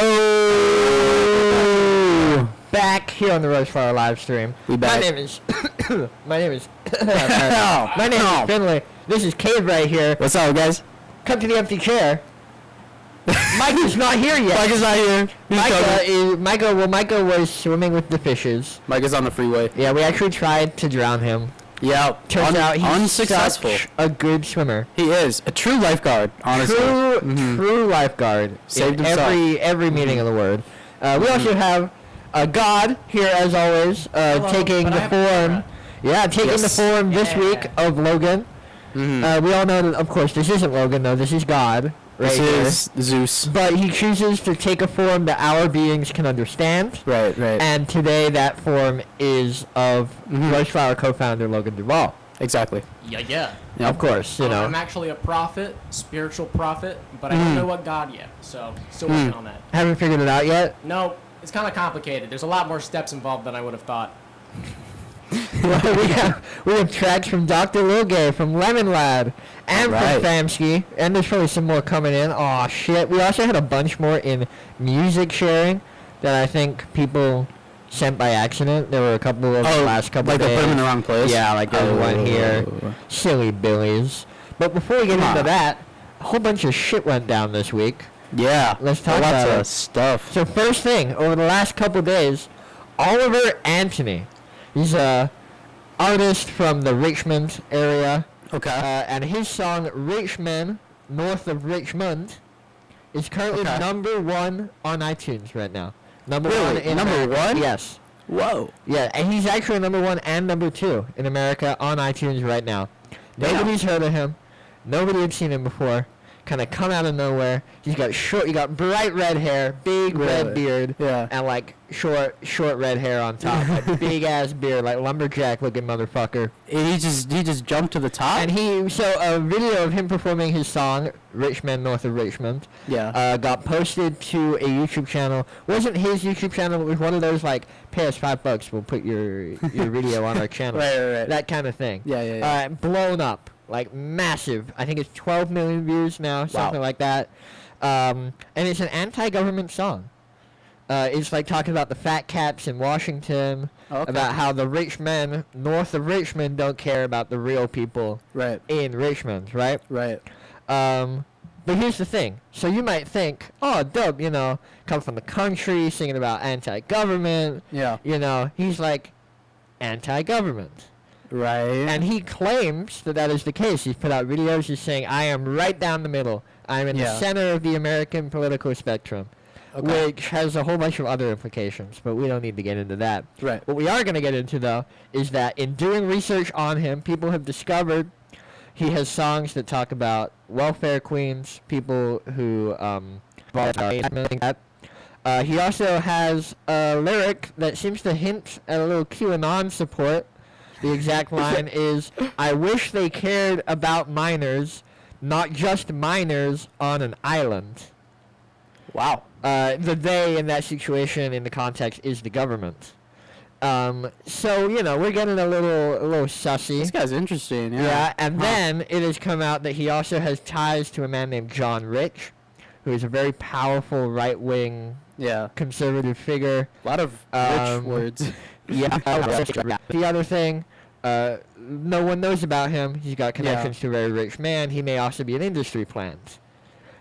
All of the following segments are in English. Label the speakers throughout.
Speaker 1: Hello.
Speaker 2: Back here on the Roseflower live stream.
Speaker 1: We back.
Speaker 2: My name is Finlay. This is Cade right here.
Speaker 1: What's up, guys?
Speaker 2: Come to the empty chair. Micah's not here yet.
Speaker 1: Micah's not here.
Speaker 2: Micah was swimming with the fishes.
Speaker 1: Micah's on the freeway.
Speaker 2: Yeah, we actually tried to drown him.
Speaker 1: Yeah.
Speaker 2: Turns out he's
Speaker 1: unsuccessful.
Speaker 2: Such a good swimmer.
Speaker 1: He is a true lifeguard. Honestly.
Speaker 2: True lifeguard.
Speaker 1: Saved
Speaker 2: in
Speaker 1: himself.
Speaker 2: every meaning of the word. We also have God here as always, taking the form. Yeah, taking the form this week of Logan. We all know that, of course, this isn't Logan though. This is God. Right
Speaker 1: this is Zeus.
Speaker 2: But he chooses to take a form that our beings can understand.
Speaker 1: Right.
Speaker 2: And today that form is of Roseflower co-founder Logan Duvall.
Speaker 1: Exactly.
Speaker 3: Yeah.
Speaker 2: Yep. Of course, you know.
Speaker 3: I'm actually a prophet, spiritual prophet, but I don't know what God yet, so still working on that.
Speaker 2: Haven't figured it out yet?
Speaker 3: No, it's kind of complicated. There's a lot more steps involved than I would have thought.
Speaker 2: Well, we have tracks from Dr. Logan, from Lemon Lad, and from Famsky, and there's probably some more coming in. Aw, shit. We also had a bunch more in music sharing that I think people sent by accident. There were a couple of the last couple of days.
Speaker 1: Like they put them in the wrong place?
Speaker 2: Yeah, like there's one here. Silly Billies. But before we get into that, a whole bunch of shit went down this week.
Speaker 1: Yeah.
Speaker 2: Let's talk about
Speaker 1: lots
Speaker 2: it.
Speaker 1: of stuff.
Speaker 2: So first thing, over the last couple of days, Oliver Anthony. He's a artist from the Richmond area.
Speaker 1: Okay.
Speaker 2: And his song Richmond, North of Richmond, is currently number one on iTunes right now. Number one in
Speaker 1: number
Speaker 2: America.
Speaker 1: one?
Speaker 2: Yes.
Speaker 1: Whoa.
Speaker 2: Yeah, and he's actually number one and number two in America on iTunes right now. Nobody's heard of him. Nobody had seen him before. Kind of come out of nowhere. He got bright red hair, big red beard, and like short red hair on top, like big ass beard, like lumberjack looking motherfucker.
Speaker 1: He just jumped to the top.
Speaker 2: And a video of him performing his song Richmond, North of Richmond, got posted to a YouTube channel. Wasn't his YouTube channel? It was one of those like, pay us $5, we'll put your video on our channel.
Speaker 1: Right.
Speaker 2: That kind of thing.
Speaker 1: Yeah.
Speaker 2: Blown up. Like massive. I think it's 12 million views now, something like that. And it's an anti-government song. It's like talking about the fat cats in Washington, about how the rich men north of Richmond don't care about the real people in Richmond, right?
Speaker 1: Right.
Speaker 2: But here's the thing. So you might think, oh, dope, come from the country, singing about anti-government.
Speaker 1: Yeah.
Speaker 2: He's like anti-government.
Speaker 1: Right.
Speaker 2: And he claims that is the case. He's put out videos. He's saying, I am right down the middle. I'm in the center of the American political spectrum, which has a whole bunch of other implications, but we don't need to get into that.
Speaker 1: Right.
Speaker 2: What we are going to get into, though, is that in doing research on him, people have discovered he has songs that talk about welfare queens, people who he also has a lyric that seems to hint at a little QAnon support. The exact line is, I wish they cared about minors, not just minors on an island.
Speaker 1: Wow.
Speaker 2: The they in that situation in the context is the government. So, we're getting a little sussy.
Speaker 1: This guy's interesting,
Speaker 2: Yeah, and then it has come out that he also has ties to a man named John Rich, who is a very powerful right-wing conservative figure.
Speaker 1: A lot of rich words.
Speaker 2: Yeah. The other thing, no one knows about him. He's got connections to a very rich man. He may also be an industry plant.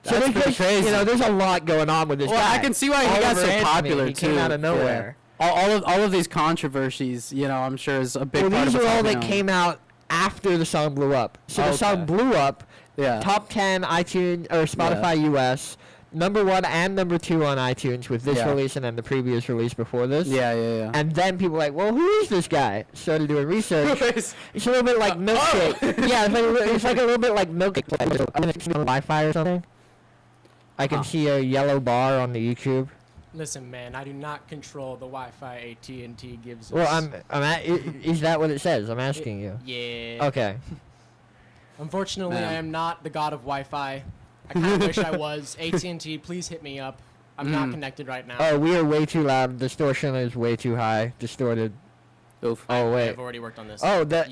Speaker 2: So
Speaker 1: That's pretty crazy.
Speaker 2: There's a lot going on with this guy.
Speaker 1: I can see why he got so popular,
Speaker 2: he
Speaker 1: too.
Speaker 2: Came out of nowhere.
Speaker 1: Yeah. All of these controversies, I'm sure is a big part of it.
Speaker 2: These are all that came out after the song blew up. So the song blew up.
Speaker 1: Yeah.
Speaker 2: Top 10 iTunes or Spotify US. Number 1 and number 2 on iTunes with this release and then the previous release before this.
Speaker 1: Yeah.
Speaker 2: And then people were like, well, who is this guy? Started doing research. It's a little bit like Milkshake. Yeah, it's like a little bit like Milkshake. I'm going to see on Wi-Fi or something. I can see a yellow bar on the YouTube.
Speaker 3: Listen, man, I do not control the Wi-Fi AT&T gives us.
Speaker 2: Well, is that what it says? I'm asking you.
Speaker 3: Yeah.
Speaker 2: Okay.
Speaker 3: Unfortunately, I am not the god of Wi-Fi. I kind of wish I was. AT&T, please hit me up. I'm not connected right now.
Speaker 2: Oh, we are way too loud. Distortion is way too high. Distorted.
Speaker 1: Oof.
Speaker 2: Oh, wait.
Speaker 3: I've already worked on this.
Speaker 2: Oh, the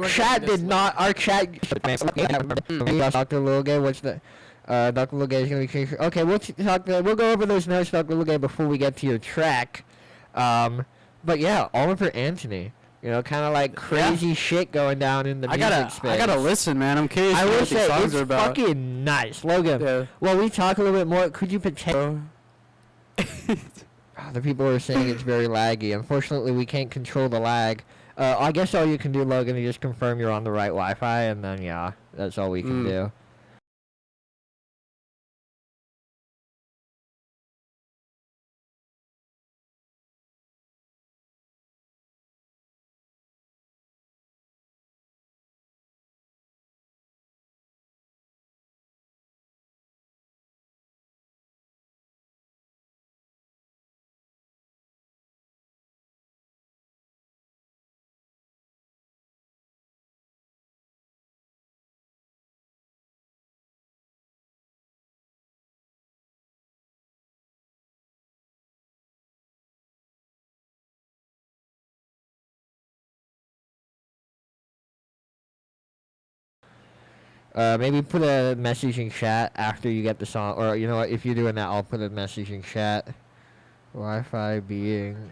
Speaker 2: chat did not. Our chat. Dr. Logan, what's the? Dr. Logan is going to be... Okay, we'll go over those notes, Dr. Logan, before we get to your track. But yeah, Oliver Anthony. You know, kind of like crazy shit going down in the music space.
Speaker 1: I gotta listen, man. I'm curious
Speaker 2: I
Speaker 1: what
Speaker 2: will
Speaker 1: these
Speaker 2: say,
Speaker 1: songs
Speaker 2: it's
Speaker 1: are about.
Speaker 2: fucking nice. Logan,
Speaker 1: Yeah.
Speaker 2: well, we talk a little bit more. Could you potentially... The people are saying it's very laggy. Unfortunately, we can't control the lag. I guess all you can do, Logan, is just confirm you're on the right Wi-Fi, and then, yeah, that's all we can do. Maybe put a message in chat after you get the song, or you know what, if you're doing that, I'll put a message in chat. Wi-Fi being...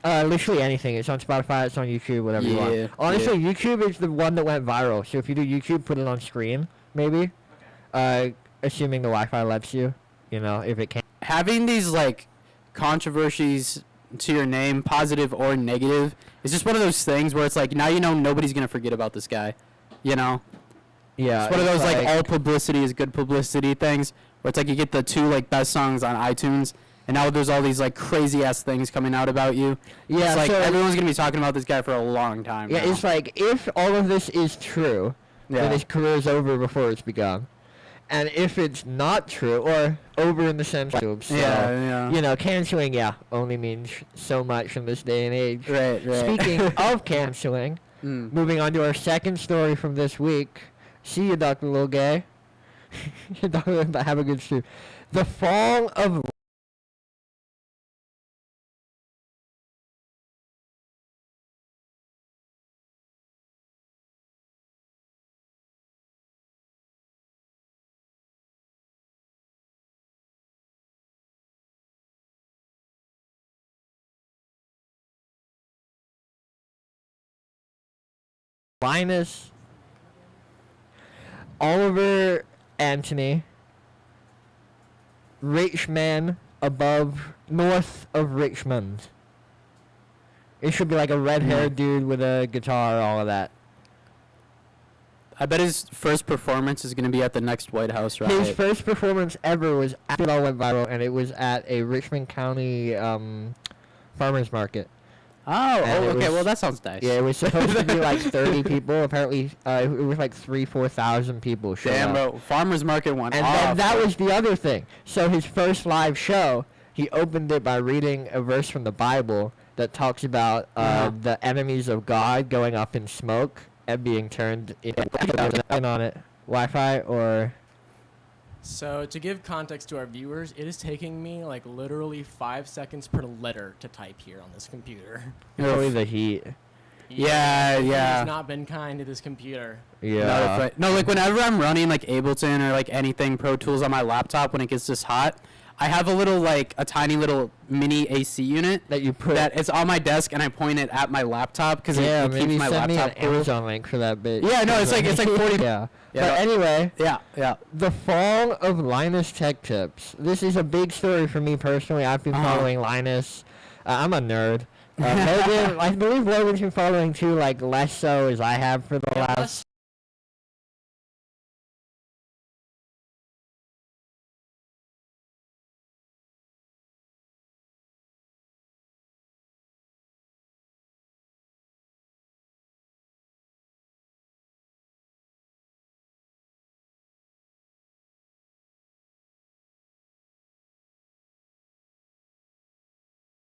Speaker 2: literally anything. It's on Spotify, it's on YouTube, whatever you want. Honestly, YouTube is the one that went viral, so if you do YouTube, put it on screen, maybe. Assuming the Wi-Fi lets you, you know, if it can.
Speaker 1: Having these, like, controversies to your name, positive or negative, is just one of those things where it's like, now you know nobody's gonna forget about this guy. You know?
Speaker 2: Yeah.
Speaker 1: It's one of those, like, all publicity is good publicity things, where it's like you get the 2, like, best songs on iTunes, and now there's all these, like, crazy-ass things coming out about you.
Speaker 2: Yeah,
Speaker 1: it's like,
Speaker 2: so
Speaker 1: everyone's gonna be talking about this guy for a long time
Speaker 2: Yeah,
Speaker 1: now.
Speaker 2: it's like, if all of this is true, then his career's over before it's begun. And if it's not true, or over in the sense of, so, you know, canceling, only means so much in this day and age.
Speaker 1: Right.
Speaker 2: Speaking of canceling, moving on to our second story from this week. See you, Dr. Lil Gay. Have a good stream. The fall of... Linus, Oliver Anthony, rich man north of Richmond. It should be like a red-haired dude with a guitar, all of that.
Speaker 1: I bet his first performance is gonna be at the next White House riot.
Speaker 2: His first performance ever was after it all went viral, and it was at a Richmond County farmers market.
Speaker 1: Okay, well that sounds nice.
Speaker 2: Yeah, it was supposed to be like 30 people. Apparently, it was like 4,000 people showed
Speaker 1: Damn,
Speaker 2: up.
Speaker 1: bro, farmers market went
Speaker 2: And
Speaker 1: off.
Speaker 2: then that was the other thing. So his first live show, he opened it by reading a verse from the Bible that talks about the enemies of God going up in smoke and being turned on it. Wi-Fi or...
Speaker 3: So to give context to our viewers, it is taking me like literally 5 seconds per letter to type here on this computer.
Speaker 2: Probably the heat.
Speaker 1: Yeah.
Speaker 3: It's not been kind to this computer.
Speaker 2: Yeah.
Speaker 1: No, like whenever I'm running like Ableton or like anything Pro Tools on my laptop, when it gets this hot, I have a tiny little mini AC unit
Speaker 2: that you put
Speaker 1: that it's on my desk, and I point it at my laptop because it keeps my
Speaker 2: send
Speaker 1: laptop
Speaker 2: me an Amazon link for that bit.
Speaker 1: Yeah, no, it's like 40.
Speaker 2: Yeah. But anyway,
Speaker 1: yeah.
Speaker 2: The fall of Linus Tech Tips. This is a big story for me personally. I've been following Linus. I'm a nerd. Logan, I believe Logan's been following too, like less so as I have for the last.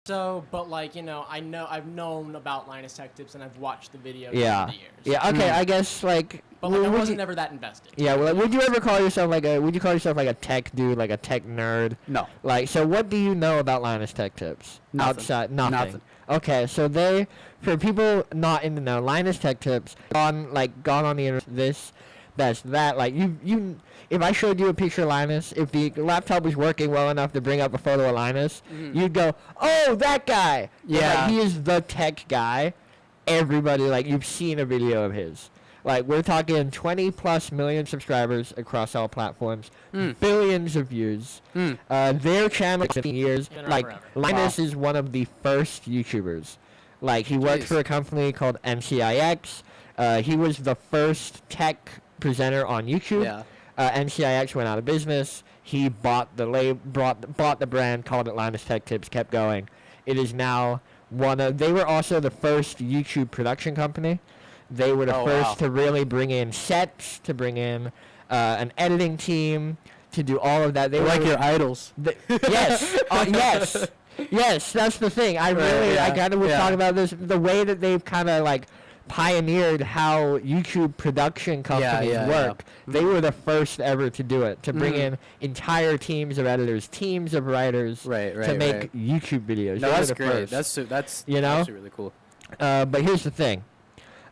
Speaker 3: So, but like, I've known about Linus Tech Tips and I've watched the videos over the years.
Speaker 2: Yeah, okay, I guess like...
Speaker 3: But like, I wasn't never that invested.
Speaker 2: Yeah, well, would you call yourself like a tech dude, like a tech nerd?
Speaker 1: No.
Speaker 2: Like, so what do you know about Linus Tech Tips?
Speaker 1: Nothing.
Speaker 2: Nothing. Okay, so for people not in the know, Linus Tech Tips gone on the internet. best that. Like you, if I showed you a picture of Linus, if the laptop was working well enough to bring up a photo of Linus, you'd go, "Oh, that guy!"
Speaker 1: Yeah.
Speaker 2: Like, he is the tech guy. Everybody, like, you've seen a video of his. Like, we're talking 20+ million subscribers across all platforms, billions of views. Their channel, 15 years.
Speaker 3: Been around
Speaker 2: Like,
Speaker 3: forever.
Speaker 2: Linus is one of the first YouTubers. Like, he worked
Speaker 1: Jeez.
Speaker 2: for a company called NCIX. He was the first tech presenter on YouTube.
Speaker 1: Yeah.
Speaker 2: NCIX went out of business. He bought the bought the brand, called it Linus Tech Tips, kept going. It is now they were also the first YouTube production company. They were the first to really bring in sets, to bring in an editing team, to do all of that. They were
Speaker 1: like your idols.
Speaker 2: Yes, yes. That's the thing. I kind of was talking about this. The way that they've kind of like pioneered how YouTube production companies work. They were the first ever to do it, to bring in entire teams of editors, teams of writers, to make YouTube videos.
Speaker 1: No,
Speaker 2: They were
Speaker 1: that's
Speaker 2: the
Speaker 1: great.
Speaker 2: first.
Speaker 1: That's
Speaker 2: You know?
Speaker 1: actually really cool.
Speaker 2: But here's the thing.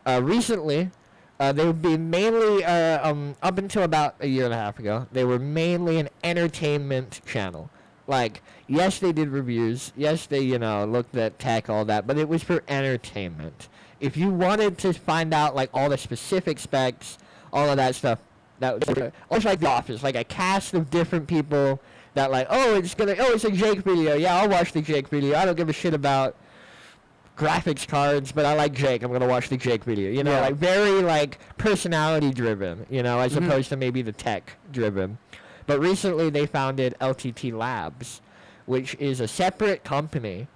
Speaker 2: Recently, they would be mainly, up until about a year and a half ago, they were mainly an entertainment channel. Like, yes, they did reviews. Yes, they, looked at tech, all that. But it was for entertainment. If you wanted to find out, like, all the specific specs, all of that stuff, that was almost like The Office. Like a cast of different people that, like, it's a Jake video. Yeah, I'll watch the Jake video. I don't give a shit about graphics cards, but I like Jake. I'm going to watch the Jake video. Like, very, like, personality-driven, as opposed to maybe the tech-driven. But recently they founded LTT Labs, which is a separate company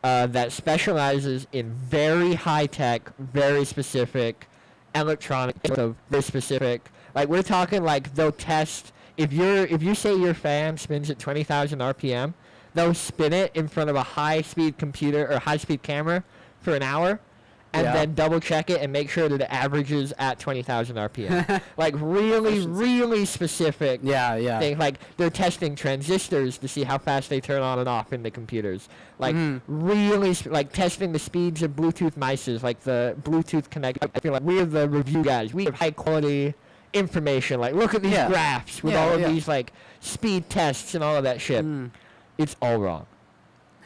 Speaker 2: that specializes in very high-tech, very specific electronics, very specific. Like, we're talking, like, they'll test, if you say your fan spins at 20,000 RPM, they'll spin it in front of a high-speed computer or high-speed camera for an hour, and then double-check it and make sure that it averages at 20,000 RPM. Like, really specific things. Like, they're testing transistors to see how fast they turn on and off in the computers. Like, really, like, testing the speeds of Bluetooth mices, like the Bluetooth connector. I feel like we're the review guys. We have high-quality information. Like, look at these graphs with all of these, like, speed tests and all of that shit. It's all wrong.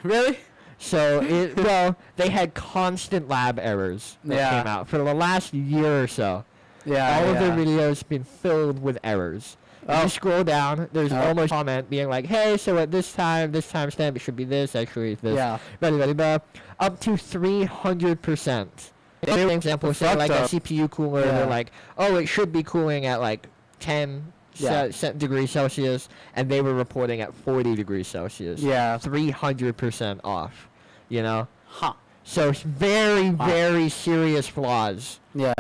Speaker 1: Really?
Speaker 2: So, they had constant lab errors that came out for the last year or so. All of their videos been filled with errors. If you scroll down, there's almost a comment being like, hey, so at this timestamp, it should be this, actually it's this. Blah, blah, blah, blah. Up to 300%. For example, say like a CPU cooler, they're like, it should be cooling at like 10 degrees Celsius, and they were reporting at 40 degrees Celsius. 300% off,
Speaker 1: Huh.
Speaker 2: So it's very, very serious flaws.
Speaker 1: Yeah.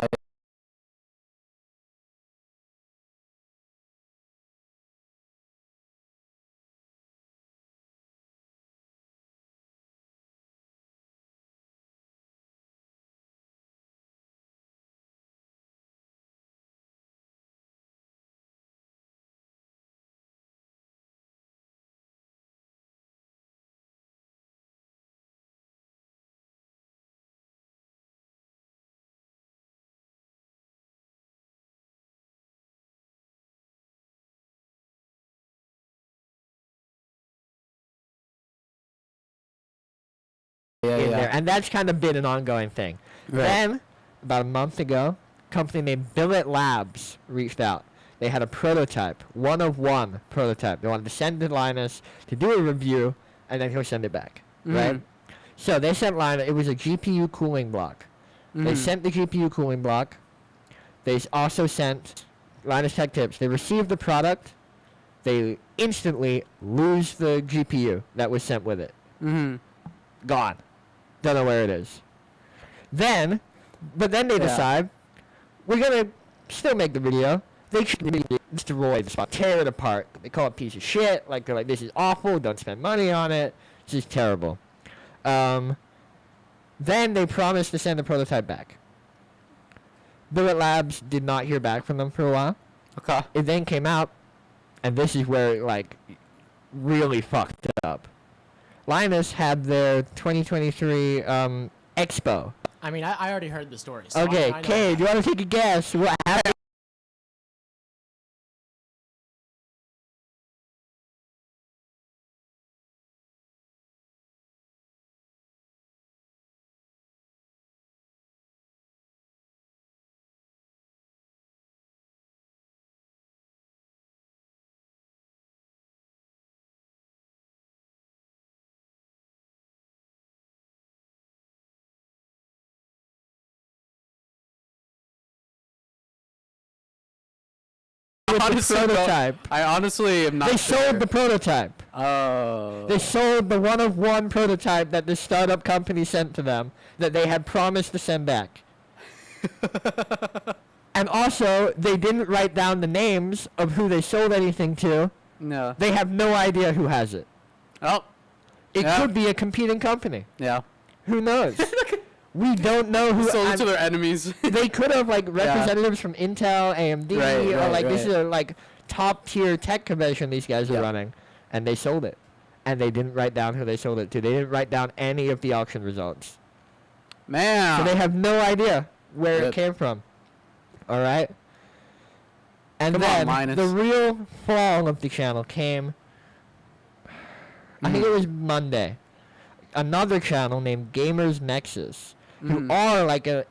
Speaker 2: In there, and that's kind of been an ongoing thing. Then, about a month ago, a company named Billet Labs reached out. They had a prototype, one prototype. They wanted to send to Linus to do a review, and then he'll send it back, right? So they sent Linus. It was a GPU cooling block. They sent the GPU cooling block. They also sent Linus Tech Tips. They received the product. They instantly lose the GPU that was sent with it. Gone. Don't know where it is. But then they decide, we're going to still make the video. They destroy the spot, tear it apart. They call it a piece of shit. Like, they're like, this is awful. Don't spend money on it. It's just terrible. Then they promised to send the prototype back. Billet Labs did not hear back from them for a while.
Speaker 1: Okay.
Speaker 2: It then came out, and this is where it, like, really fucked up. Linus had their 2023 expo.
Speaker 3: I mean, I already heard the story. So
Speaker 2: Okay,
Speaker 3: I know
Speaker 2: Cade, do you want to take a guess? What happened? the
Speaker 1: honestly don't-
Speaker 2: prototype.
Speaker 1: I honestly am not
Speaker 2: They
Speaker 1: sure.
Speaker 2: sold the prototype.
Speaker 1: Oh.
Speaker 2: They sold the one-of-one prototype that the startup company sent to them that they had promised to send back. And also, they didn't write down the names of who they sold anything to.
Speaker 1: No.
Speaker 2: They have no idea who has it.
Speaker 1: Oh.
Speaker 2: It
Speaker 1: Yeah.
Speaker 2: could be a competing company.
Speaker 1: Yeah.
Speaker 2: Who knows? We don't know who.
Speaker 1: Sold it to their enemies.
Speaker 2: They could have like representatives from Intel, AMD,
Speaker 1: Right,
Speaker 2: or
Speaker 1: right,
Speaker 2: like this
Speaker 1: right.
Speaker 2: is a like top tier tech convention these guys are
Speaker 1: Yeah.
Speaker 2: running, and they sold it, and they didn't write down who they sold it to. They didn't write down any of the auction results,
Speaker 1: Man.
Speaker 2: so they have no idea where it
Speaker 1: Rip.
Speaker 2: came from. All right. And
Speaker 1: Come on,
Speaker 2: then
Speaker 1: Linus.
Speaker 2: the real fall of the channel came. I think it was Monday. Another channel named Gamers Nexus, who are like a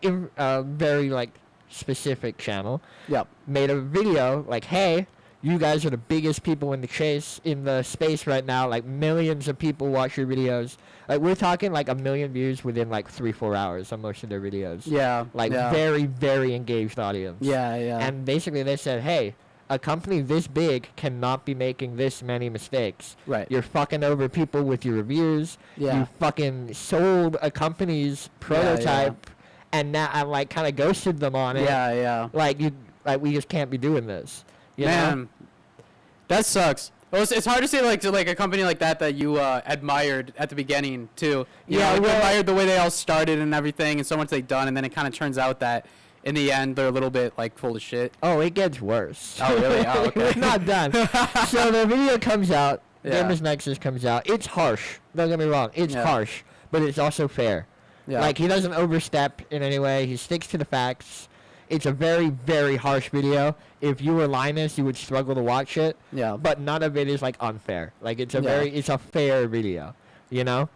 Speaker 2: very like specific channel,
Speaker 1: Yep.
Speaker 2: made a video like, hey, you guys are the biggest people in the space right now. Like millions of people watch your videos. Like we're talking like 1 million views within like 3-4 hours on most of their videos.
Speaker 1: Yeah.
Speaker 2: Like
Speaker 1: yeah.
Speaker 2: very, very engaged audience.
Speaker 1: Yeah, yeah.
Speaker 2: And basically they said, hey, a company this big cannot be making this many mistakes.
Speaker 1: Right.
Speaker 2: You're fucking over people with your reviews.
Speaker 1: Yeah.
Speaker 2: You fucking sold a company's prototype and now I like kind of ghosted them on it.
Speaker 1: Yeah, yeah.
Speaker 2: Like we just can't be doing this. You
Speaker 1: Man,
Speaker 2: know?
Speaker 1: that sucks. Well, it's hard to say like to like a company like that you admired at the beginning too. You
Speaker 2: Yeah,
Speaker 1: know, like, you
Speaker 2: well-
Speaker 1: admired the way they all started and everything, and so much they've done, and then it kind of turns out that in the end they're a little bit like full of shit.
Speaker 2: Oh, it gets worse.
Speaker 1: Oh, really? Oh, okay.
Speaker 2: We're not done. So the video comes out.
Speaker 1: Yeah.
Speaker 2: Gamers Nexus comes out. It's harsh. Don't get me wrong. It's
Speaker 1: Yeah.
Speaker 2: harsh, but it's also fair.
Speaker 1: Yeah.
Speaker 2: Like he doesn't overstep in any way. He sticks to the facts. It's a very, very harsh video. If you were Linus, you would struggle to watch it.
Speaker 1: Yeah.
Speaker 2: But none of it is like unfair. Like it's a
Speaker 1: Yeah.
Speaker 2: it's a fair video. You know?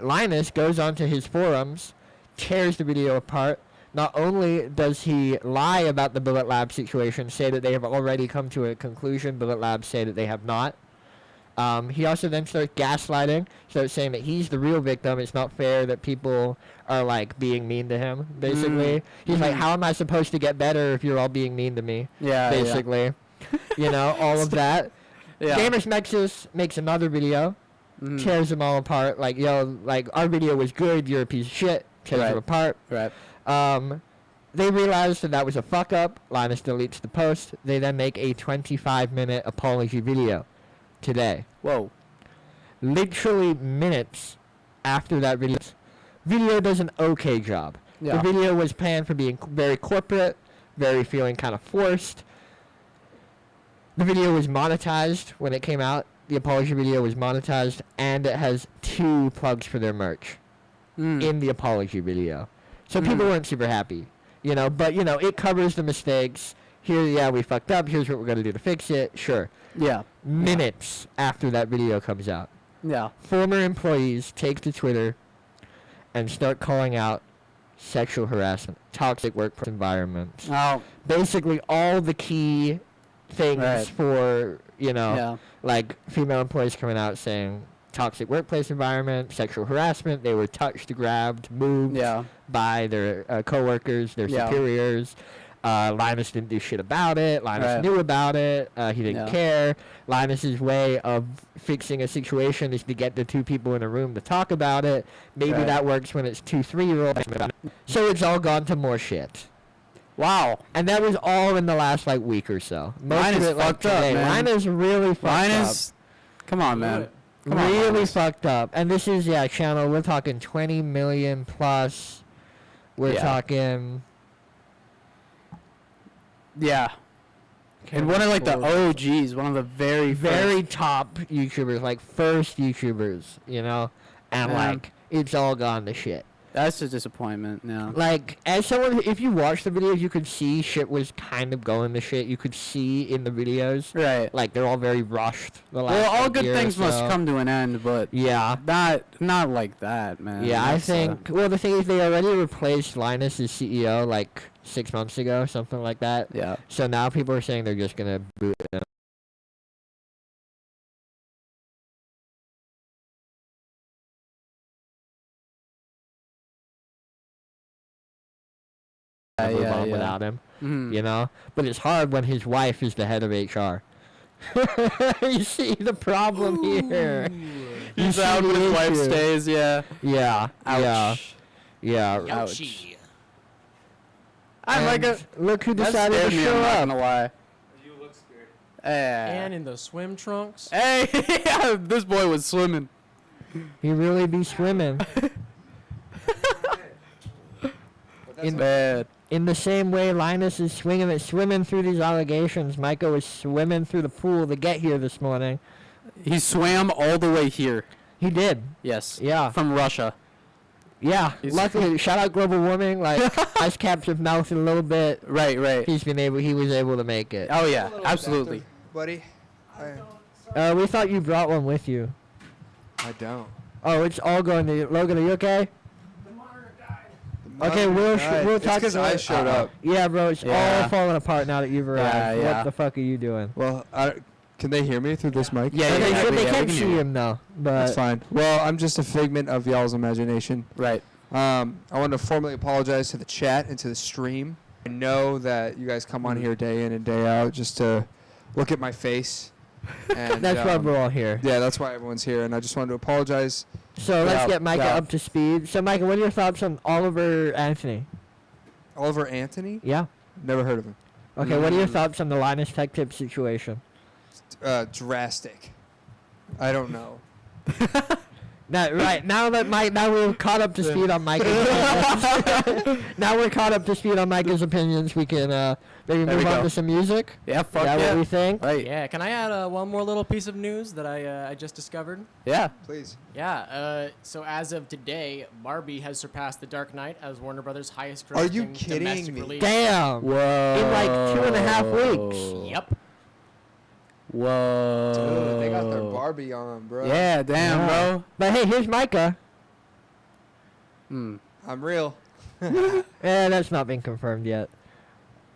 Speaker 2: Linus goes onto his forums, tears the video apart. Not only does he lie about the Billet Lab situation, say that they have already come to a conclusion, Billet Labs say that they have not. He also then starts gaslighting, starts saying that he's the real victim. It's not fair that people are like being mean to him. Basically, he's like, "How am I supposed to get better if you're all being mean to me?"
Speaker 1: Yeah.
Speaker 2: Basically, you know, all of that.
Speaker 1: Yeah.
Speaker 2: Gamers Nexus makes another video,
Speaker 1: Mhm.
Speaker 2: tears them all apart. Like, yo, like our video was good. You're a piece of shit. Tears
Speaker 1: Right.
Speaker 2: them apart.
Speaker 1: Right.
Speaker 2: They realized that was a fuck up. Linus deletes the post. They then make a 25-minute apology video today.
Speaker 1: Whoa.
Speaker 2: Literally minutes after that video does an okay job.
Speaker 1: Yeah.
Speaker 2: The video was planned for being very corporate, very feeling kind of forced. The video was monetized when it came out. The apology video was monetized, and it has 2 plugs for their merch in the apology video. So people weren't super happy, you know, but, you know, it covers the mistakes. Here, yeah, we fucked up. Here's what we're going to do to fix it. Sure.
Speaker 1: Yeah.
Speaker 2: Minutes after that video comes out,
Speaker 1: Yeah.
Speaker 2: former employees take to Twitter and start calling out sexual harassment, toxic workplace environments.
Speaker 1: Oh.
Speaker 2: Basically, all the key things
Speaker 1: Right.
Speaker 2: for, you know,
Speaker 1: Yeah.
Speaker 2: like female employees coming out saying toxic workplace environment, sexual harassment. They were touched, grabbed, moved
Speaker 1: Yeah.
Speaker 2: by their coworkers, their
Speaker 1: Yeah.
Speaker 2: superiors. Linus didn't do shit about it. Linus
Speaker 1: Right.
Speaker 2: knew about it. He didn't
Speaker 1: Yeah.
Speaker 2: care. Linus's way of fixing a situation is to get the 2 people in a room to talk about it. Maybe
Speaker 1: Right.
Speaker 2: that works when it's 2 3-year-olds. So it's all gone to more shit.
Speaker 1: Wow.
Speaker 2: And that was all in the last like week or so. Most
Speaker 1: Linus
Speaker 2: of it like
Speaker 1: fucked up,
Speaker 2: today.
Speaker 1: man.
Speaker 2: Linus really fucked
Speaker 1: Linus. Come on, man. Come on,
Speaker 2: really
Speaker 1: Linus.
Speaker 2: fucked up. And this is channel. We're talking 20 million plus. We're
Speaker 1: Yeah.
Speaker 2: talking.
Speaker 1: Yeah. And one of like the OGs, one of the very
Speaker 2: very
Speaker 1: first.
Speaker 2: top YouTubers, like first YouTubers, you know, and
Speaker 1: Yeah.
Speaker 2: like it's all gone to shit.
Speaker 1: That's a disappointment. Yeah.
Speaker 2: Like as someone, if you watch the videos, you could see shit was kind of going to shit. You could see in the videos,
Speaker 1: Right.
Speaker 2: like they're all very rushed. The last,
Speaker 1: Well, all
Speaker 2: like,
Speaker 1: good
Speaker 2: year or
Speaker 1: things must
Speaker 2: so.
Speaker 1: come to an end, but
Speaker 2: Yeah.
Speaker 1: not like that, man.
Speaker 2: Yeah, I
Speaker 1: That's,
Speaker 2: think. Well, the thing is, they already replaced Linus as CEO like 6 months ago, something like that.
Speaker 1: Yeah.
Speaker 2: So now people are saying they're just gonna boot him. move on without him. You know, but it's hard when his wife is the head of HR. You see the problem here.
Speaker 1: He's out when his wife stays. Yeah.
Speaker 2: Yeah.
Speaker 1: Ouch.
Speaker 2: Yeah.
Speaker 3: Ouchie.
Speaker 1: I'm like a.
Speaker 2: Look who
Speaker 1: That
Speaker 2: decided
Speaker 1: scared
Speaker 2: to
Speaker 1: me.
Speaker 2: show
Speaker 1: I'm not
Speaker 2: up.
Speaker 1: gonna lie.
Speaker 4: You look scared.
Speaker 3: And in the swim trunks.
Speaker 1: Hey, this boy was swimming.
Speaker 2: He really be swimming. In
Speaker 1: Bad.
Speaker 2: In the same way Linus is swimming through these allegations, Micah was swimming through the pool to get here this morning.
Speaker 1: He swam all the way here.
Speaker 2: He did.
Speaker 1: Yes.
Speaker 2: Yeah.
Speaker 1: From Russia.
Speaker 2: Yeah. Luckily, shout out global warming. Like ice caps have melted a little bit.
Speaker 1: Right.
Speaker 2: He was able to make it.
Speaker 1: Oh yeah, absolutely.
Speaker 4: Buddy.
Speaker 2: We thought you brought one with you.
Speaker 4: I don't.
Speaker 2: Oh, it's all going to Logan. Are you okay? Okay, we'll talk.
Speaker 4: because I showed up.
Speaker 2: Yeah, bro, it's all falling apart now that you've arrived.
Speaker 1: Yeah.
Speaker 2: What the fuck are you doing?
Speaker 4: Well, can they hear me through this mic?
Speaker 1: Yeah,
Speaker 2: they
Speaker 1: we
Speaker 2: can't
Speaker 1: can
Speaker 2: see
Speaker 1: hear you.
Speaker 2: him though. But
Speaker 4: That's fine. Well, I'm just a figment of y'all's imagination.
Speaker 1: Right.
Speaker 4: I want to formally apologize to the chat and to the stream. I know that you guys come on here day in and day out just to look at my face. And,
Speaker 2: that's why we're all here.
Speaker 4: Yeah, that's why everyone's here, and I just wanted to apologize.
Speaker 2: So let's get Micah up to speed. So Micah, what are your thoughts on Oliver Anthony?
Speaker 4: Oliver Anthony?
Speaker 2: Yeah.
Speaker 4: Never heard of him.
Speaker 2: Okay, what are your thoughts on the Linus Tech Tip situation?
Speaker 4: Drastic. I don't know.
Speaker 2: Now we're caught up to speed on Micah's opinions. Now we're caught up to speed on Micah's opinions. We can maybe move on to some music.
Speaker 1: Yeah, fuck
Speaker 2: Is that
Speaker 1: yeah.
Speaker 2: what we think?
Speaker 1: Right.
Speaker 3: Yeah, can I add one more little piece of news that I just discovered?
Speaker 1: Yeah.
Speaker 4: Please.
Speaker 3: Yeah, so as of today, Barbie has surpassed The Dark Knight as Warner Brothers' highest grossing
Speaker 4: Are you kidding
Speaker 3: domestic
Speaker 4: me?
Speaker 3: release.
Speaker 2: Damn.
Speaker 1: Whoa.
Speaker 2: In like 2.5 weeks.
Speaker 3: Yep.
Speaker 1: Whoa.
Speaker 4: Dude, they got their Barbie on, bro.
Speaker 1: Yeah, damn,
Speaker 2: Yeah.
Speaker 1: bro.
Speaker 2: But hey, here's Micah.
Speaker 1: Hmm.
Speaker 4: I'm real.
Speaker 2: That's not been confirmed yet.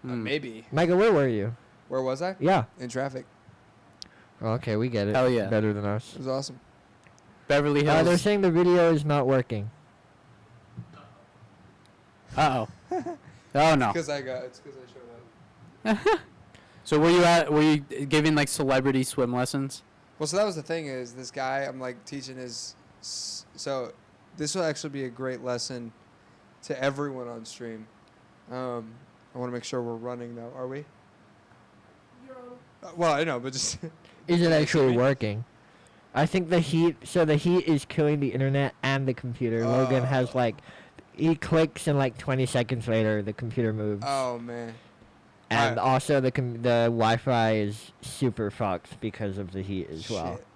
Speaker 4: Maybe.
Speaker 2: Micah, where were you?
Speaker 4: Where was I?
Speaker 2: Yeah.
Speaker 4: In traffic.
Speaker 2: Okay, we get it.
Speaker 1: Hell yeah.
Speaker 2: Better than us.
Speaker 4: It was awesome.
Speaker 1: Beverly
Speaker 2: They're
Speaker 1: Hills.
Speaker 2: saying the video is not working.
Speaker 1: Uh-oh. Oh, no.
Speaker 4: It's because I showed up.
Speaker 1: So were you giving, like, celebrity swim lessons?
Speaker 4: Well, so that was the thing is this guy, I'm like teaching so this will actually be a great lesson to everyone on stream. I want to make sure we're running now. Are we? Well, I know, but just.
Speaker 2: Is it actually working? I think the heat is killing the internet and the computer. Logan has he clicks and 20 seconds later the computer moves.
Speaker 4: Oh man.
Speaker 2: And also the Wi-Fi is super fucked because of the heat as well.
Speaker 4: Shit.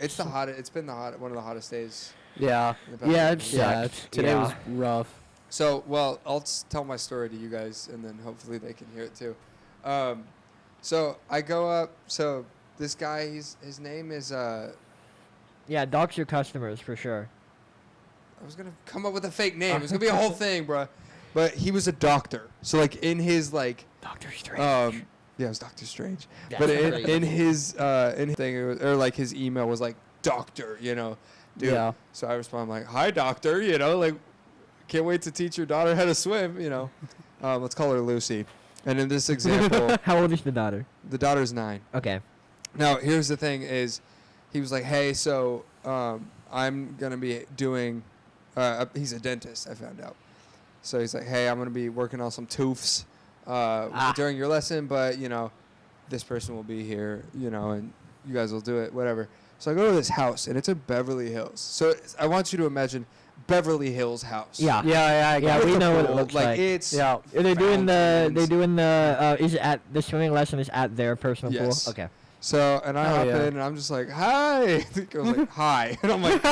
Speaker 4: It's the hottest. It's been one of the hottest days.
Speaker 1: Yeah.
Speaker 4: in the past
Speaker 2: Yeah,
Speaker 4: week.
Speaker 2: it's
Speaker 1: Yeah.
Speaker 2: sucked.
Speaker 1: Today
Speaker 2: Yeah.
Speaker 1: was rough.
Speaker 4: So, well, I'll tell my story to you guys, and then hopefully they can hear it too. So I go up. So this guy, his name is.
Speaker 2: Yeah, dox your customers for sure.
Speaker 4: I was gonna come up with a fake name. It was gonna be a whole thing, bro. But he was a doctor. So in his
Speaker 2: Doctor Strange.
Speaker 4: yeah, it was Doctor Strange.
Speaker 2: That's
Speaker 4: But
Speaker 2: crazy.
Speaker 4: in his thing, it was, or his email was doctor, dude.
Speaker 1: Yeah.
Speaker 4: So I respond like, hi doctor, can't wait to teach your daughter how to swim, let's call her Lucy. And in this example,
Speaker 2: How old is the daughter?
Speaker 4: the daughter's 9.
Speaker 2: Okay.
Speaker 4: Now, here's the thing is, he was like, hey, so I'm going to be doing, he's a dentist, I found out. So he's like, hey, I'm going to be working on some tooths during your lesson, but, this person will be here, and you guys will do it, whatever. So I go to this house, and it's in Beverly Hills. So I want you to imagine Beverly Hills house.
Speaker 2: Yeah.
Speaker 1: Yeah,
Speaker 2: we know what it looks like.
Speaker 4: It's
Speaker 1: Yeah.
Speaker 2: They're doing
Speaker 4: fountains.
Speaker 2: is it at the swimming lesson is at their personal
Speaker 4: Yes.
Speaker 2: pool? Okay.
Speaker 4: So, and I
Speaker 1: Oh,
Speaker 4: hop
Speaker 1: yeah.
Speaker 4: in, and I'm just like, hi. The girl's like, hi. And I'm like,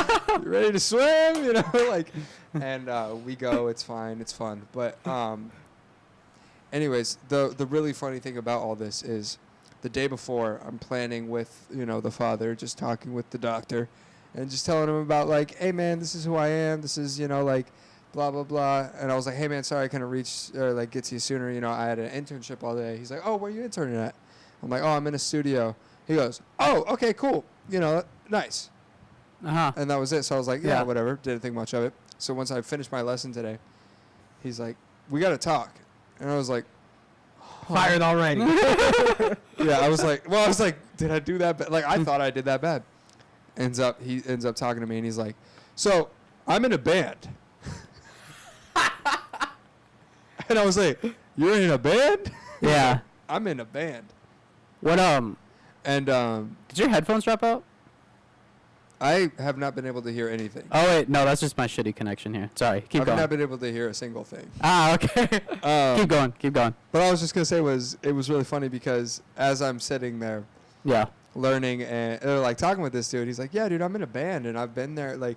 Speaker 4: you ready to swim? And we go. It's fine. It's fun. But anyways, the really funny thing about all this is the day before, I'm planning with, the father, just talking with the doctor and just telling him about hey, man, this is who I am. This is, blah, blah, blah. And I was like, hey, man, sorry I couldn't reach or get to you sooner. I had an internship all day. He's like, oh, where are you interning at? I'm like, oh, I'm in a studio. He goes, oh, okay, cool. Nice.
Speaker 1: Uh-huh.
Speaker 4: And that was it. So I was like, yeah,
Speaker 1: Yeah.
Speaker 4: whatever. Didn't think much of it. So once I finished my lesson today, he's like, we got to talk. And I was like,
Speaker 2: Fired already.
Speaker 4: yeah, I was like, did I do that bad? Like, I thought I did that bad. He ends up talking to me, and he's like, so, I'm in a band. And I was like, you're in a band?
Speaker 1: Yeah.
Speaker 4: I'm in a band.
Speaker 1: What
Speaker 4: And
Speaker 1: did your headphones drop out?
Speaker 4: I have not been able to hear anything.
Speaker 1: Oh wait, no, that's just my shitty connection here. Sorry, keep
Speaker 4: I've
Speaker 1: going.
Speaker 4: not been able to hear a single thing.
Speaker 1: Ah, okay. Keep going.
Speaker 4: What I was just gonna say was it was really funny because as I'm sitting there
Speaker 1: Yeah.
Speaker 4: learning and like talking with this dude, he's like, "Yeah, dude, I'm in a band and I've been there. Like,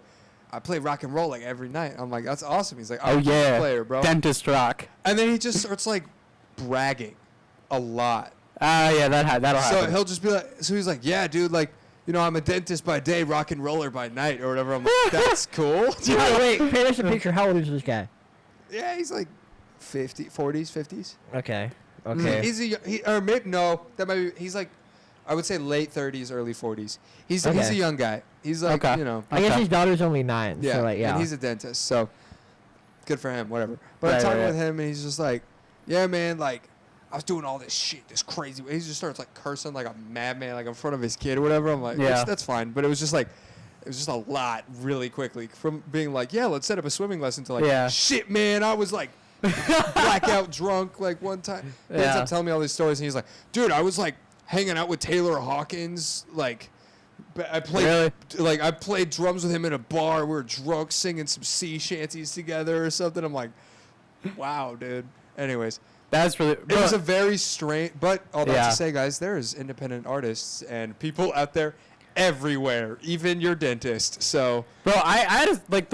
Speaker 4: I play rock and roll like every night." I'm like, "That's awesome." He's like,
Speaker 1: Oh
Speaker 4: "I'm a
Speaker 1: yeah.
Speaker 4: player, bro."
Speaker 1: Dentist rock.
Speaker 4: And then he just starts like bragging a lot.
Speaker 1: Ah, yeah, that'll
Speaker 4: So
Speaker 1: happen.
Speaker 4: he'll just be like, so he's like, "Yeah, dude, like, you know, I'm a dentist by day, rock and roller by night, or whatever." I'm like, "That's cool."
Speaker 2: Wait, paint us a picture. How old is this guy?
Speaker 4: Yeah, he's like 40s, 50s.
Speaker 2: Okay. Okay.
Speaker 4: He's like, I would say late 30s, early 40s. He's a
Speaker 2: Okay.
Speaker 4: young guy. He's like,
Speaker 1: Okay.
Speaker 4: you know,
Speaker 2: I guess
Speaker 1: Okay.
Speaker 2: his daughter's only 9.
Speaker 4: yeah,
Speaker 2: So like, yeah.
Speaker 4: and he's a dentist, so good for him, whatever. But I'm
Speaker 1: Right,
Speaker 4: talking
Speaker 1: right,
Speaker 4: with him, and he's just like, "Yeah, man, like, I was doing all this shit, this crazy." He just starts like cursing like a madman, like in front of his kid or whatever. I'm like,
Speaker 1: Yeah.
Speaker 4: that's fine, but it was just like, it was just a lot really quickly from being like, "Yeah, let's set up a swimming lesson," to like,
Speaker 1: Yeah.
Speaker 4: "Shit, man, I was like blackout drunk like one time." He ends
Speaker 1: Yeah.
Speaker 4: up telling me all these stories, and he's like, "Dude, I was like hanging out with Taylor Hawkins, like." I played drums with him in a bar. We were drunk, singing some sea shanties together or something. I'm like, wow, dude. Anyways,
Speaker 1: That's really.
Speaker 4: it was a very strange. But all that
Speaker 1: Yeah.
Speaker 4: to say, guys, there's independent artists and people out there everywhere, even your dentist. So
Speaker 1: Bro, I had like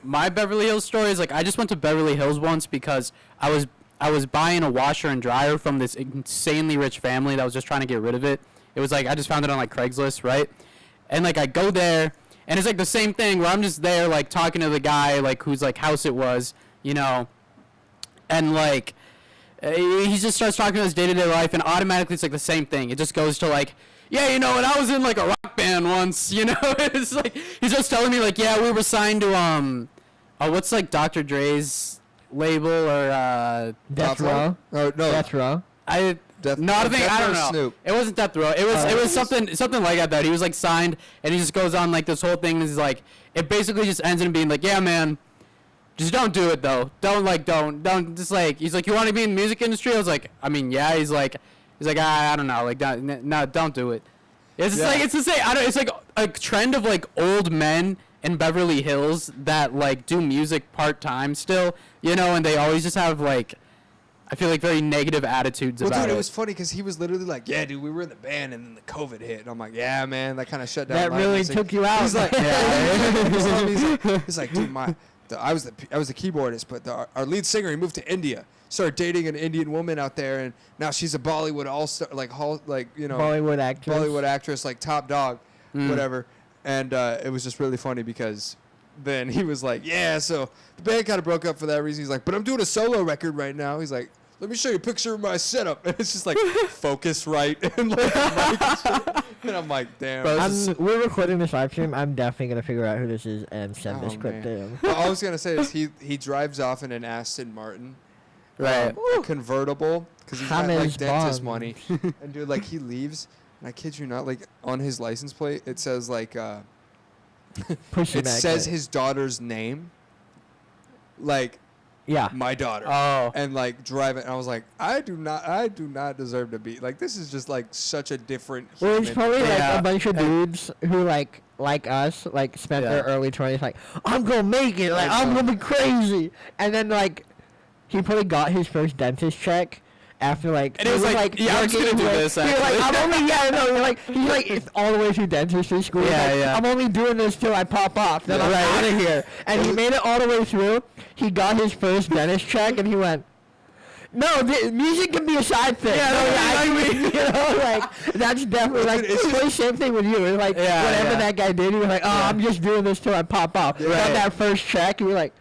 Speaker 1: my Beverly Hills story is like I just went to Beverly Hills once because I was buying a washer and dryer from this insanely rich family that was just trying to get rid of it. It was like I just found it on like Craigslist, right? And like I go there and it's like the same thing where I'm just there like talking to the guy like whose like house it was, you know. And like he just starts talking about his day-to-day life and automatically it's like the same thing. It just goes to like, yeah, you know, and I was in like a rock band once, you know. It's like he's just telling me like, yeah, we were signed to what's like Dr. Dre's label or
Speaker 2: Death Row.
Speaker 4: Oh no,
Speaker 2: Death Row.
Speaker 1: I
Speaker 4: Death-
Speaker 1: no, I think
Speaker 4: Death
Speaker 1: I
Speaker 4: Row
Speaker 1: don't know.
Speaker 4: Snoop.
Speaker 1: It wasn't Death Row. It was something like that. He was like signed, and he just goes on like this whole thing. And he's like, it basically just ends in being like, yeah, man, just don't do it though. Don't just like. He's like, you want to be in the music industry? I was like, I mean, yeah. He's like, I don't know, like, no, don't do it. It's just
Speaker 4: Yeah.
Speaker 1: like it's the same. It's like a trend of like old men in Beverly Hills that like do music part time still, you know, and they always just have like. I feel like very negative attitudes
Speaker 4: well,
Speaker 1: about
Speaker 4: dude,
Speaker 1: it.
Speaker 4: it was funny because he was literally like, "Yeah, dude, we were in the band, and then the COVID hit." And I'm like, "Yeah, man, that kind of shut down."
Speaker 2: That
Speaker 4: life."
Speaker 2: really
Speaker 4: He's like-
Speaker 2: took you out.
Speaker 4: He's like,
Speaker 1: Yeah.
Speaker 4: he's like, dude, I was the keyboardist, but our lead singer, he moved to India, started dating an Indian woman out there, and now she's a Bollywood all-star, you know,
Speaker 2: Bollywood actress.
Speaker 4: Bollywood actress, like top dog,
Speaker 1: Mm.
Speaker 4: whatever. And it was just really funny because then he was like, "Yeah, so the band kind of broke up for that reason." He's like, "But I'm doing a solo record right now." He's like, "Let me show you a picture of my setup." And it's just like focus right and like and I'm like, damn.
Speaker 1: Bro,
Speaker 2: We're recording this live stream. I'm definitely gonna figure out who this is and send this
Speaker 4: Oh,
Speaker 2: clip
Speaker 4: man.
Speaker 2: to him.
Speaker 4: All I was gonna say is he drives off in an Aston Martin,
Speaker 1: Right.
Speaker 4: a convertible, because he's got like
Speaker 2: James
Speaker 4: dentist
Speaker 2: Bond.
Speaker 4: money. And dude, like he leaves, and I kid you not, like on his license plate it says like
Speaker 2: Push
Speaker 4: it says his daughter's name, like
Speaker 2: Yeah.
Speaker 4: my daughter.
Speaker 1: Oh.
Speaker 4: And like drive it, and I was like, I do not deserve to be like. This is just like such a different.
Speaker 2: Well, it's
Speaker 4: human.
Speaker 2: probably like
Speaker 1: Yeah.
Speaker 2: a bunch of dudes who like us, like spent their
Speaker 1: Yeah.
Speaker 2: early 20s like, I'm gonna make it, like I'm gonna be crazy, and then like he probably got his first dentist check after like
Speaker 1: And it was like, yeah, I'm just
Speaker 2: working
Speaker 1: gonna do
Speaker 2: with-
Speaker 1: this,
Speaker 2: You're like,
Speaker 1: actually.
Speaker 2: I'm only you're like he's like it's all the way through dentistry school. He's
Speaker 1: Yeah,
Speaker 2: like,
Speaker 1: yeah.
Speaker 2: I'm only doing this till I pop off, then I'm
Speaker 1: Right.
Speaker 2: out of here. And he made it all the way through. He got his first dentist check, and he went. No, music can be a side thing.
Speaker 1: Yeah,
Speaker 2: no,
Speaker 1: that's
Speaker 2: I mean, you know, like that's definitely like
Speaker 4: Dude, it's
Speaker 2: it's
Speaker 4: just-
Speaker 2: the same thing with you. It's like
Speaker 1: Yeah,
Speaker 2: whatever
Speaker 1: yeah.
Speaker 2: that guy did, he was like, oh, I'm just doing this till I pop off.
Speaker 1: Right.
Speaker 2: Got that first check, you were like,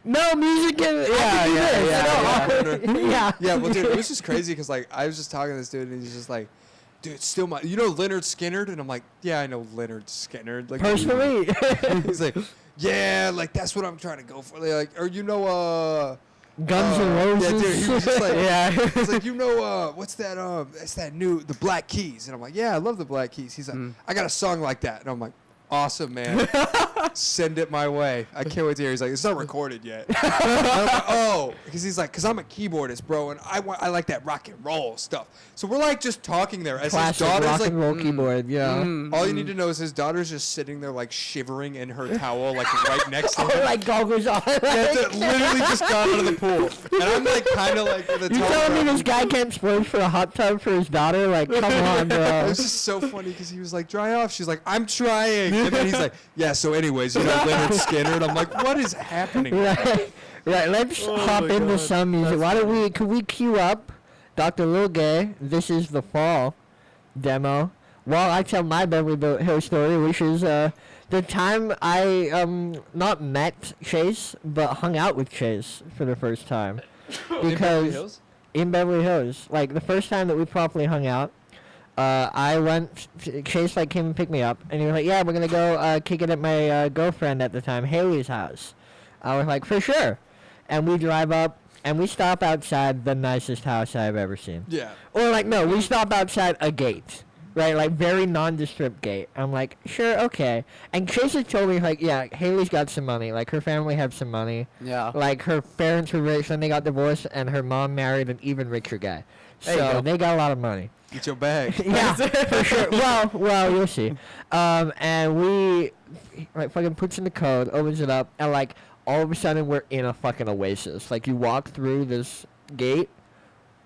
Speaker 2: no, music can. I can do
Speaker 1: yeah,
Speaker 2: this,
Speaker 1: yeah,
Speaker 2: you know? Yeah.
Speaker 4: Yeah, well, dude, it was just crazy because like I was just talking to this dude, and he's just like, "Dude, it's still you know Leonard Skinner?" And I'm like, "Yeah, I know Leonard Skinner." Like
Speaker 2: Personally,
Speaker 4: he's like, "Yeah, like that's what I'm trying to go for." Like, or you know,
Speaker 2: Guns N' Roses.
Speaker 4: Yeah, dude, he was just like,
Speaker 1: Yeah.
Speaker 4: he's like, what's that? It's that new, the Black Keys. And I'm like, yeah, I love the Black Keys. He's like, I got a song like that. And I'm like, awesome, man. Send it my way. I can't wait to hear. He's like, it's not recorded yet. And I'm like, oh, because he's like, because I'm a keyboardist, bro, and I like that rock and roll stuff. So we're like just talking there as
Speaker 2: Classic
Speaker 4: his daughter's
Speaker 2: rock
Speaker 4: like,
Speaker 2: and roll keyboard. Yeah.
Speaker 4: all you need to know is his daughter's just sitting there like shivering in her towel, like right next to
Speaker 2: Oh,
Speaker 4: him.
Speaker 2: like goggles on.
Speaker 4: Yeah, literally just got out of the pool, and I'm like kind of like the
Speaker 2: You
Speaker 4: towel.
Speaker 2: telling me this guy can't splurge for a hot tub for his daughter? Like, come on,
Speaker 4: It
Speaker 2: bro.
Speaker 4: was just so funny because he was like, dry off. She's like, I'm trying. And then he's like, yeah, so anyways, Leonard Skinner. And I'm like, what is happening?
Speaker 2: Right, right. Let's hop
Speaker 4: my
Speaker 2: into
Speaker 4: God.
Speaker 2: some music. Why don't we? Could we cue up Dr. Lil Gay? This is the fall demo. While I tell my Beverly Hills story, which is the time I not met Chase but hung out with Chase for the first time. Because in Beverly Hills, like the first time that we properly hung out. I went. Chase like came and picked me up, and he was like, "Yeah, we're gonna go kick it at my girlfriend at the time, Haley's house." I was like, "For sure," and we drive up, and we stop outside the nicest house I've ever seen.
Speaker 4: Yeah.
Speaker 2: Or like, no, we stop outside a gate, right? Like very nondescript gate. I'm like, sure, okay. And Chase had told me like, yeah, Haley's got some money. Like her family have some money.
Speaker 1: Yeah.
Speaker 2: Like her parents were rich, then they got divorced, and her mom married an even richer guy.
Speaker 1: There you
Speaker 2: So
Speaker 1: go.
Speaker 2: they got a lot of money.
Speaker 4: Get your bag.
Speaker 2: Yeah, for sure. Well, you'll see. And we, like, fucking puts in the code, opens it up, and, like, all of a sudden we're in a fucking oasis. Like, you walk through this gate,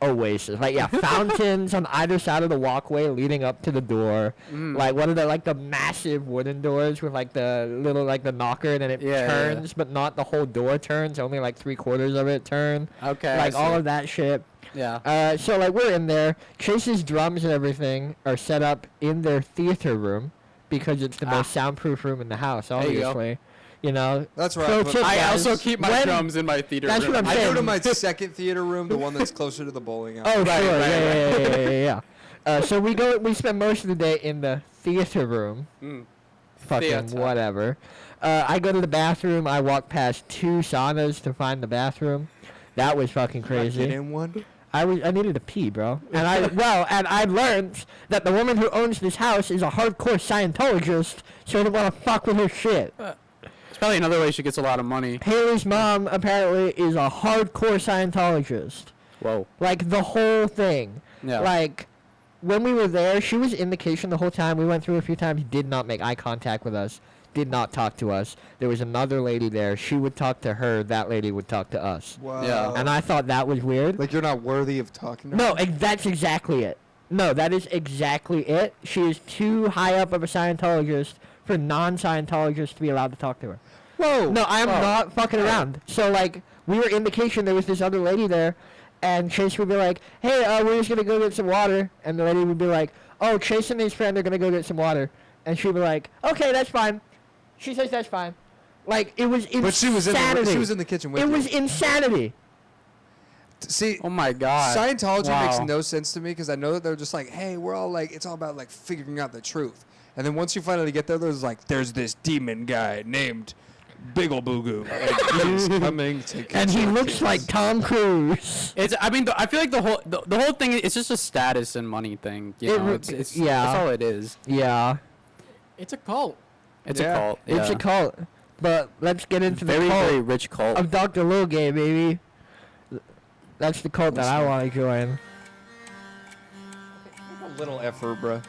Speaker 2: oasis. Like, yeah, fountains on either side of the walkway leading up to the door. Like, what are the, like, the massive wooden doors with, like, the little, like, the knocker, and then it
Speaker 1: Yeah,
Speaker 2: turns, but not the whole door turns. Only, like, 3/4 of it turn.
Speaker 1: Okay.
Speaker 2: Like,
Speaker 1: I
Speaker 2: all
Speaker 1: see.
Speaker 2: of that shit.
Speaker 1: Yeah.
Speaker 2: So like we're in there. Chase's drums and everything are set up in their theater room because it's the most soundproof room in the house.
Speaker 1: There you go.
Speaker 2: Obviously, you know.
Speaker 4: That's right.
Speaker 2: Pro
Speaker 4: but
Speaker 2: tip,
Speaker 1: I
Speaker 2: guys,
Speaker 1: also keep my
Speaker 2: when-
Speaker 1: drums in my theater
Speaker 2: That's
Speaker 1: room.
Speaker 2: what I'm
Speaker 4: I go to
Speaker 2: saying.
Speaker 4: my second theater room, the one that's closer to the bowling alley.
Speaker 2: Oh
Speaker 1: Right,
Speaker 2: sure,
Speaker 1: right,
Speaker 2: yeah. So we spend most of the day in the theater room. Fucking
Speaker 1: Theater.
Speaker 2: whatever. I go to the bathroom. I walk past 2 saunas to find the bathroom. That was fucking
Speaker 4: Get
Speaker 2: crazy.
Speaker 4: in one.
Speaker 2: I needed to pee, bro. And I learned that the woman who owns this house is a hardcore Scientologist, so I don't want to fuck with her shit.
Speaker 1: It's probably another way she gets a lot of money.
Speaker 2: Haley's mom apparently is a hardcore Scientologist.
Speaker 1: Whoa.
Speaker 2: Like the whole thing.
Speaker 1: Yeah.
Speaker 2: Like when we were there, she was in the kitchen the whole time. We went through a few times, did not make eye contact with us, did not talk to us. There was another lady there. She would talk to her. That lady would talk to us.
Speaker 4: Wow.
Speaker 1: Yeah.
Speaker 2: And I thought that was weird.
Speaker 4: Like you're not worthy of talking to
Speaker 2: No,
Speaker 4: her?
Speaker 2: that's exactly it. No, that is exactly it. She is too high up of a Scientologist for non-Scientologists to be allowed to talk to her.
Speaker 4: Whoa.
Speaker 2: No, I am not fucking around. So, like, we were in the kitchen. There was this other lady there, and Chase would be like, hey, we're just going to go get some water. And the lady would be like, oh, Chase and his friend are going to go get some water. And she'd be like, okay, that's fine. She says that's fine. Like, it was insanity.
Speaker 4: But she was in the kitchen with
Speaker 2: It
Speaker 4: you.
Speaker 2: was insanity.
Speaker 4: See,
Speaker 1: Oh my God.
Speaker 4: Scientology makes
Speaker 1: Wow.
Speaker 4: no sense to me because I know that they're just like, hey, we're all like, it's all about like figuring out the truth. And then once you finally get there, there's this demon guy named Biggleboo. And he's coming to
Speaker 2: And
Speaker 4: catch
Speaker 2: he
Speaker 4: your
Speaker 2: looks
Speaker 4: kids.
Speaker 2: like Tom Cruise.
Speaker 1: It's. I mean, I feel like the whole thing. It's just a status and money thing. You
Speaker 2: It
Speaker 1: know,
Speaker 2: re-
Speaker 1: it's
Speaker 2: yeah.
Speaker 1: That's all it is.
Speaker 2: Yeah.
Speaker 3: It's a cult.
Speaker 1: It's
Speaker 4: Yeah.
Speaker 1: a cult.
Speaker 2: It's
Speaker 1: yeah.
Speaker 2: a cult. But let's get into
Speaker 1: very
Speaker 2: the cult
Speaker 1: very rich cult.
Speaker 2: of Dr. Lil Gay, baby. That's the cult that I want to join.
Speaker 4: a little effort, bro.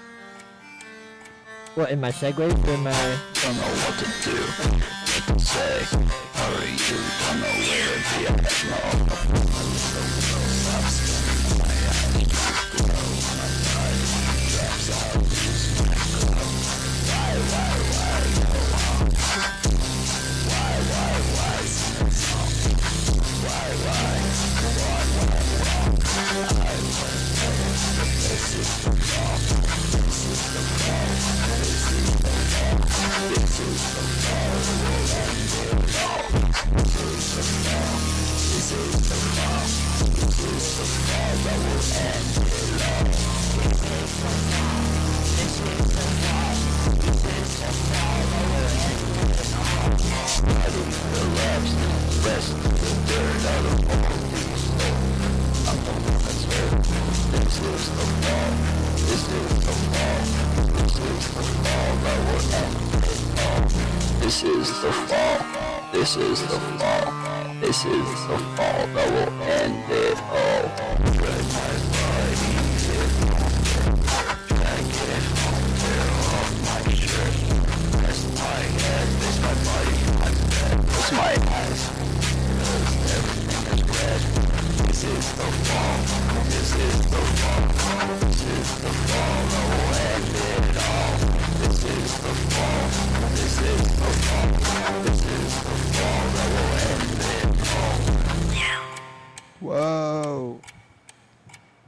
Speaker 2: What, in my segues? In my...
Speaker 5: Don't know what to do, what to say. Hurry, you don't know where to be. This is the fall. This is the fall. This is the fall that will end it all. Red my body, drag it home, tear off my shirt. Press my head, face my body, my bed. Close my eyes, cause everything is red. This is the fall. This is the fall. This is the fall that will end it all. This is the fall. This is the fall. This is the fall that will end it all.
Speaker 4: Whoa.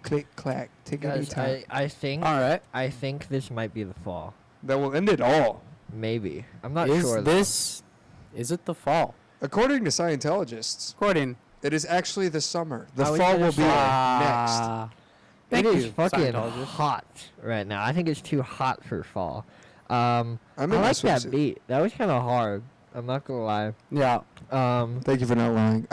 Speaker 4: Click, clack, tickety
Speaker 2: Guys,
Speaker 4: tack.
Speaker 2: I think
Speaker 1: All right.
Speaker 2: I think this might be the fall.
Speaker 4: That will end it all.
Speaker 2: Maybe. I'm not
Speaker 1: Is
Speaker 2: sure. though.
Speaker 1: this? Is it the fall?
Speaker 4: According to Scientologists,
Speaker 1: According.
Speaker 4: it is actually the summer. The
Speaker 2: I was
Speaker 4: fall
Speaker 2: gonna
Speaker 4: will be
Speaker 2: say-
Speaker 4: next.
Speaker 1: Thank
Speaker 2: It is
Speaker 1: you,
Speaker 2: fucking
Speaker 1: Scientologists.
Speaker 2: hot right now. I think it's too hot for fall.
Speaker 4: I
Speaker 2: I
Speaker 4: mean,
Speaker 2: like that beat. That was kind of hard. I'm not gonna lie.
Speaker 1: Yeah.
Speaker 4: Thank you for not lying.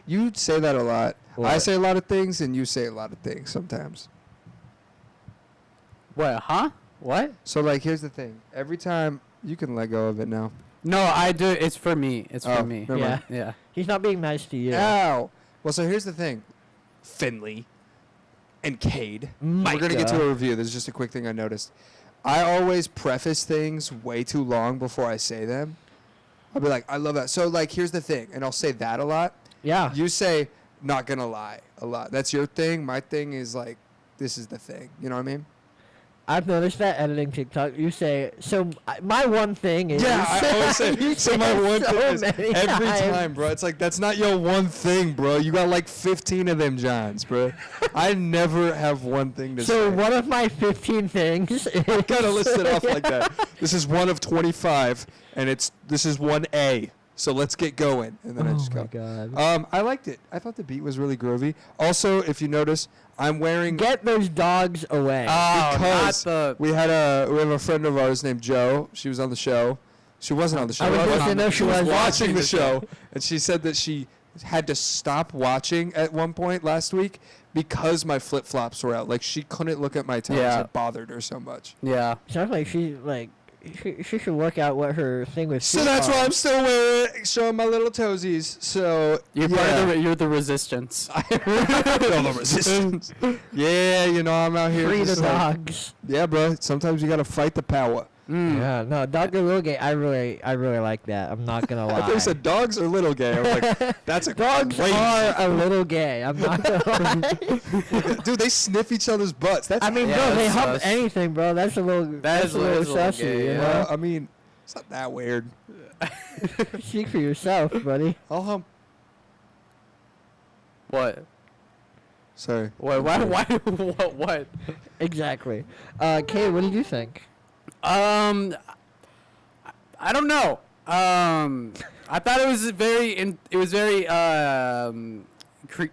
Speaker 4: You say that a lot. I
Speaker 2: What?
Speaker 4: say a lot of things, and you say a lot of things sometimes.
Speaker 1: What? Huh? What?
Speaker 4: So, like, here's the thing. Every time, you can let go of it now.
Speaker 1: No, I do. It's for me. It's
Speaker 4: Oh,
Speaker 1: for me.
Speaker 4: never
Speaker 2: Yeah.
Speaker 4: mind.
Speaker 1: Yeah.
Speaker 2: He's not being nice to you.
Speaker 4: Ow. Well, so here's the thing. Finlay and Cade. We're going to get to
Speaker 2: Micah.
Speaker 4: a review. This is just a quick thing I noticed. I always preface things way too long before I say them. I'll be like, I love that. So, like, here's the thing. And I'll say that a lot.
Speaker 2: Yeah.
Speaker 4: You say, not going to lie a lot. That's your thing. My thing is, like, this is the thing. You know what I mean?
Speaker 2: I've noticed that editing TikTok. You say so. My one thing is.
Speaker 4: Yeah, I always say,
Speaker 2: You
Speaker 4: so my
Speaker 2: it
Speaker 4: one
Speaker 2: so
Speaker 4: thing is
Speaker 2: many
Speaker 4: every
Speaker 2: times.
Speaker 4: time, bro. It's like, that's not your one thing, bro. You got like 15 of them Johns, bro. I never have one thing to
Speaker 2: So
Speaker 4: say.
Speaker 2: one of my 15 things is.
Speaker 4: I gotta list it off like that. This is one of 25, and this is 1A. So let's get going. And then I just
Speaker 2: Oh
Speaker 4: go.
Speaker 2: my god.
Speaker 4: I liked it. I thought the beat was really groovy. Also, if you notice, I'm wearing
Speaker 2: Get those dogs away.
Speaker 1: Oh,
Speaker 4: because
Speaker 1: not the.
Speaker 4: we have a friend of ours named Joe. She was on the show. She wasn't on the show.
Speaker 2: I was
Speaker 1: wasn't
Speaker 2: just
Speaker 1: on
Speaker 2: know
Speaker 1: the-
Speaker 2: she
Speaker 4: She was
Speaker 2: was
Speaker 4: watching the show, and she said that she had to stop watching at one point last week because my flip flops were out. Like, she couldn't look at my toes.
Speaker 1: Yeah.
Speaker 4: It bothered her so much.
Speaker 1: Yeah.
Speaker 2: Sounds like she's like. She should work out what her thing with.
Speaker 4: So
Speaker 2: feet
Speaker 4: that's
Speaker 2: are.
Speaker 4: why I'm still wearing it, showing my little toesies. So
Speaker 1: You're
Speaker 4: yeah.
Speaker 1: part of the. You're the resistance.
Speaker 4: Feel the resistance. Yeah, you know, I'm out here.
Speaker 2: Free the
Speaker 4: just like-
Speaker 2: dogs.
Speaker 4: yeah, bro. Sometimes you gotta fight the power.
Speaker 1: Mm.
Speaker 2: Yeah, no, Dr. Logan, I really like that. I'm not gonna lie.
Speaker 4: I thought you said dogs are little gay. I was like, that's a
Speaker 2: Dogs
Speaker 4: great.
Speaker 2: are a little gay. I'm not gonna lie.
Speaker 4: Dude, they sniff each other's butts. That's
Speaker 2: I mean,
Speaker 1: Yeah,
Speaker 2: bro, they
Speaker 1: that's
Speaker 2: hump
Speaker 1: sus.
Speaker 2: anything, bro. That's a little. That's
Speaker 1: is
Speaker 2: a
Speaker 1: a
Speaker 2: little
Speaker 1: little
Speaker 2: sussy,
Speaker 1: gay,
Speaker 2: you
Speaker 1: yeah.
Speaker 2: know.
Speaker 4: I mean, it's not that weird.
Speaker 2: Speak for yourself, buddy.
Speaker 4: I'll hump.
Speaker 1: What?
Speaker 4: Sorry.
Speaker 1: What? Why? Why? What? What?
Speaker 2: Exactly. Cade, what did you think?
Speaker 1: I don't know. I thought it was it was very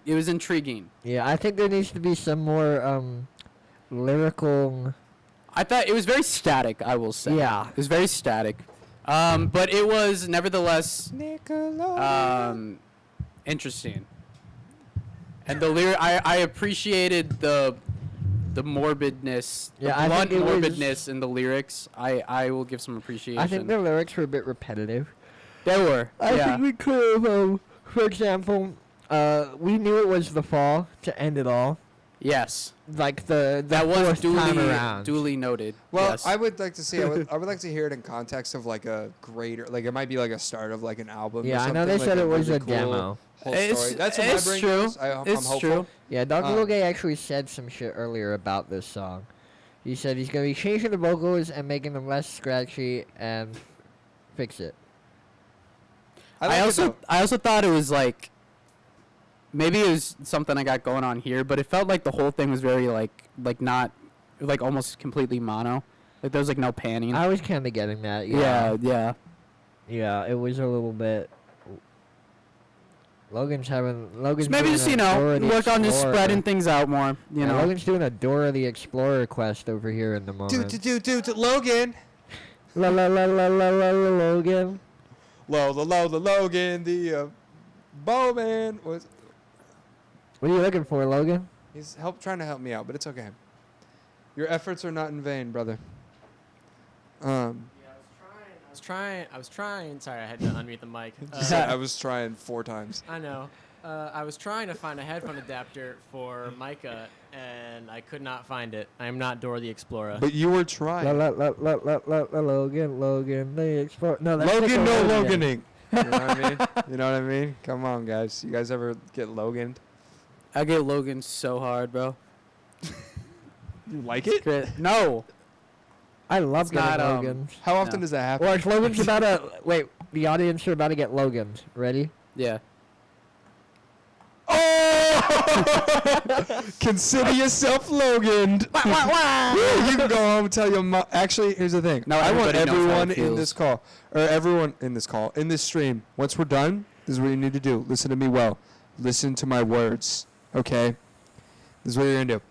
Speaker 1: it was intriguing.
Speaker 2: Yeah, I think there needs to be some more lyrical.
Speaker 1: I thought it was very static, I will say.
Speaker 2: Yeah.
Speaker 1: It was very static. But it was nevertheless interesting. And the lyric I appreciated the morbidness,
Speaker 2: Yeah,
Speaker 1: the
Speaker 2: I
Speaker 1: blunt
Speaker 2: think it was-
Speaker 1: morbidness in the lyrics. I will give some appreciation.
Speaker 2: I think the lyrics were a bit repetitive.
Speaker 1: they were.
Speaker 2: I
Speaker 1: yeah.
Speaker 2: think we could have, for example, we knew it was the fall to end it all.
Speaker 1: Yes.
Speaker 2: Like the
Speaker 1: That was
Speaker 2: fourth time around.
Speaker 1: duly noted.
Speaker 4: Well,
Speaker 1: yes.
Speaker 4: I would like to see. I would like to hear it in context of like a greater, like it might be like a start of like an album. or
Speaker 2: Yeah, I know
Speaker 4: something,
Speaker 2: they said
Speaker 4: like
Speaker 2: it was
Speaker 4: really
Speaker 2: a
Speaker 4: cool
Speaker 2: demo.
Speaker 4: Whole
Speaker 1: It's-
Speaker 4: story. That's what
Speaker 1: it's
Speaker 4: my brain
Speaker 1: true.
Speaker 4: goes. I'm
Speaker 1: It's
Speaker 4: hopeful.
Speaker 1: true.
Speaker 2: Yeah, Dr.
Speaker 4: Um,
Speaker 2: Logan actually said some shit earlier about this song. He said he's gonna be changing the vocals and making them less scratchy and fix it.
Speaker 4: I, like
Speaker 1: I
Speaker 4: it,
Speaker 1: also
Speaker 4: though.
Speaker 1: thought it was like maybe it was something I got going on here, but it felt like the whole thing was very like not like almost completely mono. Like there was like no panning.
Speaker 2: I was kind of getting that.
Speaker 1: yeah, yeah.
Speaker 2: Yeah, it was a little bit. Logan's
Speaker 1: Just maybe just
Speaker 2: doing a Dora the
Speaker 1: work on just
Speaker 2: Explorer.
Speaker 1: spreading things out more. You
Speaker 2: Yeah,
Speaker 1: know.
Speaker 2: Logan's doing a Dora the Explorer quest over here in the moment.
Speaker 4: Logan.
Speaker 2: La la la la la la la Logan.
Speaker 4: The Logan, the bowman was.
Speaker 2: What are you looking for, Logan?
Speaker 4: He's trying to help me out, but it's okay. Your efforts are not in vain, brother.
Speaker 3: was trying. Sorry, I had to unmute the mic.
Speaker 4: I was trying 4 times.
Speaker 3: I know. I was trying to find a headphone adapter for Micah, and I could not find it. I am not Dora the Explorer.
Speaker 4: But you were trying.
Speaker 2: Logan, the Explorer. No, that's
Speaker 4: Logan, no
Speaker 2: Nickelodeon.
Speaker 4: Loganing. You know what I mean? You know what I mean? Come on, guys. You guys ever get Loganed?
Speaker 1: I get Logan so hard, bro.
Speaker 4: You like it?
Speaker 1: No.
Speaker 2: I love
Speaker 1: It's
Speaker 2: getting
Speaker 1: not,
Speaker 2: Logan.
Speaker 4: How often
Speaker 1: No.
Speaker 4: does that happen?
Speaker 2: Watch, Logan's about to... Wait, the audience are about to get Logan's. Ready?
Speaker 1: Yeah.
Speaker 4: Oh! Consider yourself Loganed. You can go home and tell your mom. Actually, here's the thing.
Speaker 1: Now
Speaker 4: I want
Speaker 1: everybody knows how it
Speaker 4: everyone in
Speaker 1: feels.
Speaker 4: this call, or everyone in this call, in this stream, once we're done, this is what you need to do. Listen to me well. Listen to my words, okay? This is what you're going to do.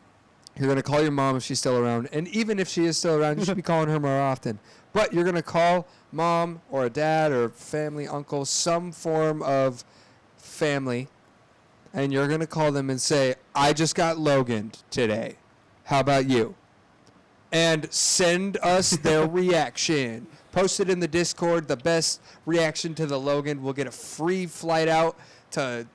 Speaker 4: You're going to call your mom if she's still around. And even if she is still around, you should be calling her more often. But you're going to call mom or a dad or family, uncle, some form of family, and you're going to call them and say, I just got Loganed today. How about you? And send us their reaction. Post it in the Discord. The best reaction to the Logan will get a free flight out to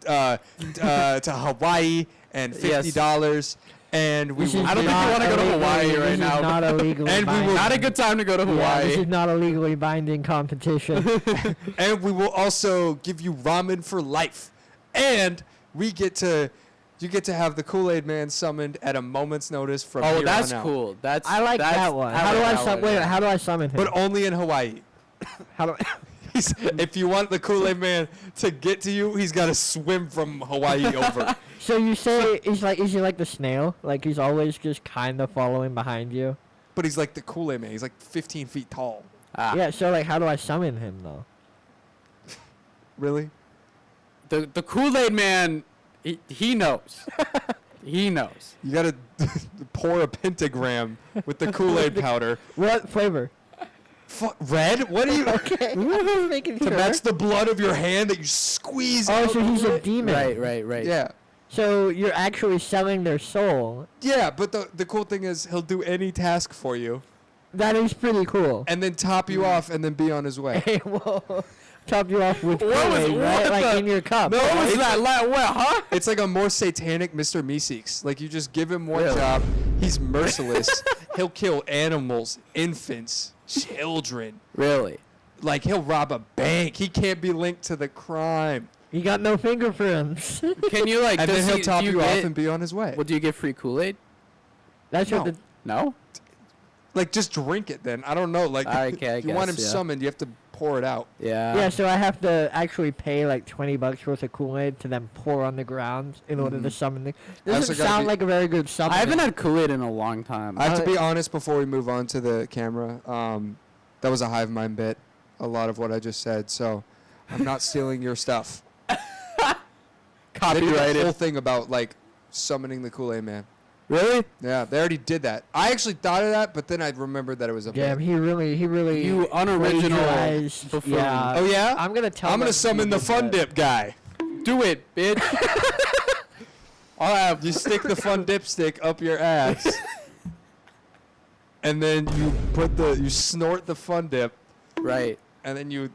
Speaker 4: Hawaii and $50. And we
Speaker 2: This
Speaker 4: will
Speaker 2: is
Speaker 1: I don't think
Speaker 2: not
Speaker 1: you wanna go to
Speaker 2: illegally-
Speaker 1: Hawaii right
Speaker 2: this
Speaker 1: now.
Speaker 2: Is not illegally
Speaker 4: And we will-
Speaker 2: binding.
Speaker 1: Not a good time to go to
Speaker 2: Yeah, this
Speaker 1: Hawaii.
Speaker 2: is not a legally binding competition.
Speaker 4: and we will also give you ramen for life. And you get to have the Kool-Aid Man summoned at a moment's notice from
Speaker 1: Oh,
Speaker 4: here
Speaker 1: that's
Speaker 4: on out.
Speaker 1: cool. That's
Speaker 2: I like that one. How do I how do I summon him?
Speaker 4: But only in Hawaii.
Speaker 2: How do I,
Speaker 4: If you want the Kool-Aid Man to get to you, he's got to swim from Hawaii over.
Speaker 2: so you say is he like the snail? Like he's always just kind of following behind you?
Speaker 4: But he's like the Kool-Aid Man. He's like 15 feet tall.
Speaker 1: Ah.
Speaker 2: Yeah, so like how do I summon him though?
Speaker 4: Really?
Speaker 1: The Kool-Aid Man, he knows. He knows.
Speaker 4: You got to pour a pentagram with the Kool-Aid powder.
Speaker 2: What flavor?
Speaker 4: Red? What are you...
Speaker 2: Okay. I'm making
Speaker 4: To
Speaker 2: sure.
Speaker 4: match the blood of your hand that you squeeze
Speaker 2: Oh,
Speaker 4: out
Speaker 2: so
Speaker 4: of
Speaker 2: he's
Speaker 4: the-
Speaker 2: a demon.
Speaker 1: Right.
Speaker 4: Yeah.
Speaker 2: So you're actually selling their soul.
Speaker 4: Yeah, but the cool thing is he'll do any task for you
Speaker 2: That is pretty cool.
Speaker 4: and then top you off and then be on his way.
Speaker 2: Hey, whoa. Top you off with
Speaker 1: What was-
Speaker 2: Kool-Aid, right?
Speaker 1: what
Speaker 2: Like
Speaker 1: the-
Speaker 2: in your cup.
Speaker 4: No,
Speaker 1: What was
Speaker 4: it's-
Speaker 1: that? What, huh?
Speaker 4: It's like a more satanic Mr. Meeseeks. Like you just give him one
Speaker 1: Really?
Speaker 4: job. He's merciless. He'll kill animals, infants, children.
Speaker 1: Really?
Speaker 4: Like he'll rob a bank. He can't be linked to the crime.
Speaker 2: You got no fingerprints.
Speaker 1: Can you like?
Speaker 4: And
Speaker 1: does
Speaker 4: then he'll
Speaker 1: he-
Speaker 4: top
Speaker 1: do
Speaker 4: you off
Speaker 1: get-
Speaker 4: and be on his way.
Speaker 1: Well, do you get free Kool-Aid?
Speaker 2: That's
Speaker 4: No.
Speaker 2: what the
Speaker 1: No.
Speaker 4: Like just drink it then. I don't know. Like
Speaker 1: Okay, I
Speaker 4: if you want him
Speaker 1: guess, yeah.
Speaker 4: summoned, you have to pour it out.
Speaker 1: Yeah.
Speaker 2: Yeah, so I have to actually pay like $20 worth of Kool-Aid to then pour on the ground in order to summon the.
Speaker 4: I also
Speaker 2: Doesn't
Speaker 4: gotta
Speaker 2: sound
Speaker 4: be-
Speaker 2: like a very good summon.
Speaker 1: I haven't had Kool-Aid in a long time.
Speaker 4: I have to be honest before we move on to the camera. That was a hive mind bit. A lot of what I just said. So I'm not stealing your stuff. They did the
Speaker 1: Copyrighted.
Speaker 4: whole thing about like summoning the Kool-Aid Man.
Speaker 1: Really?
Speaker 4: Yeah, they already did that. I actually thought of that, but then I remembered that it was a
Speaker 2: Yeah,
Speaker 4: bit.
Speaker 2: he really.
Speaker 1: You unoriginal
Speaker 2: plagiarized-
Speaker 1: buffoon.
Speaker 2: Yeah.
Speaker 4: Oh yeah?
Speaker 2: I'm gonna tell.
Speaker 4: I'm gonna
Speaker 2: them
Speaker 4: summon
Speaker 2: you
Speaker 4: the
Speaker 2: did
Speaker 4: Fun
Speaker 2: that.
Speaker 4: Dip guy.
Speaker 1: Do it, bitch.
Speaker 4: I'll have you stick the Fun Dip stick up your ass, and then you snort the Fun Dip,
Speaker 1: Right.
Speaker 4: and then you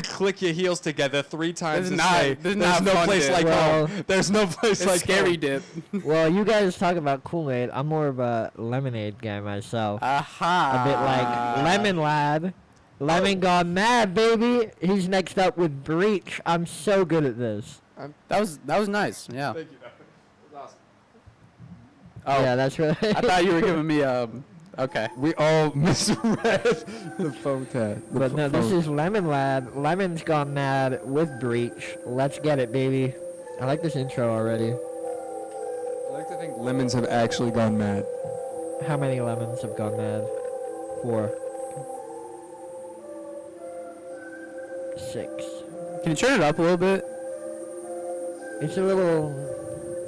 Speaker 4: click your heels together 3 times
Speaker 1: This is
Speaker 4: and
Speaker 1: not-
Speaker 4: say,
Speaker 1: this is
Speaker 4: "There's
Speaker 1: not
Speaker 4: no
Speaker 1: Fun
Speaker 4: place
Speaker 1: Dip."
Speaker 4: like
Speaker 2: Well,
Speaker 4: home. There's no place
Speaker 1: It's
Speaker 4: like
Speaker 1: scary
Speaker 4: home."
Speaker 1: dip.
Speaker 2: Well, you guys talk about Kool-Aid. I'm more of a lemonade guy myself.
Speaker 1: Aha.
Speaker 2: A bit like Lemon Lad. Lemon gone mad, baby. He's next up with Breach. I'm so good at this.
Speaker 1: That was nice. Yeah.
Speaker 4: Thank you. That was awesome.
Speaker 1: Oh,
Speaker 2: Yeah, that's right.
Speaker 1: I thought you were giving me Okay.
Speaker 4: We all misread the phone tag.
Speaker 2: But no, this is Lemon Lad. Lemon's gone mad with Breach. Let's get it, baby. I like this intro already.
Speaker 4: I like to think lemons have actually gone mad.
Speaker 2: How many lemons have gone mad? 4. 6.
Speaker 1: Can you turn it up a little bit?
Speaker 2: It's a little.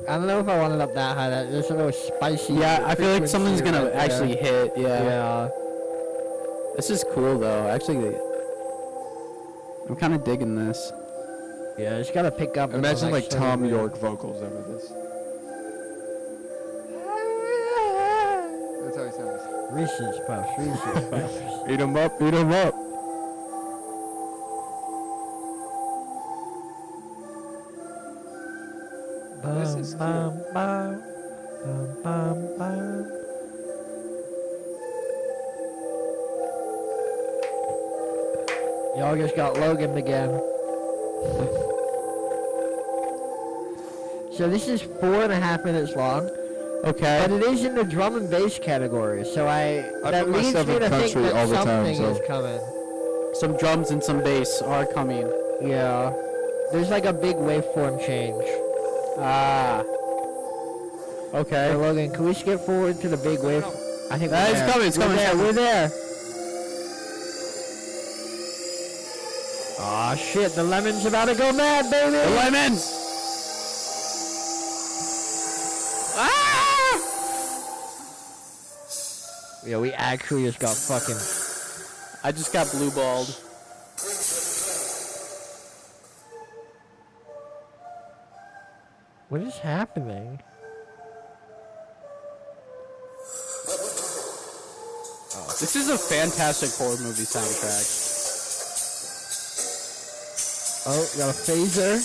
Speaker 2: I don't know if I want it up that high. It's a little spicy.
Speaker 1: Yeah, I feel like
Speaker 2: frequency
Speaker 1: something's gonna
Speaker 2: right there.
Speaker 1: actually hit. Yeah.
Speaker 2: Yeah.
Speaker 1: This is cool though. Actually, I'm kind of digging this.
Speaker 2: Yeah, it's gotta pick up. in the
Speaker 4: Imagine like
Speaker 2: next
Speaker 4: Tom
Speaker 2: 30
Speaker 4: York
Speaker 2: minutes.
Speaker 4: vocals over this. That's how he sounds.
Speaker 2: Reese's Puffs, Reese's Puffs.
Speaker 1: Eat 'em up, eat 'em up.
Speaker 4: This is
Speaker 2: Bum, bum, bum, bum, bum. Y'all just got Logan again. So this is 4.5 minutes long,
Speaker 1: Okay.
Speaker 2: but it is in the drum and bass category. So that
Speaker 4: put
Speaker 2: leads
Speaker 4: myself
Speaker 2: me
Speaker 4: in
Speaker 2: to think
Speaker 4: country
Speaker 2: that
Speaker 4: all the time,
Speaker 2: something
Speaker 4: so-
Speaker 2: is coming.
Speaker 1: Some drums and some bass are coming.
Speaker 2: Yeah. There's like a big waveform change.
Speaker 1: Ah.
Speaker 2: Hey,
Speaker 1: Okay.
Speaker 2: Logan, can we skip forward to the big wave? I think
Speaker 1: That
Speaker 2: we're
Speaker 1: is
Speaker 2: there.
Speaker 1: coming, it's
Speaker 2: We're
Speaker 1: coming, it's
Speaker 2: there,
Speaker 1: coming.
Speaker 2: we're there. Aw, shit, the lemon's about to go mad, baby!
Speaker 1: The lemons! Ah!
Speaker 2: Yeah, we actually just got fucking...
Speaker 1: I just got blue balled.
Speaker 2: What is happening?
Speaker 1: This is a fantastic horror movie soundtrack.
Speaker 2: Oh, got a phaser.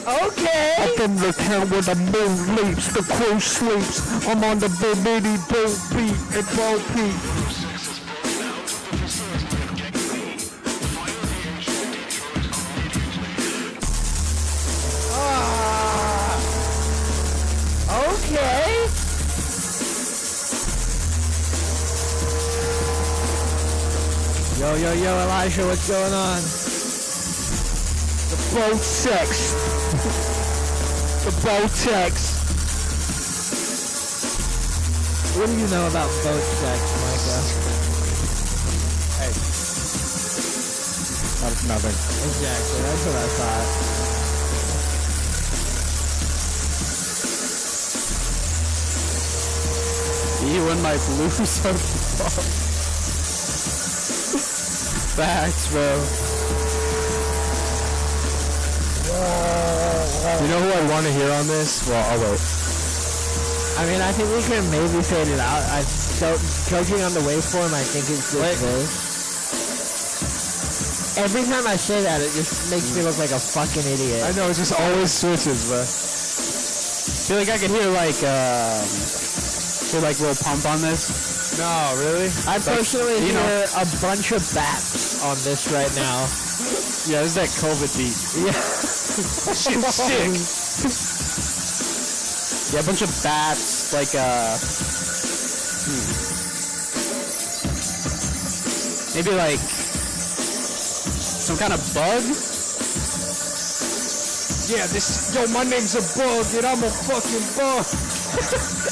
Speaker 2: Okay.
Speaker 5: Up in the town where the moon leaps, the crow sleeps. I'm on the bitty dope beat and ball beat.
Speaker 2: Okay. Yo, Elijah, what's going on?
Speaker 5: The boat sex. The boat sex.
Speaker 2: What do you know about boat sex, Micah?
Speaker 5: Nothing.
Speaker 2: Exactly, that's what I thought.
Speaker 1: You and my blues are facts, bro.
Speaker 5: You know who I want to hear on this? Well, I'll wait.
Speaker 2: I mean, I think we can maybe fade it out. Judging on the waveform, I think it's this way. Every time I say that, it just makes me look like a fucking idiot.
Speaker 5: I know, it just always switches, bro.
Speaker 1: Feel like I could hear like little pump on this.
Speaker 5: No, really?
Speaker 2: I personally
Speaker 1: you know.
Speaker 2: hear a bunch of bats on this right now.
Speaker 1: Yeah, this is that COVID beat.
Speaker 5: Shit's sick.
Speaker 1: Yeah, a bunch of bats, like maybe like some kind of bug.
Speaker 5: Yeah, my name's a bug, and I'm a fucking bug.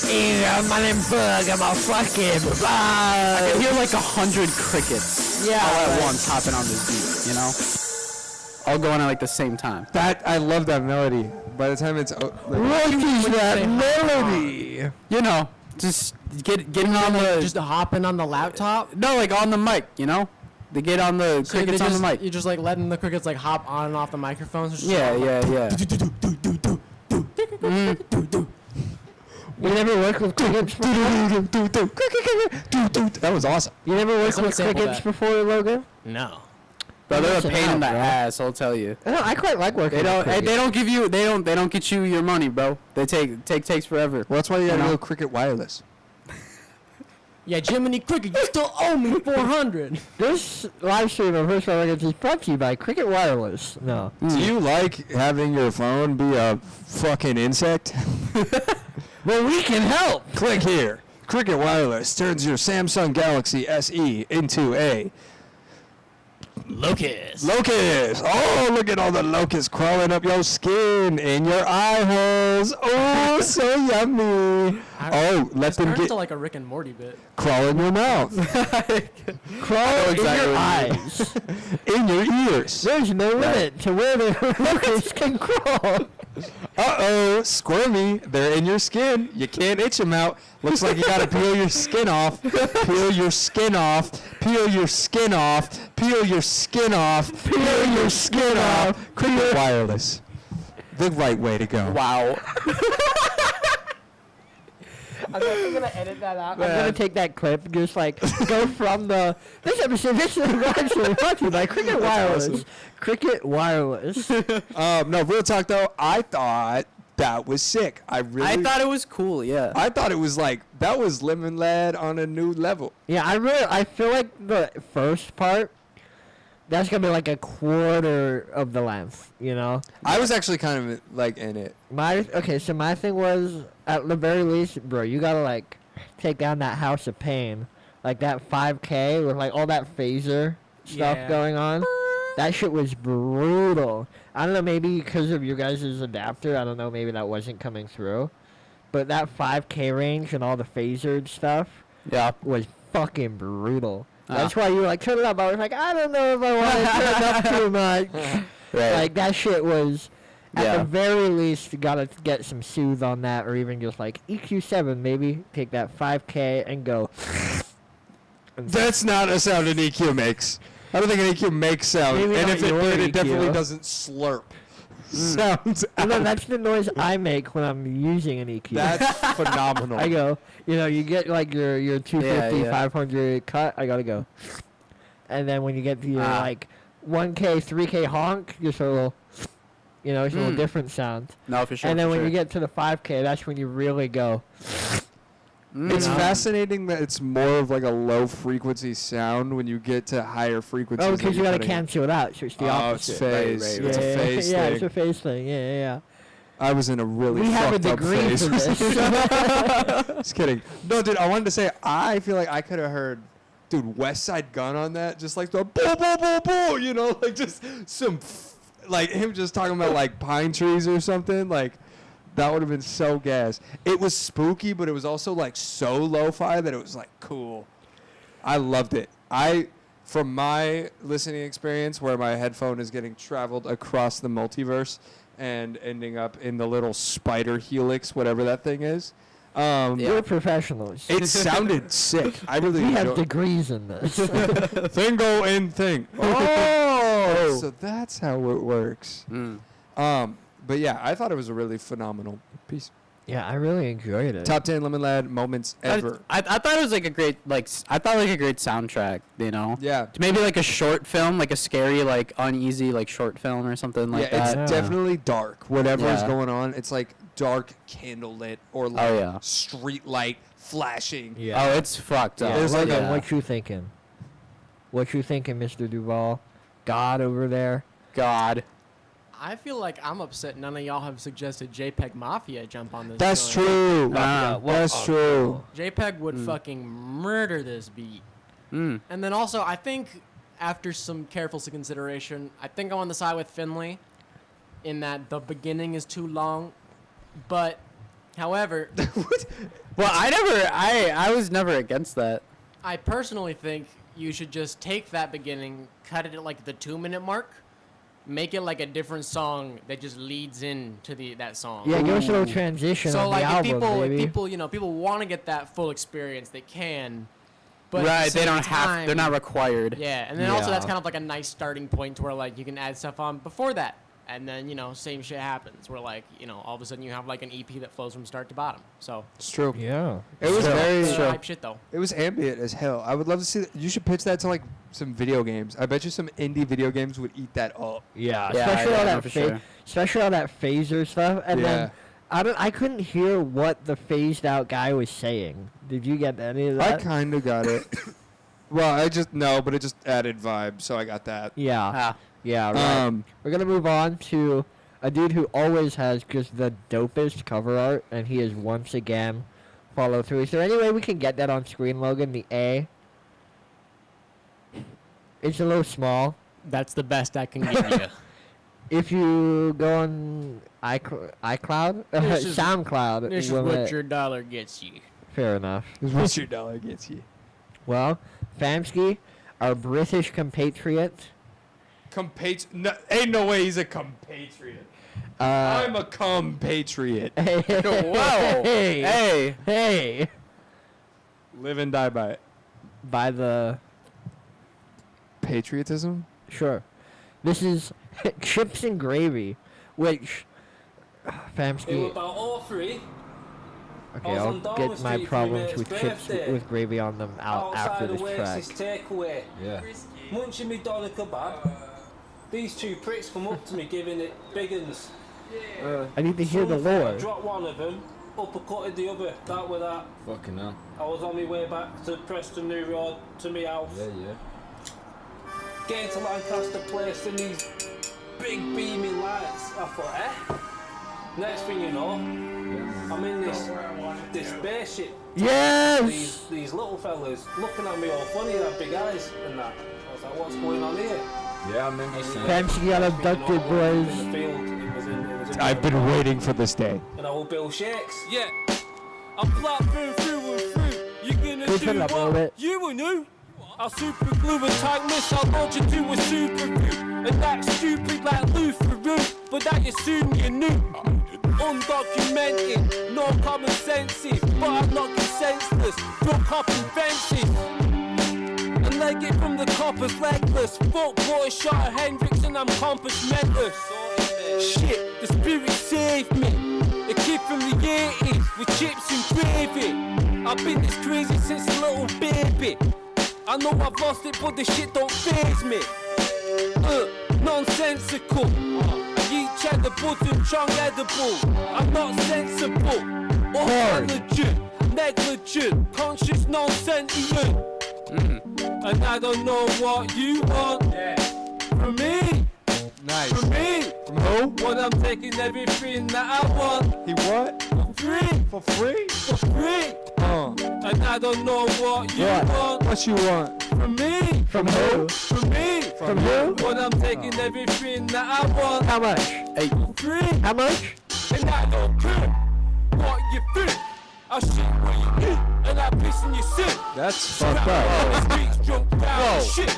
Speaker 2: Yeah, my name's Bug, I'm a fucking bug.
Speaker 1: I can hear like 100 crickets
Speaker 2: Yeah,
Speaker 1: all at
Speaker 2: like-
Speaker 1: once hopping on this beat, you know? All going at like the same time.
Speaker 4: I love that melody. By the time it's
Speaker 2: What is that melody?
Speaker 1: You know, just getting on the
Speaker 3: Just hopping on the laptop.
Speaker 1: no, like on the mic, you know? They get on the
Speaker 3: So
Speaker 1: crickets on the mic.
Speaker 3: You're just like letting the crickets like hop on and off the microphones. It's just
Speaker 1: Yeah,
Speaker 3: like,
Speaker 1: yeah.
Speaker 2: You never worked with crickets before?
Speaker 5: That was awesome.
Speaker 2: You never worked
Speaker 3: Someone
Speaker 2: with
Speaker 3: sample
Speaker 2: crickets
Speaker 3: that.
Speaker 2: before, Logan?
Speaker 3: No.
Speaker 1: Bro, they're a
Speaker 2: Listen
Speaker 1: pain in the
Speaker 2: out, bro.
Speaker 1: ass, I'll tell you.
Speaker 2: I I quite like working
Speaker 1: They
Speaker 2: with
Speaker 1: don't
Speaker 2: crickets.
Speaker 1: they don't give you they don't get you your money, bro. They takes forever.
Speaker 4: Well, that's why you gotta
Speaker 1: You know?
Speaker 4: go Cricket Wireless.
Speaker 3: Yeah, Jiminy Cricket, you still owe me 400.
Speaker 2: This live stream of First Records is brought to you by Cricket Wireless. No.
Speaker 5: Do you like having your phone be a fucking insect?
Speaker 2: Well, we can help.
Speaker 5: Click here. Cricket Wireless turns your Samsung Galaxy SE into a
Speaker 3: Locust.
Speaker 5: locust. Oh, look at all the locusts crawling up your skin and your eye holes. Oh, so yummy. Oh, let them
Speaker 3: Turns
Speaker 5: get
Speaker 3: to like a Rick and Morty bit.
Speaker 5: crawl in your mouth,
Speaker 2: Crawl in
Speaker 1: exactly
Speaker 2: your
Speaker 1: what
Speaker 2: eyes.
Speaker 5: in your ears.
Speaker 2: There's no limit to where the locusts can crawl.
Speaker 4: Uh-oh, squirmy. They're in your skin. You can't itch them out. Looks like you gotta peel your skin off. Peel your skin off. Peel your skin off. Peel your skin off. Peel your skin off. Cricket Wireless. The right way to go.
Speaker 1: Wow.
Speaker 2: I'm gonna edit that out. I'm gonna take that clip, just like go from the this episode. This is actually brought to you by Cricket Wireless.
Speaker 4: awesome.
Speaker 2: Cricket Wireless.
Speaker 4: No, real talk though, I thought that was sick. I
Speaker 1: thought it was cool, yeah.
Speaker 4: I thought it was like, that was Lemon Lad on a new level.
Speaker 2: Yeah, I feel like the first part, that's gonna be like a quarter of the length. You know.
Speaker 4: I was actually kind of like in it.
Speaker 2: So my thing was, at the very least, bro, you gotta like take down that House of Pain, like that 5K with like all that phaser stuff
Speaker 3: Yeah.
Speaker 2: going on. That shit was brutal. I don't know, maybe because of your guys' adapter, I don't know, maybe that wasn't coming through. But that 5K range and all the phasered stuff
Speaker 1: Yeah.
Speaker 2: was fucking brutal. That's why you were like, turn it up. I was like, I don't know if I want to turn it up too much.
Speaker 1: Right.
Speaker 2: Like, that shit was, at
Speaker 1: Yeah.
Speaker 2: the very least, you gotta get some soothe on that, or even just like EQ7, maybe. Take that 5K and go.
Speaker 4: That's not a sound an EQ makes. I don't think an EQ makes sound.
Speaker 2: Maybe
Speaker 4: And
Speaker 2: not
Speaker 4: if it
Speaker 2: your
Speaker 4: did, it definitely
Speaker 2: EQ.
Speaker 4: doesn't slurp. Sounds
Speaker 2: No,
Speaker 4: out.
Speaker 2: that's the noise I make when I'm using an EQ.
Speaker 4: That's phenomenal.
Speaker 2: I go, you get like your 250,
Speaker 1: Yeah.
Speaker 2: 500 cut, I gotta go. And then when you get to your like 1K, 3K honk, just a little, it's a little different sound.
Speaker 1: No, for sure.
Speaker 2: And then
Speaker 1: for
Speaker 2: when
Speaker 1: sure.
Speaker 2: you get to the 5K, that's when you really go.
Speaker 4: It's
Speaker 2: You know?
Speaker 4: fascinating that it's more of like a low frequency sound when you get to higher frequencies.
Speaker 2: Oh,
Speaker 4: that
Speaker 2: because you
Speaker 4: you're
Speaker 2: gotta
Speaker 4: putting in.
Speaker 2: cancel it out, so it's the
Speaker 4: Oh, it's
Speaker 2: opposite.
Speaker 4: phase.
Speaker 1: Right,
Speaker 4: It's a phase
Speaker 2: yeah,
Speaker 4: thing.
Speaker 2: it's a phase thing. Yeah.
Speaker 4: I was in a really
Speaker 2: We have a
Speaker 4: fucked up
Speaker 2: degree
Speaker 4: phase.
Speaker 2: for this.
Speaker 4: Just kidding. No, dude, I wanted to say, I feel like I could have heard, dude, West Side Gun on that, just like the boo, boo, boo, boo, like just some, like him just talking about like pine trees or something, like that would have been so gas. It was spooky, but it was also like so lo-fi that it was like cool. I loved it. From my listening experience, where my headphone is getting traveled across the multiverse and ending up in the little spider helix, whatever that thing is.
Speaker 2: We're professionals.
Speaker 4: It sounded sick. I really
Speaker 2: We have
Speaker 4: enjoyed
Speaker 2: degrees in this.
Speaker 4: Thingo and thing. Oh, so that's how it works. But yeah, I thought it was a really phenomenal piece.
Speaker 2: Yeah, I really enjoyed it.
Speaker 4: Top 10 Lemon Lad moments ever.
Speaker 1: I thought it was like a great great soundtrack,
Speaker 4: Yeah.
Speaker 1: Maybe like a short film, like a scary, like uneasy, like short film or something like
Speaker 4: Yeah,
Speaker 1: that.
Speaker 4: it's definitely dark. Whatever is
Speaker 1: Yeah.
Speaker 4: going on, it's like dark candlelit or like
Speaker 1: yeah.
Speaker 4: street light flashing.
Speaker 2: Yeah.
Speaker 1: Oh, it's fucked up.
Speaker 2: Yeah,
Speaker 4: There's like
Speaker 2: Logan,
Speaker 4: a-
Speaker 2: what you thinking? What you thinking, Mr. Duval? God over there.
Speaker 1: God.
Speaker 3: I feel like I'm upset none of y'all have suggested JPEG Mafia jump on this.
Speaker 4: That's
Speaker 3: joint.
Speaker 4: true.
Speaker 1: Wow.
Speaker 4: That's true.
Speaker 3: JPEG would fucking murder this beat.
Speaker 1: Mm.
Speaker 3: And then also, I think after some careful consideration, I think I'm on the side with Finlay in that the beginning is too long. But, however,
Speaker 1: Well, I was never against that.
Speaker 3: I personally think you should just take that beginning, cut it at like the 2-minute mark, make it like a different song that just leads into that song.
Speaker 2: Yeah, give us a little transition
Speaker 3: So
Speaker 2: on
Speaker 3: like
Speaker 2: the
Speaker 3: if
Speaker 2: album,
Speaker 3: people,
Speaker 2: baby.
Speaker 3: people want to get that full experience, they can. But at
Speaker 1: Right,
Speaker 3: the
Speaker 1: they
Speaker 3: same
Speaker 1: don't have.
Speaker 3: time-
Speaker 1: They're not required.
Speaker 3: Yeah, and then also that's
Speaker 1: Yeah.
Speaker 3: kind of like a nice starting point to where like you can add stuff on before that, and then same shit happens where like all of a sudden you have like an EP that flows from start to bottom. So
Speaker 4: It's true.
Speaker 2: Yeah.
Speaker 4: It was very.
Speaker 3: hype shit though.
Speaker 4: It was ambient as hell. I would love to see that. You should pitch that to like some video games. I bet you some indie video games would eat that up.
Speaker 2: Yeah,
Speaker 1: Yeah,
Speaker 2: especially
Speaker 1: yeah,
Speaker 2: all
Speaker 1: no,
Speaker 2: that
Speaker 1: for sure.
Speaker 2: especially all that phaser stuff. And then I couldn't hear what the phased out guy was saying. Did you get any of
Speaker 4: I
Speaker 2: that?
Speaker 4: kind of got it. Well, but it just added vibe, so I got that.
Speaker 2: Yeah.
Speaker 1: Ah.
Speaker 2: Yeah, right. We're gonna move on to a dude who always has just the dopest cover art, and he is once again follow through. Is there any way we can get that on screen, Logan? The A. It's a little small.
Speaker 3: That's the best I can give you.
Speaker 2: If you go on iCloud,
Speaker 3: This is-
Speaker 2: SoundCloud,
Speaker 3: This is
Speaker 2: will
Speaker 3: what
Speaker 2: it-
Speaker 3: your dollar gets you.
Speaker 2: fair enough.
Speaker 4: What's your dollar gets you?
Speaker 2: Well, Famsky, our British compatriot,
Speaker 4: No, ain't no way he's a compatriot. I'm a compatriot.
Speaker 1: Whoa.
Speaker 2: Hey. Hey.
Speaker 4: Live and die by it.
Speaker 2: By the...
Speaker 4: Patriotism?
Speaker 2: Sure. This is chips and gravy, which...
Speaker 6: It
Speaker 2: Famsky...
Speaker 6: was about all three.
Speaker 2: Okay,
Speaker 6: I was
Speaker 2: I'll
Speaker 6: on Darwin
Speaker 2: get my
Speaker 6: Street for
Speaker 2: problems
Speaker 6: my
Speaker 2: with
Speaker 6: mate's
Speaker 2: chips
Speaker 6: birthday.
Speaker 2: with gravy on them out
Speaker 6: Outside
Speaker 2: after
Speaker 6: the
Speaker 2: this track.
Speaker 6: Oasis takeaway.
Speaker 7: Yeah.
Speaker 6: Munching me doner kebab. These two pricks come up to me giving it big uns.
Speaker 2: I need to hear the
Speaker 6: I
Speaker 2: lore.
Speaker 6: dropped one of them, uppercutted the other. That with that.
Speaker 7: Fucking hell.
Speaker 6: I was on my way back to Preston New Road to my house.
Speaker 7: Yeah.
Speaker 6: Getting to Lancaster Place and these big beaming lights. I thought, Next thing you know, I'm in this spaceship.
Speaker 2: Yes!
Speaker 6: These little fellas looking at me all funny, that big eyes and that. I was like, what's going on here?
Speaker 7: Yeah, I remember saying.
Speaker 2: Famsky got abducted, boys.
Speaker 6: In the field, it was in
Speaker 4: I've been waiting for this day.
Speaker 6: And old Bill Shakes.
Speaker 8: Yeah, I'm flapping through and through. You're gonna
Speaker 2: Please turn it
Speaker 8: do
Speaker 2: up a little
Speaker 8: what
Speaker 2: bit.
Speaker 8: you and who? I'll super glue a tag missile launcher to a super glue. And that's stupid like Luther Root, but I assume you knew. Undocumented, no common senses, but I'm not senseless. Broke hopping fences. And leg it from the coppers legless. Fuck boy, shot Hendrix and I'm compass mentless. Shit, the spirit saved me. A kid from the 80s with chips and gravy. I've been this crazy since a little baby. I know I've lost it, but the shit don't faze me. Nonsensical. I eat cheddar butter, chong edible. I'm not sensible. Or legit, negligent, conscious, non-sentient. And I don't know what you want from me.
Speaker 4: Nice.
Speaker 8: From me.
Speaker 4: From who?
Speaker 8: But I'm taking everything that I want
Speaker 4: He what?
Speaker 8: for free.
Speaker 4: For free?
Speaker 8: For free. And I don't know what you want
Speaker 4: What you want?
Speaker 8: from me.
Speaker 2: From who?
Speaker 8: From me.
Speaker 2: From who?
Speaker 8: But I'm taking everything that I want
Speaker 2: How much?
Speaker 1: Hey,
Speaker 8: for free.
Speaker 2: How much?
Speaker 8: And I don't care what you think. I shit where you eat, and I piss in your sink.
Speaker 4: That's fucked up.
Speaker 8: The streets drunk down shit.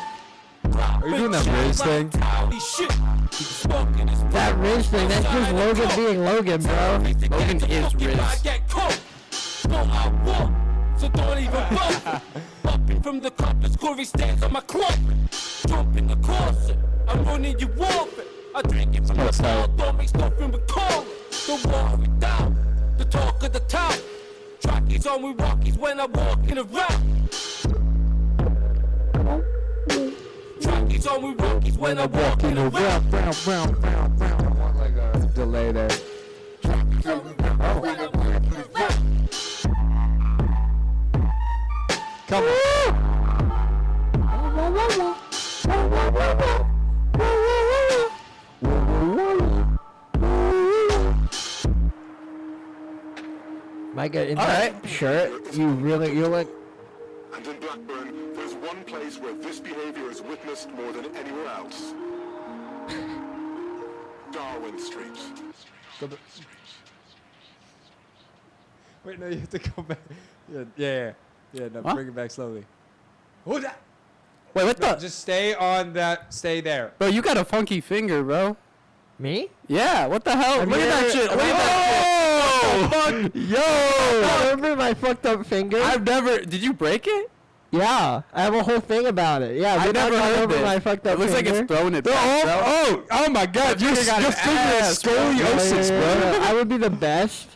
Speaker 4: Are you doing that Riz thing?
Speaker 2: That Riz thing, that's just Logan being Logan, bro.
Speaker 1: Logan is Riz.
Speaker 8: I get caught. What I want, so don't even bother. Popping from the compass, Corey stands on my clock. Jump in the closet, I'm running you off it. I drink it from the stall, don't mix nothing with cola. Don't water it down, the talk of the town. Trackies on with Rockies when I'm walking around. Trackies on with Rockies when I'm walking around.
Speaker 4: I want like a delay there. Come on.
Speaker 2: Micah, in that shirt, you're like,
Speaker 9: And in Blackburn, there's one place where this behavior is witnessed more than anywhere else. Darwin Street.
Speaker 4: Wait, no, you have to go back. Yeah. No,
Speaker 1: What?
Speaker 4: bring it back slowly. Hold that.
Speaker 1: wait, what the?
Speaker 4: Just stay on that. Stay there.
Speaker 1: Bro, you got a funky finger, bro.
Speaker 2: me?
Speaker 1: Yeah, what the hell?
Speaker 2: Have
Speaker 1: Look
Speaker 2: you
Speaker 1: at that
Speaker 2: ever-
Speaker 1: shit. Look at that shit.
Speaker 2: Yo! Remember my fucked up finger?
Speaker 1: I've never. Did you break it?
Speaker 2: Yeah, I have a whole thing about it. Yeah,
Speaker 1: I
Speaker 2: we
Speaker 1: never heard
Speaker 2: over
Speaker 1: this.
Speaker 2: my fucked up
Speaker 1: It looks like
Speaker 2: finger.
Speaker 1: it's throwing it back, bro.
Speaker 4: Oh my God! Your
Speaker 1: finger got an
Speaker 4: finger
Speaker 1: ass,
Speaker 4: is
Speaker 1: bro.
Speaker 4: scoliosis, bro.
Speaker 2: I would be the best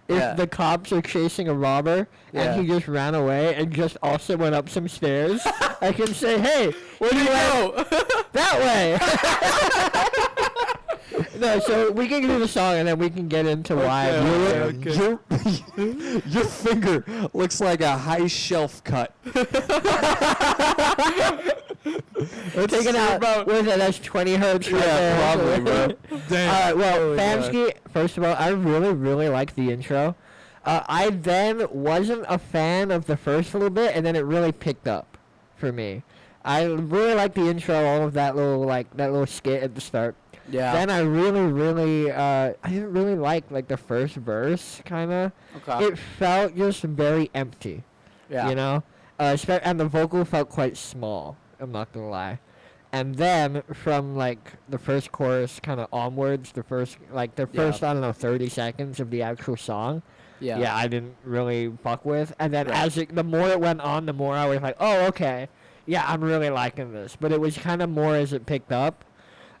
Speaker 2: if
Speaker 1: Yeah.
Speaker 2: the cops are chasing a robber
Speaker 1: Yeah.
Speaker 2: and he just ran away and just also went up some stairs. I can say, hey,
Speaker 1: Where do you go?
Speaker 2: that way. No, so we can do the song and then we can get into why.
Speaker 4: Your finger looks like a high shelf cut.
Speaker 2: We're taking out, what is that, that's 20 hertz right there.
Speaker 4: probably, bro. Damn.
Speaker 2: Alright, well,
Speaker 1: Oh, God.
Speaker 2: Famsky, first of all, I really, really like the intro. I then wasn't a fan of the first little bit, and then it really picked up for me. I really like the intro, all of that little skit at the start.
Speaker 1: Yeah.
Speaker 2: Then I really, I didn't really like the first verse, kind of.
Speaker 1: Okay.
Speaker 2: It felt just very empty,
Speaker 1: Yeah.
Speaker 2: you know? And the vocal felt quite small, I'm not gonna lie. And then from like the first chorus kind of onwards, the first I don't know 30 seconds of the actual song. Yeah, I didn't really fuck with. And then the more it went on, the more I was like, oh, okay. Yeah, I'm really liking this. But it was kind of more as it picked up.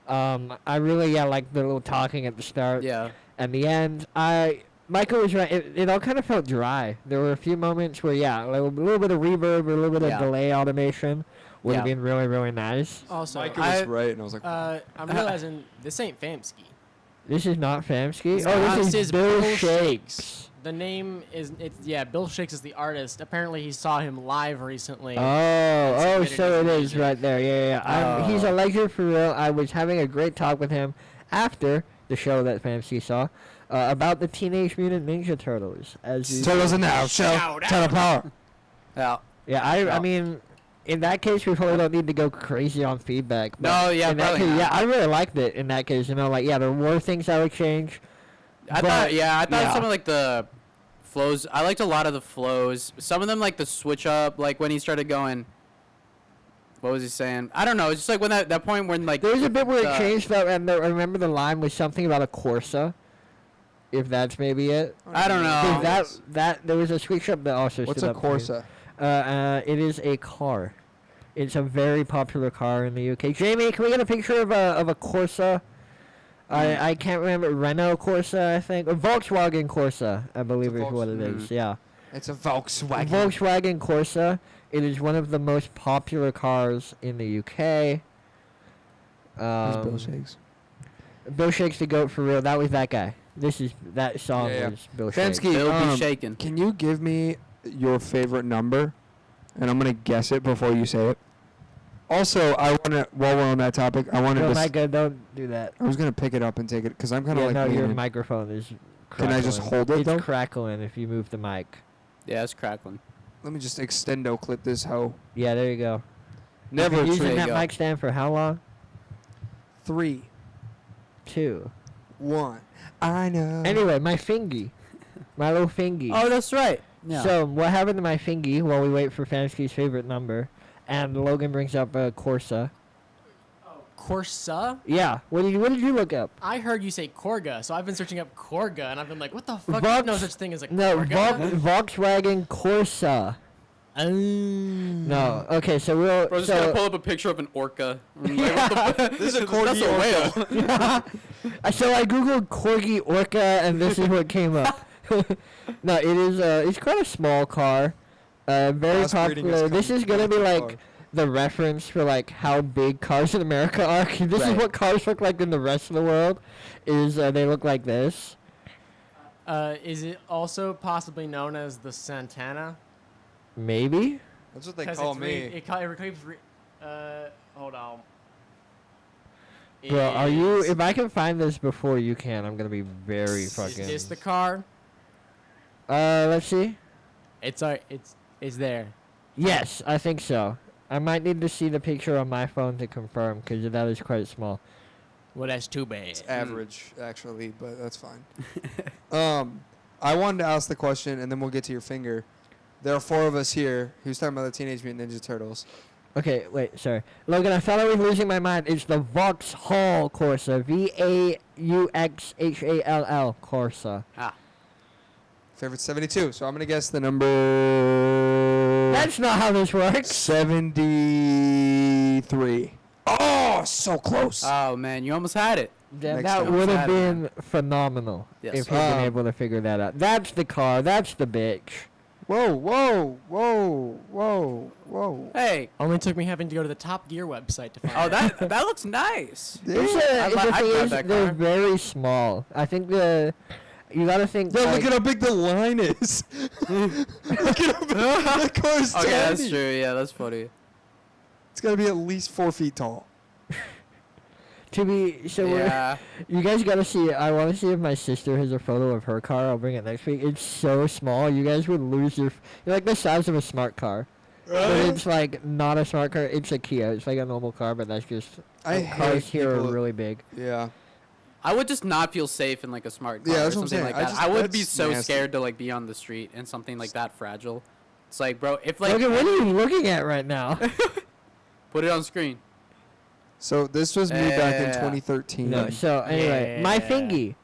Speaker 2: I really like the little talking at the start.
Speaker 1: Yeah.
Speaker 2: And the end, Micah was right. It all kind of felt dry. There were a few moments where, a little bit of reverb or a little bit of delay automation would have been really, really nice.
Speaker 3: Also,
Speaker 4: Micah was right, and I was like,
Speaker 3: I'm realizing this ain't Famsky.
Speaker 2: This is not Famsky?
Speaker 3: This
Speaker 2: This is Bill Shakes.
Speaker 3: The name is Bill Shakes is the artist. Apparently, he saw him live recently.
Speaker 2: So it is right there. Yeah. He's a legend for real. I was having a great talk with him after the show that Famsky saw about the Teenage Mutant Ninja Turtles.
Speaker 4: Turtles in the house, show, Turtle Power.
Speaker 2: Yeah, I mean, in that case, we probably don't need to go crazy on feedback. But in that case, I really liked it in that case. There were things I would change.
Speaker 1: I thought some of like the flows. I liked a lot of the flows. Some of them like the switch up, like when he started going. What was he saying? I don't know. It's just like when that point when like
Speaker 2: there was a bit where it changed though, and I remember the line was something about a Corsa. If that's maybe it.
Speaker 1: I don't know.
Speaker 2: That there was a switch up that also.
Speaker 4: What's a Corsa?
Speaker 2: It is a car. It's a very popular car in the UK. Jamie, can we get a picture of a Corsa? I can't remember. Renault Corsa, I think. Or Volkswagen Corsa, I believe is what it is. Yeah.
Speaker 4: It's a Volkswagen.
Speaker 2: Volkswagen Corsa. It is one of the most popular cars in the UK.
Speaker 4: Who's Bill Shakes?
Speaker 2: Bill Shakes the GOAT for real. That was that guy. That song was Bill Shakes.
Speaker 1: Bill be shaking.
Speaker 4: Can you give me your favorite number? And I'm going to guess it before you say it. Also, while we're on that topic, I wanted to...
Speaker 2: Micah, don't do that.
Speaker 4: I was going to pick it up and take it, because I'm kind of like...
Speaker 2: your microphone is crackling.
Speaker 4: Can I just hold it, though?
Speaker 2: It's crackling if you move the mic.
Speaker 1: Yeah, it's crackling.
Speaker 4: Let me just extendo clip this hoe.
Speaker 2: Yeah, there you go.
Speaker 4: Never
Speaker 2: You've been using that mic stand for how long?
Speaker 4: 3,
Speaker 2: 2,
Speaker 4: 1. I know.
Speaker 2: Anyway, my fingy. My little fingy.
Speaker 1: Oh, that's right. Yeah.
Speaker 2: So, what happened to my fingy while we wait for Famsky's favorite number? And Logan brings up a Corsa.
Speaker 3: Corsa?
Speaker 2: Yeah. What did you look up?
Speaker 3: I heard you say Korga, so I've been searching up Korga, and I've been like, what the fuck? There's no such thing as a Korga?
Speaker 2: Volkswagen Corsa. No. Okay, so we'll...
Speaker 1: Bro, just gonna pull up a picture of an orca.
Speaker 4: This is a corgi
Speaker 1: whale.
Speaker 2: So I googled corgi orca, and this is what came up. No, it is. It's quite a small car. Very popular. This is gonna be like the reference for like how big cars in America are. This is what cars look like in the rest of the world. They look like this.
Speaker 3: Is it also possibly known as the Santana?
Speaker 2: Maybe.
Speaker 4: That's what they call me.
Speaker 3: Hold on.
Speaker 2: Bro, are you? If I can find this before you can, I'm gonna be very fucking.
Speaker 3: Is this the car?
Speaker 2: Let's see.
Speaker 3: It's there.
Speaker 2: Yes, I think so. I might need to see the picture on my phone to confirm, because that is quite small.
Speaker 3: Well, that's too bad.
Speaker 4: It's average, actually, but that's fine. I wanted to ask the question, and then we'll get to your finger. There are 4 of us here. He was talking about the Teenage Mutant Ninja Turtles.
Speaker 2: Okay, wait, sorry. Logan, I thought I was losing my mind. It's the Vauxhall Corsa. Vauxhall Corsa.
Speaker 4: Favorite 72. So I'm going to guess the number...
Speaker 2: That's not how this works.
Speaker 4: 73. Oh, so close.
Speaker 1: Oh, man, you almost had it.
Speaker 2: That would have been phenomenal if he'd been able to figure that out. That's the car. That's the bitch.
Speaker 4: Whoa.
Speaker 1: Hey.
Speaker 3: Only took me having to go to the Top Gear website to find
Speaker 1: Oh, that looks nice.
Speaker 2: They're very small. I think you gotta think.
Speaker 4: No, look at how big the line is. Look at how big the car's tiny.
Speaker 1: Okay, that's true. Yeah, that's funny.
Speaker 4: It's gotta be at least 4 feet tall.
Speaker 1: Yeah.
Speaker 2: You guys gotta see it. I want to see if my sister has a photo of her car. I'll bring it next week. It's so small. You guys would lose you're like the size of a smart car. But it's like not a smart car. It's a Kia. It's like a normal car, but that's just... cars here are really big.
Speaker 4: Yeah.
Speaker 1: I would just not feel safe in like a smart car or something like that. I would be so scared to like be on the street in something like that fragile. It's like, bro, if like...
Speaker 2: Logan, what are you looking at right now?
Speaker 1: Put it on screen.
Speaker 4: So this was me back in
Speaker 1: Yeah.
Speaker 4: 2013.
Speaker 2: No. So anyway, my
Speaker 1: Yeah.
Speaker 2: thingy.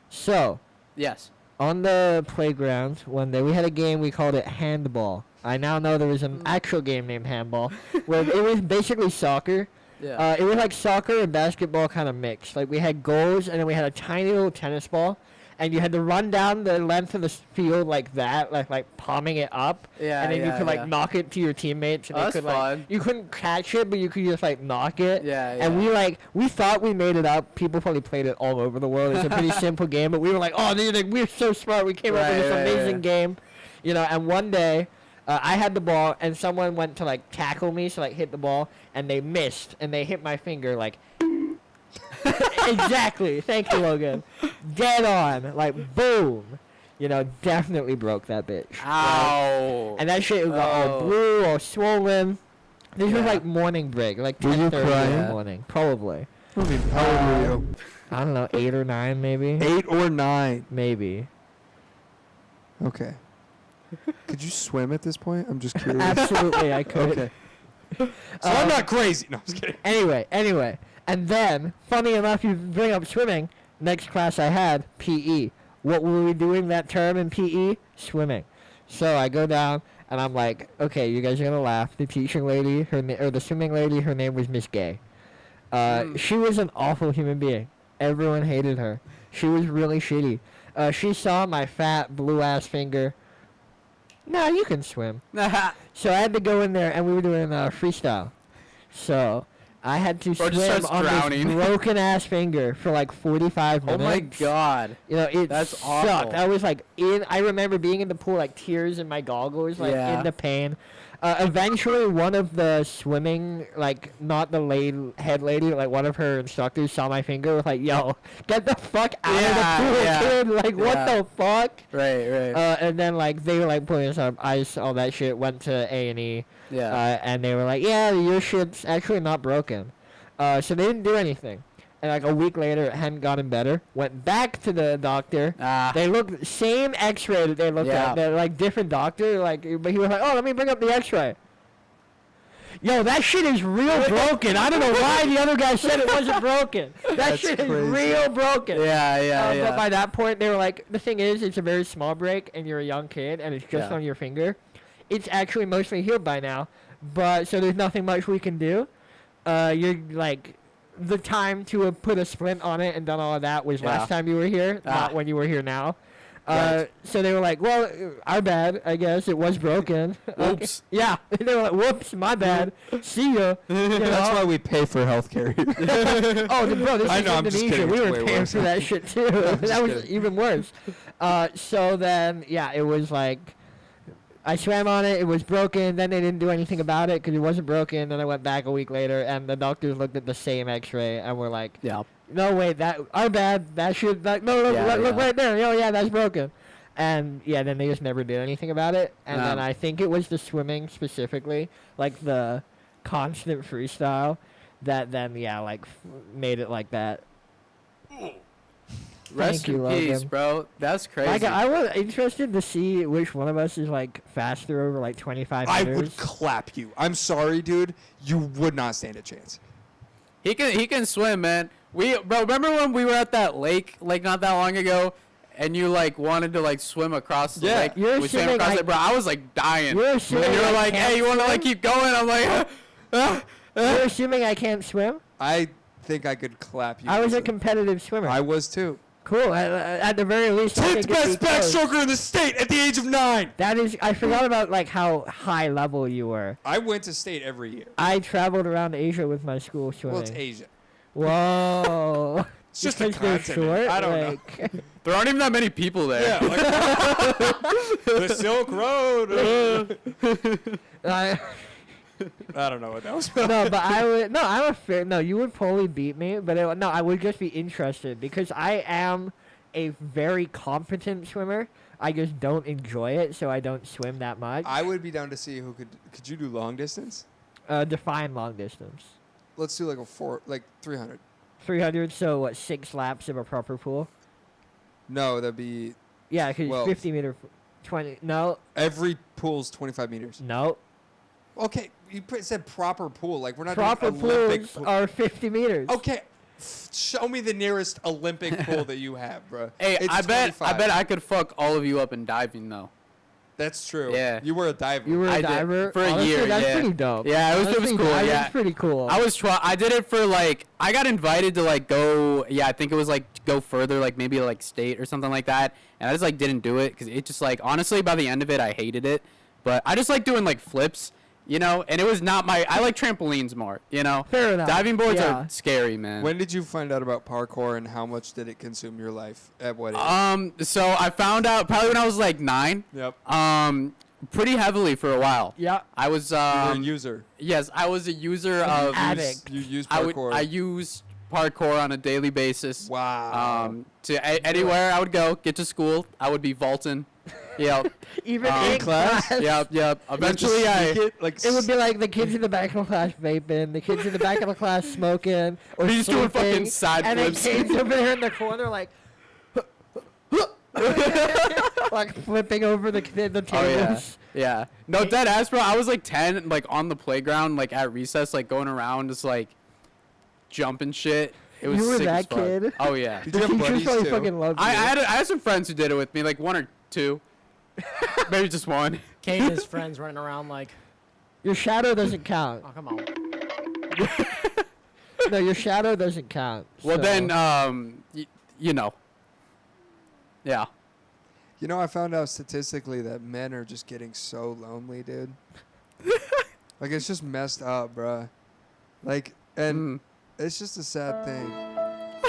Speaker 2: So
Speaker 1: Yes.
Speaker 2: on the playground one day we had a game, we called it handball. I now know there was an actual game named handball where it was basically soccer.
Speaker 1: Yeah.
Speaker 2: It was like soccer and basketball kind of mixed. Like we had goals and then we had a tiny little tennis ball, and you had to run down the length of the field like that, like palming it up.
Speaker 1: Yeah,
Speaker 2: And then you
Speaker 1: yeah,
Speaker 2: could like
Speaker 1: yeah.
Speaker 2: knock it to your teammates. And
Speaker 1: Oh,
Speaker 2: they
Speaker 1: that's
Speaker 2: could like
Speaker 1: fun.
Speaker 2: you couldn't catch it, but you could just like knock it.
Speaker 1: Yeah,
Speaker 2: And
Speaker 1: yeah.
Speaker 2: we thought we made it up. People probably played it all over the world. It's a pretty simple game, but we were like, oh, dude, like, we're so smart. We came up with
Speaker 1: Right,
Speaker 2: this
Speaker 1: right,
Speaker 2: amazing
Speaker 1: right.
Speaker 2: game, you know. And one day, I had the ball, and someone went to like tackle me, so like hit the ball, and they missed, and they hit my finger like. Exactly. Thank you, Logan. Dead on. Like boom. You know, definitely broke that bitch.
Speaker 1: Ow.
Speaker 2: And that shit got all
Speaker 1: Oh.
Speaker 2: blue, all swollen. This was
Speaker 1: Yeah.
Speaker 2: like morning break, like
Speaker 4: Were you
Speaker 2: 10:30 in
Speaker 4: crying?
Speaker 2: the morning, probably.
Speaker 4: How old were you?
Speaker 2: I don't know, 8 or 9 maybe.
Speaker 4: 8 or 9.
Speaker 2: Maybe.
Speaker 4: Okay. Could you swim at this point? I'm just curious.
Speaker 2: Absolutely, I could.
Speaker 4: Okay. So I'm not crazy. No, I'm just kidding.
Speaker 2: Anyway. And then, funny enough, you bring up swimming. Next class I had, PE. What were we doing that term in PE? Swimming. So I go down, and I'm like, okay, you guys are going to laugh. The teaching lady, or the swimming lady, her name was Miss Gay. She was an awful human being. Everyone hated her. She was really shitty. She saw my fat, blue-ass finger. Nah, you can swim. So I had to go in there, and we were doing freestyle. So I had to
Speaker 1: Bro just
Speaker 2: swim
Speaker 1: starts
Speaker 2: on
Speaker 1: drowning.
Speaker 2: this broken ass finger for like 45
Speaker 1: Oh
Speaker 2: minutes.
Speaker 1: my god.
Speaker 2: You know, it
Speaker 1: That's
Speaker 2: sucked.
Speaker 1: awful.
Speaker 2: I was like I remember being in the pool, like tears in my goggles, like
Speaker 1: Yeah.
Speaker 2: in the pain. Eventually, one of the swimming, like not the head lady, like one of her instructors saw my finger, was like, "Yo, get the fuck out of the pool,
Speaker 1: Yeah.
Speaker 2: kid! Like, what
Speaker 1: Yeah.
Speaker 2: the fuck?"
Speaker 1: Right, right.
Speaker 2: And then like they were like putting some ice, all that shit. Went to A&E.
Speaker 1: yeah.
Speaker 2: And they were like, yeah, your shit's actually not broken. So they didn't do anything. And like a week later, it hadn't gotten better. Went back to the doctor. They looked, same x-ray that they looked
Speaker 1: Yeah.
Speaker 2: at. They're like different doctor. Like, but he was like, oh, let me bring up the x-ray. Yo, that shit is real broken. I don't know why the other guy said it wasn't broken. That
Speaker 4: That's
Speaker 2: shit is
Speaker 4: crazy.
Speaker 2: real broken.
Speaker 1: yeah, yeah, yeah.
Speaker 2: But by that point, they were like, the thing is, it's a very small break, and you're a young kid, and it's just
Speaker 1: Yeah.
Speaker 2: on your finger. It's actually mostly healed by now, but so there's nothing much we can do. You're like, the time to have put a splint on it and done all of that was
Speaker 1: Yeah.
Speaker 2: last time you were here, not
Speaker 1: Ah.
Speaker 2: when you were here now.
Speaker 1: Right.
Speaker 2: So they were like, well, our bad, I guess. It was broken. Okay.
Speaker 1: Oops.
Speaker 2: Yeah. They were like, whoops, my bad. See ya. You know?
Speaker 4: That's why we pay for healthcare.
Speaker 2: Oh, bro, this
Speaker 4: I
Speaker 2: is
Speaker 4: know, I'm just
Speaker 2: Indonesia.
Speaker 4: kidding,
Speaker 2: We
Speaker 4: it's
Speaker 2: were
Speaker 4: way
Speaker 2: paying
Speaker 4: worse.
Speaker 2: for that shit too. That
Speaker 4: just
Speaker 2: was
Speaker 4: kidding.
Speaker 2: even worse. So then, yeah, it was like, I swam on it. It was broken. Then they didn't do anything about it because it wasn't broken. Then I went back a week later, and the doctors looked at the same X-ray and were like,
Speaker 1: yeah.
Speaker 2: "No, wait, that our bad. That should no, look,
Speaker 1: Yeah,
Speaker 2: look
Speaker 1: yeah.
Speaker 2: right there. Oh, yeah, that's broken." And yeah, then they just never did anything about it. And then I think it was the swimming specifically, like the constant freestyle, that then made it like that.
Speaker 1: Rest
Speaker 2: Thank you,
Speaker 1: in peace,
Speaker 2: Logan.
Speaker 1: bro. That's crazy.
Speaker 2: Like, I was interested to see which one of us is like faster over like 25
Speaker 4: I
Speaker 2: meters.
Speaker 4: would clap you. I'm sorry, dude. You would not stand a chance.
Speaker 1: He can swim, man. Bro, remember when we were at that lake like not that long ago, and you like wanted to like swim across the
Speaker 4: Yeah.
Speaker 1: lake?
Speaker 2: You're
Speaker 1: we swam
Speaker 2: assuming
Speaker 1: across
Speaker 2: I-
Speaker 1: it, bro. I was like dying.
Speaker 2: You're
Speaker 1: And
Speaker 2: assuming
Speaker 1: you were
Speaker 2: I
Speaker 1: like,
Speaker 2: can't
Speaker 1: hey, you want to like
Speaker 2: swim?
Speaker 1: keep going? I'm like,
Speaker 2: You're assuming I can't swim?
Speaker 4: I think I could clap you.
Speaker 2: I was a
Speaker 4: easily.
Speaker 2: competitive swimmer.
Speaker 4: I was too.
Speaker 2: Cool. At the very least, I
Speaker 4: 10th
Speaker 2: think
Speaker 4: best
Speaker 2: it'd be close.
Speaker 4: backstroker in the state at the age of 9.
Speaker 2: That is, I forgot about like how high level you were.
Speaker 4: I went to state every year.
Speaker 2: I traveled around Asia with my school swimming.
Speaker 4: Well, it's Asia.
Speaker 2: Whoa.
Speaker 4: It's just a
Speaker 2: Because they're
Speaker 4: continent.
Speaker 2: short.
Speaker 4: I don't know.
Speaker 2: like,
Speaker 1: there aren't even that many people there.
Speaker 4: Yeah, like the Silk Road.
Speaker 2: I,
Speaker 4: I don't know what that was about.
Speaker 2: no, but I would. No, I'm a fair. No, you would probably beat me, but no, I would just be interested because I am a very competent swimmer. I just don't enjoy it, so I don't swim that much.
Speaker 4: I would be down to see who could you do long distance?
Speaker 2: Define long distance.
Speaker 4: Let's do like 300.
Speaker 2: 300. So what? 6 laps of a proper pool.
Speaker 4: No, that'd be
Speaker 2: Yeah, because
Speaker 4: 12.
Speaker 2: 50 meter, 20. No,
Speaker 4: every pool's 25 meters.
Speaker 2: no.
Speaker 4: Okay, said proper pool. Like we're not
Speaker 2: Proper
Speaker 4: doing Olympic
Speaker 2: pools
Speaker 4: pool.
Speaker 2: are 50 meters.
Speaker 4: Okay, show me the nearest Olympic pool that you have, bro.
Speaker 1: Hey,
Speaker 4: It's
Speaker 1: I bet
Speaker 4: 25.
Speaker 1: I could fuck all of you up in diving though.
Speaker 4: That's true.
Speaker 1: Yeah.
Speaker 4: You were a diver.
Speaker 2: You were
Speaker 1: I
Speaker 2: a
Speaker 1: did
Speaker 2: diver
Speaker 1: for a
Speaker 2: Honestly,
Speaker 1: year,
Speaker 2: That's
Speaker 1: yeah.
Speaker 2: pretty dope.
Speaker 1: Yeah, it was
Speaker 2: Honestly,
Speaker 1: cool,
Speaker 2: diving's
Speaker 1: yeah.
Speaker 2: pretty cool.
Speaker 1: I did it for like I got invited to like go. Yeah, I think it was like go further, like maybe like state or something like that. And I just like didn't do it because it just like honestly by the end of it I hated it. But I just like doing like flips, you know. And it was not my. I like trampolines more, you know.
Speaker 2: Fair enough.
Speaker 1: Diving boards
Speaker 2: Yeah.
Speaker 1: are scary, man.
Speaker 4: When did you find out about parkour and how much did it consume your life? At what age?
Speaker 1: So I found out probably when I was like 9.
Speaker 4: Yep.
Speaker 1: Pretty heavily for a while.
Speaker 2: Yeah.
Speaker 1: I was
Speaker 4: you were a user.
Speaker 1: yes, I was a user of
Speaker 2: addict.
Speaker 4: You use
Speaker 1: I
Speaker 4: parkour.
Speaker 1: use parkour on a daily basis.
Speaker 4: Wow.
Speaker 1: Anywhere I would go, get to school, I would be vaulting. Yep.
Speaker 2: Even
Speaker 1: In
Speaker 2: in class.
Speaker 1: Yep. Eventually
Speaker 2: It would be like the kids in the back of the class vaping, the kids in the back of the class smoking, or
Speaker 1: He's doing
Speaker 2: sleeping,
Speaker 1: fucking side
Speaker 2: and
Speaker 1: flips.
Speaker 2: then kids over there in the corner like, like flipping over the tables.
Speaker 1: Oh yeah. Yeah. No, dead ass, bro. I was like 10, like on the playground, like at recess, like going around, just like jumping shit. It was
Speaker 2: You were
Speaker 1: sick as
Speaker 2: that
Speaker 1: fuck.
Speaker 2: kid?
Speaker 1: Oh yeah.
Speaker 4: Did
Speaker 2: The
Speaker 4: you have
Speaker 2: teachers
Speaker 4: buddies
Speaker 2: probably
Speaker 4: too?
Speaker 2: fucking loved you.
Speaker 1: I had some friends who did it with me, like 1 or 2, maybe just 1.
Speaker 3: Cade and his friends running around like,
Speaker 2: Your shadow doesn't count.
Speaker 3: oh, come on.
Speaker 2: No, your shadow doesn't count.
Speaker 1: Well
Speaker 2: so-
Speaker 1: then, you know. Yeah.
Speaker 4: You know, I found out statistically that men are just getting so lonely, dude. Like, it's just messed up, bruh. Like, and it's just a sad thing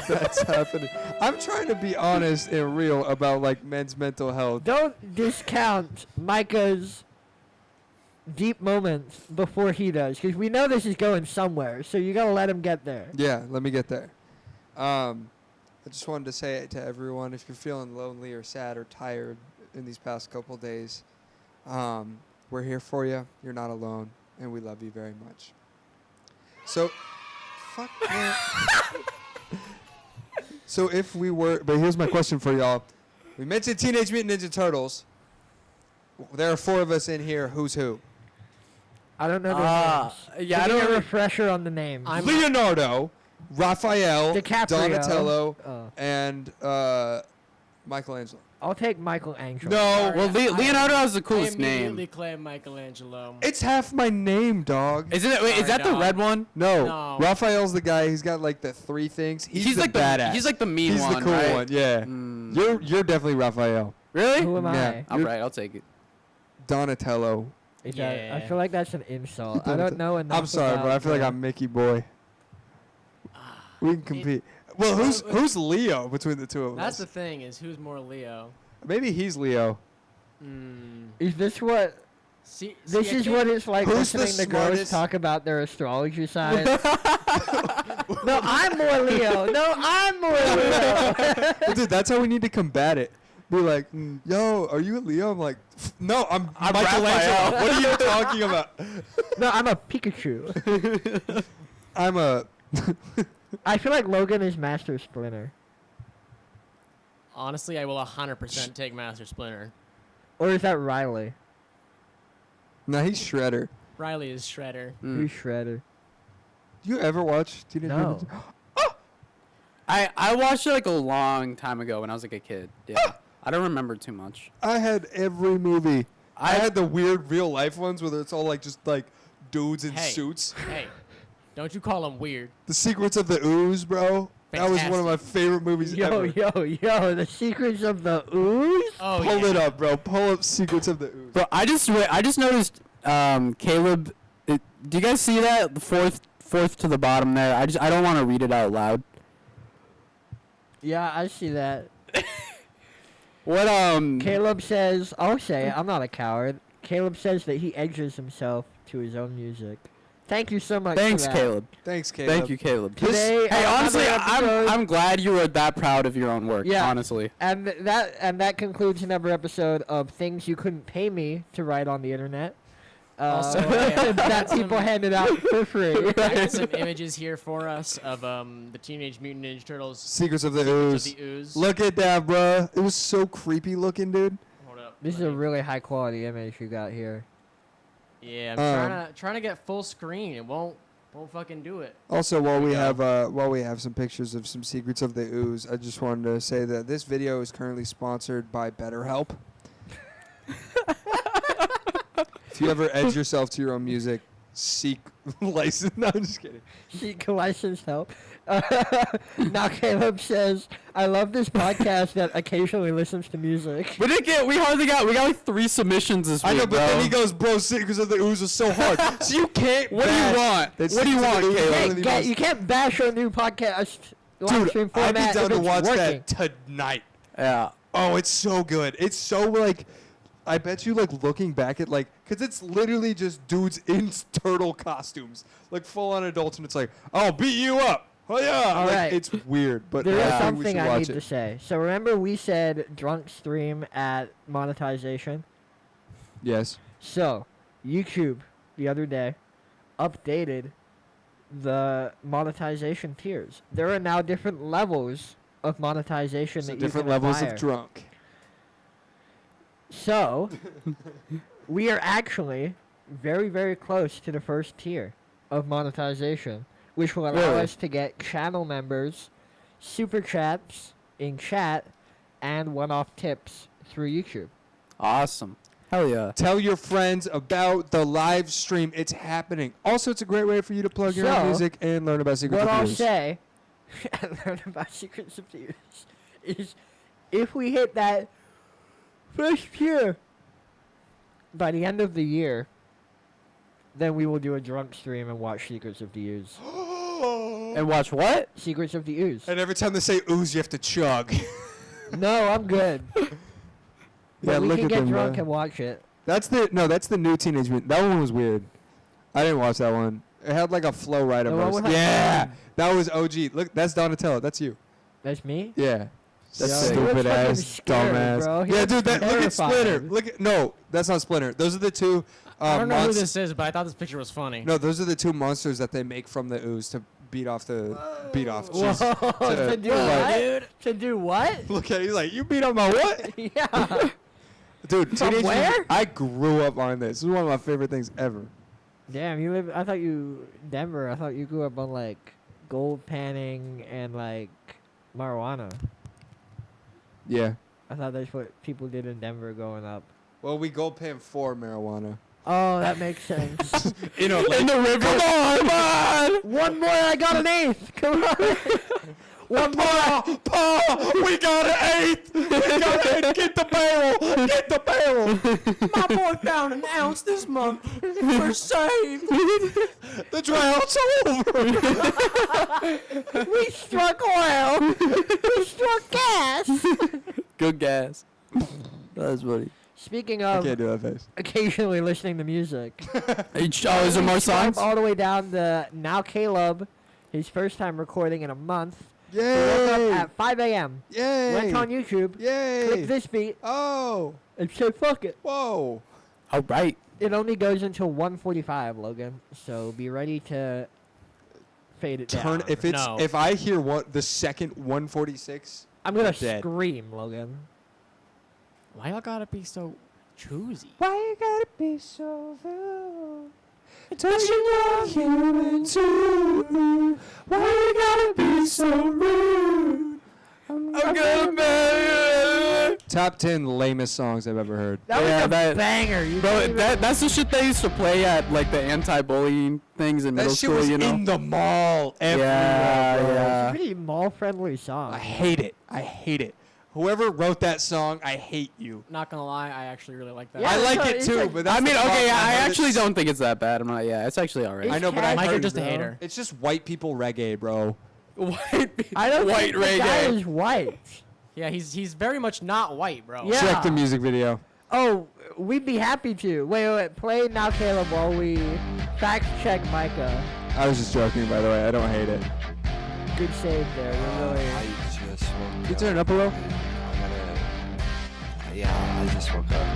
Speaker 4: that's happening. I'm trying to be honest and real about, like, men's mental health.
Speaker 2: Don't discount Micah's deep moments before he does, because we know this is going somewhere, so you gotta let him get there.
Speaker 4: Yeah, let me get there. I just wanted to say it to everyone. If you're feeling lonely or sad or tired in these past couple days, we're here for you. You're not alone, and we love you very much. So, fuck man. So if we were, but here's my question for y'all. We mentioned Teenage Mutant Ninja Turtles. There are 4 of us in here. Who's who?
Speaker 2: I don't know their names.
Speaker 1: yeah, I
Speaker 2: Give me
Speaker 1: don't.
Speaker 2: a refresher on the names.
Speaker 4: Leonardo, Raphael,
Speaker 2: DiCaprio.
Speaker 4: Donatello,
Speaker 2: Oh.
Speaker 4: and Michelangelo.
Speaker 2: I'll take Michelangelo.
Speaker 4: No,
Speaker 1: Well, Leonardo has the
Speaker 3: I
Speaker 1: coolest
Speaker 3: immediately
Speaker 1: name.
Speaker 3: claim Michelangelo.
Speaker 4: it's half my name, dog.
Speaker 1: Isn't it? Wait, is
Speaker 3: Sorry,
Speaker 1: that the
Speaker 3: dog.
Speaker 1: red one?
Speaker 4: No,
Speaker 3: No.
Speaker 4: Raphael's the guy. He's got like the 3 things. He's the
Speaker 1: like
Speaker 4: badass.
Speaker 1: He's like the mean
Speaker 4: He's
Speaker 1: one,
Speaker 4: the cool
Speaker 1: right?
Speaker 4: one. Yeah, you're definitely Raphael.
Speaker 1: Really?
Speaker 2: Who am
Speaker 4: Yeah.
Speaker 2: I?
Speaker 1: All right, I'll take it.
Speaker 4: Donatello.
Speaker 2: Is that- I
Speaker 3: Yeah.
Speaker 2: feel like that's an insult. I don't know enough.
Speaker 4: I'm sorry, bro. I feel like
Speaker 2: about
Speaker 4: I'm Mickey Boy. We can compete. Well, who's Leo between the two of
Speaker 3: That's
Speaker 4: us?
Speaker 3: the thing, is who's more Leo?
Speaker 4: Maybe he's Leo.
Speaker 2: Is this what?
Speaker 3: See,
Speaker 2: This
Speaker 3: I
Speaker 2: is
Speaker 3: can't-
Speaker 2: what it's like
Speaker 4: Who's the
Speaker 2: listening to girls
Speaker 4: smartest-
Speaker 2: talk about their astrology signs. No, I'm more Leo. No, I'm more Leo.
Speaker 4: Well, dude, that's how we need to combat it. Be like, yo, are you a Leo? I'm like, no, I'm Michelangelo.
Speaker 1: Raphael.
Speaker 4: What are you talking about?
Speaker 2: No, I'm a Pikachu.
Speaker 4: I'm a.
Speaker 2: I feel like Logan is Master Splinter.
Speaker 3: Honestly, I will 100% take Master Splinter.
Speaker 2: Or is that Riley?
Speaker 4: Nah, he's Shredder.
Speaker 3: Riley is Shredder.
Speaker 2: Who's Shredder?
Speaker 4: Do you ever watch Teenage
Speaker 2: No.
Speaker 4: Mutant Ninja?
Speaker 1: I watched it like a long time ago when I was like a kid. Yeah. I don't remember too much.
Speaker 4: I had every movie. I
Speaker 1: I-
Speaker 4: had the weird real life ones where it's all like just like dudes in
Speaker 3: Hey.
Speaker 4: suits.
Speaker 3: Hey, don't you call him weird.
Speaker 4: The Secrets of the Ooze, bro. That was one of my
Speaker 3: Fantastic.
Speaker 4: favorite movies ever.
Speaker 2: Yo, the secrets of the ooze?
Speaker 3: Oh,
Speaker 4: Pull
Speaker 3: yeah.
Speaker 4: it up, bro. Pull up Secrets of the Ooze.
Speaker 1: Bro, I just noticed Caleb. Do you guys see that the fourth to the bottom there? I don't want to read it out loud.
Speaker 2: Yeah, I see that.
Speaker 1: What
Speaker 2: Caleb says, I'll say it, I'm not a coward. Caleb says that he edges himself to his own music. Thank you so much.
Speaker 1: Thanks,
Speaker 2: for that.
Speaker 1: Caleb.
Speaker 4: Thanks, Caleb.
Speaker 1: Thank you, Caleb.
Speaker 2: Today,
Speaker 1: Hey,
Speaker 2: on
Speaker 1: honestly,
Speaker 2: another episode-
Speaker 1: I'm glad you were that proud of your own work.
Speaker 2: Yeah.
Speaker 1: Honestly.
Speaker 2: And that concludes another episode of things you couldn't pay me to write on the internet.
Speaker 3: Also, I
Speaker 2: that
Speaker 3: got
Speaker 2: people
Speaker 3: some-
Speaker 2: handed out for free.
Speaker 3: I got some images here for us of the Teenage Mutant Ninja Turtles.
Speaker 4: Secrets of the
Speaker 3: Secrets
Speaker 4: Ooze.
Speaker 3: of the Ooze.
Speaker 4: Look at that, bro. It was so creepy looking, dude.
Speaker 3: Hold up.
Speaker 2: This is
Speaker 3: let
Speaker 2: a
Speaker 3: me-
Speaker 2: really high quality image you got here.
Speaker 3: Yeah, I'm trying to get full screen. It won't fucking do it.
Speaker 4: Also, while we have some pictures of some secrets of the ooze, I just wanted to say that this video is currently sponsored by BetterHelp. If you ever edge yourself to your own music, seek license. No, I'm just kidding.
Speaker 2: Seek licensed help. Now Caleb says, "I love this podcast that occasionally listens to music."
Speaker 1: We got like 3 submissions this week.
Speaker 4: I know, but
Speaker 1: bro.
Speaker 4: then he goes, bro, secrets of the ooze is so hard. So you can't.
Speaker 1: What do you want?
Speaker 4: That
Speaker 1: What do you
Speaker 4: Secrets of
Speaker 1: want,
Speaker 4: the Ooze is one of the most-
Speaker 2: You can't bash our new podcast live stream
Speaker 4: Dude, I'd be
Speaker 2: format
Speaker 4: down
Speaker 2: if
Speaker 4: to
Speaker 2: it's
Speaker 4: watch
Speaker 2: working.
Speaker 4: that tonight.
Speaker 1: Yeah.
Speaker 4: Oh, it's so good. It's so like, I bet you like looking back at like, cause it's literally just dudes in turtle costumes, like full on adults, and it's like, I'll beat you up. Oh yeah.
Speaker 2: All
Speaker 4: like,
Speaker 2: right.
Speaker 4: It's weird, but
Speaker 2: There is
Speaker 4: I think we
Speaker 2: something
Speaker 4: should
Speaker 2: I
Speaker 4: watch
Speaker 2: need
Speaker 4: it.
Speaker 2: to say. So remember we said drunk stream at monetization?
Speaker 4: Yes.
Speaker 2: So YouTube the other day updated the monetization tiers. There are now different levels of monetization
Speaker 4: So
Speaker 2: that
Speaker 4: different
Speaker 2: you can
Speaker 4: levels
Speaker 2: acquire.
Speaker 4: of drunk.
Speaker 2: So we are actually very, very close to the first tier of monetization, which will allow
Speaker 1: Really?
Speaker 2: us to get channel members, super chats in chat, and one-off tips through YouTube.
Speaker 1: Awesome. Hell yeah.
Speaker 4: Tell your friends about the live stream. It's happening. Also, it's a great way for you to plug your own
Speaker 2: So,
Speaker 4: music and learn about secrets
Speaker 2: What
Speaker 4: of
Speaker 2: I'll
Speaker 4: the Ooze.
Speaker 2: say, and learn about secrets of the Ooze, is if we hit that first tier by the end of the year, then we will do a drunk stream and watch Secrets of the Ooze.
Speaker 1: And watch what?
Speaker 2: Secrets of the Ooze.
Speaker 4: And every time they say ooze, you have to chug.
Speaker 2: No, I'm good.
Speaker 4: Yeah,
Speaker 2: But we
Speaker 4: look
Speaker 2: can
Speaker 4: at
Speaker 2: get
Speaker 4: them,
Speaker 2: drunk
Speaker 4: man.
Speaker 2: and watch it.
Speaker 4: That's the new Teenage Mutant. That one was weird. I didn't watch that one. It had like a flow rider
Speaker 2: The one
Speaker 4: verse.
Speaker 2: with, like,
Speaker 4: Yeah, that was OG. Look, that's Donatello. That's you.
Speaker 2: That's me?
Speaker 4: Yeah. That
Speaker 1: That's sick.
Speaker 4: stupid
Speaker 2: He looks fucking
Speaker 4: ass
Speaker 2: scared,
Speaker 4: dumbass.
Speaker 2: bro. He
Speaker 4: Yeah,
Speaker 2: looks
Speaker 4: dude. Look at
Speaker 2: terrified.
Speaker 4: Splinter. Look at no. That's not Splinter. Those are the two.
Speaker 3: I don't know who
Speaker 4: monst-
Speaker 3: this is, but I thought this picture was funny.
Speaker 4: No, those are the two monsters that they make from the ooze to beat off the
Speaker 2: Whoa,
Speaker 4: jeez.
Speaker 2: to do
Speaker 4: like-
Speaker 2: what? Dude. To do what?
Speaker 4: Look at it. He's like, you beat up my what?
Speaker 2: Yeah.
Speaker 4: Dude,
Speaker 2: From
Speaker 4: Teenage
Speaker 2: where?
Speaker 4: Mutant- I grew up on this. This is one of my favorite things ever.
Speaker 2: Damn, you live. I thought you Denver. I thought you grew up on like gold panning and like marijuana.
Speaker 4: Yeah.
Speaker 2: I thought that's what people did in Denver growing up.
Speaker 4: Well, we gold pan for marijuana.
Speaker 2: Oh, that makes sense.
Speaker 4: You know,
Speaker 1: In the river. Come on.
Speaker 2: One more, I got an eighth. Come on. One more.
Speaker 4: Paul, we got an eighth. We got an eighth. Get the barrel. Get the barrel.
Speaker 3: My boy found an ounce this month. We're saved.
Speaker 4: The drought's over.
Speaker 2: We struck oil. We struck gas.
Speaker 1: Good gas. That's funny.
Speaker 2: Speaking
Speaker 4: I
Speaker 2: of
Speaker 4: can't do that face.
Speaker 2: occasionally listening to music,
Speaker 1: Oh, is there more
Speaker 2: swipe
Speaker 1: songs?
Speaker 2: all the way down to now Caleb, his first time recording in a month. He woke up
Speaker 4: Yay.
Speaker 2: at 5 a.m.
Speaker 4: Yay.
Speaker 2: Went on YouTube,
Speaker 4: Yay.
Speaker 2: clicked this beat,
Speaker 4: Oh.
Speaker 2: and said fuck it.
Speaker 4: Whoa.
Speaker 1: All right.
Speaker 2: It only goes until 1:45, Logan. So be ready to fade it
Speaker 4: Turn
Speaker 2: down.
Speaker 4: if it's
Speaker 3: No.
Speaker 4: if I hear what the second 146.
Speaker 2: I'm gonna
Speaker 4: dead.
Speaker 2: scream, Logan.
Speaker 3: Why y'all gotta be so choosy?
Speaker 4: Why you gotta be so rude? Don't you know human too? Why you gotta be so rude? I'm
Speaker 1: gonna marry you.
Speaker 4: Top 10 lamest songs I've ever heard.
Speaker 2: That
Speaker 1: Yeah,
Speaker 2: was a
Speaker 1: that-
Speaker 2: banger. You
Speaker 1: Bro,
Speaker 2: can't even-
Speaker 1: that's the shit they used to play at like the anti-bullying things in
Speaker 4: That
Speaker 1: middle
Speaker 4: shit
Speaker 1: school,
Speaker 4: was
Speaker 1: you know?
Speaker 4: in the mall everywhere,
Speaker 1: Yeah,
Speaker 4: bro.
Speaker 2: It's a
Speaker 1: yeah.
Speaker 2: pretty mall-friendly song.
Speaker 4: I hate it. I hate it. Whoever wrote that song, I hate you.
Speaker 3: Not gonna lie, I actually really like that.
Speaker 2: Yeah,
Speaker 4: I like
Speaker 2: so
Speaker 4: it
Speaker 2: it's
Speaker 4: too,
Speaker 2: like-
Speaker 4: but that's
Speaker 1: I mean,
Speaker 4: the
Speaker 1: okay,
Speaker 4: problem.
Speaker 1: I
Speaker 4: heard
Speaker 1: actually
Speaker 4: it's-
Speaker 1: don't think it's that bad. I'm not. Yeah, it's actually alright.
Speaker 2: It's
Speaker 4: I know, but I
Speaker 2: catchy,
Speaker 3: Micah
Speaker 4: heard
Speaker 3: just a
Speaker 2: bro.
Speaker 3: hater.
Speaker 4: It's just white people reggae, bro.
Speaker 1: White,
Speaker 2: I don't
Speaker 1: white
Speaker 2: think the guy
Speaker 1: reggae.
Speaker 2: is white.
Speaker 3: Yeah, he's very much not white, bro.
Speaker 2: Yeah.
Speaker 4: Check the music video.
Speaker 2: Oh, we'd be happy to. Wait. Play now, Caleb, while we fact check Micah.
Speaker 4: I was just joking, by the way. I don't hate it.
Speaker 2: Good save there. We're really.
Speaker 4: Can you turn it up a little?
Speaker 5: Yeah, I just woke up.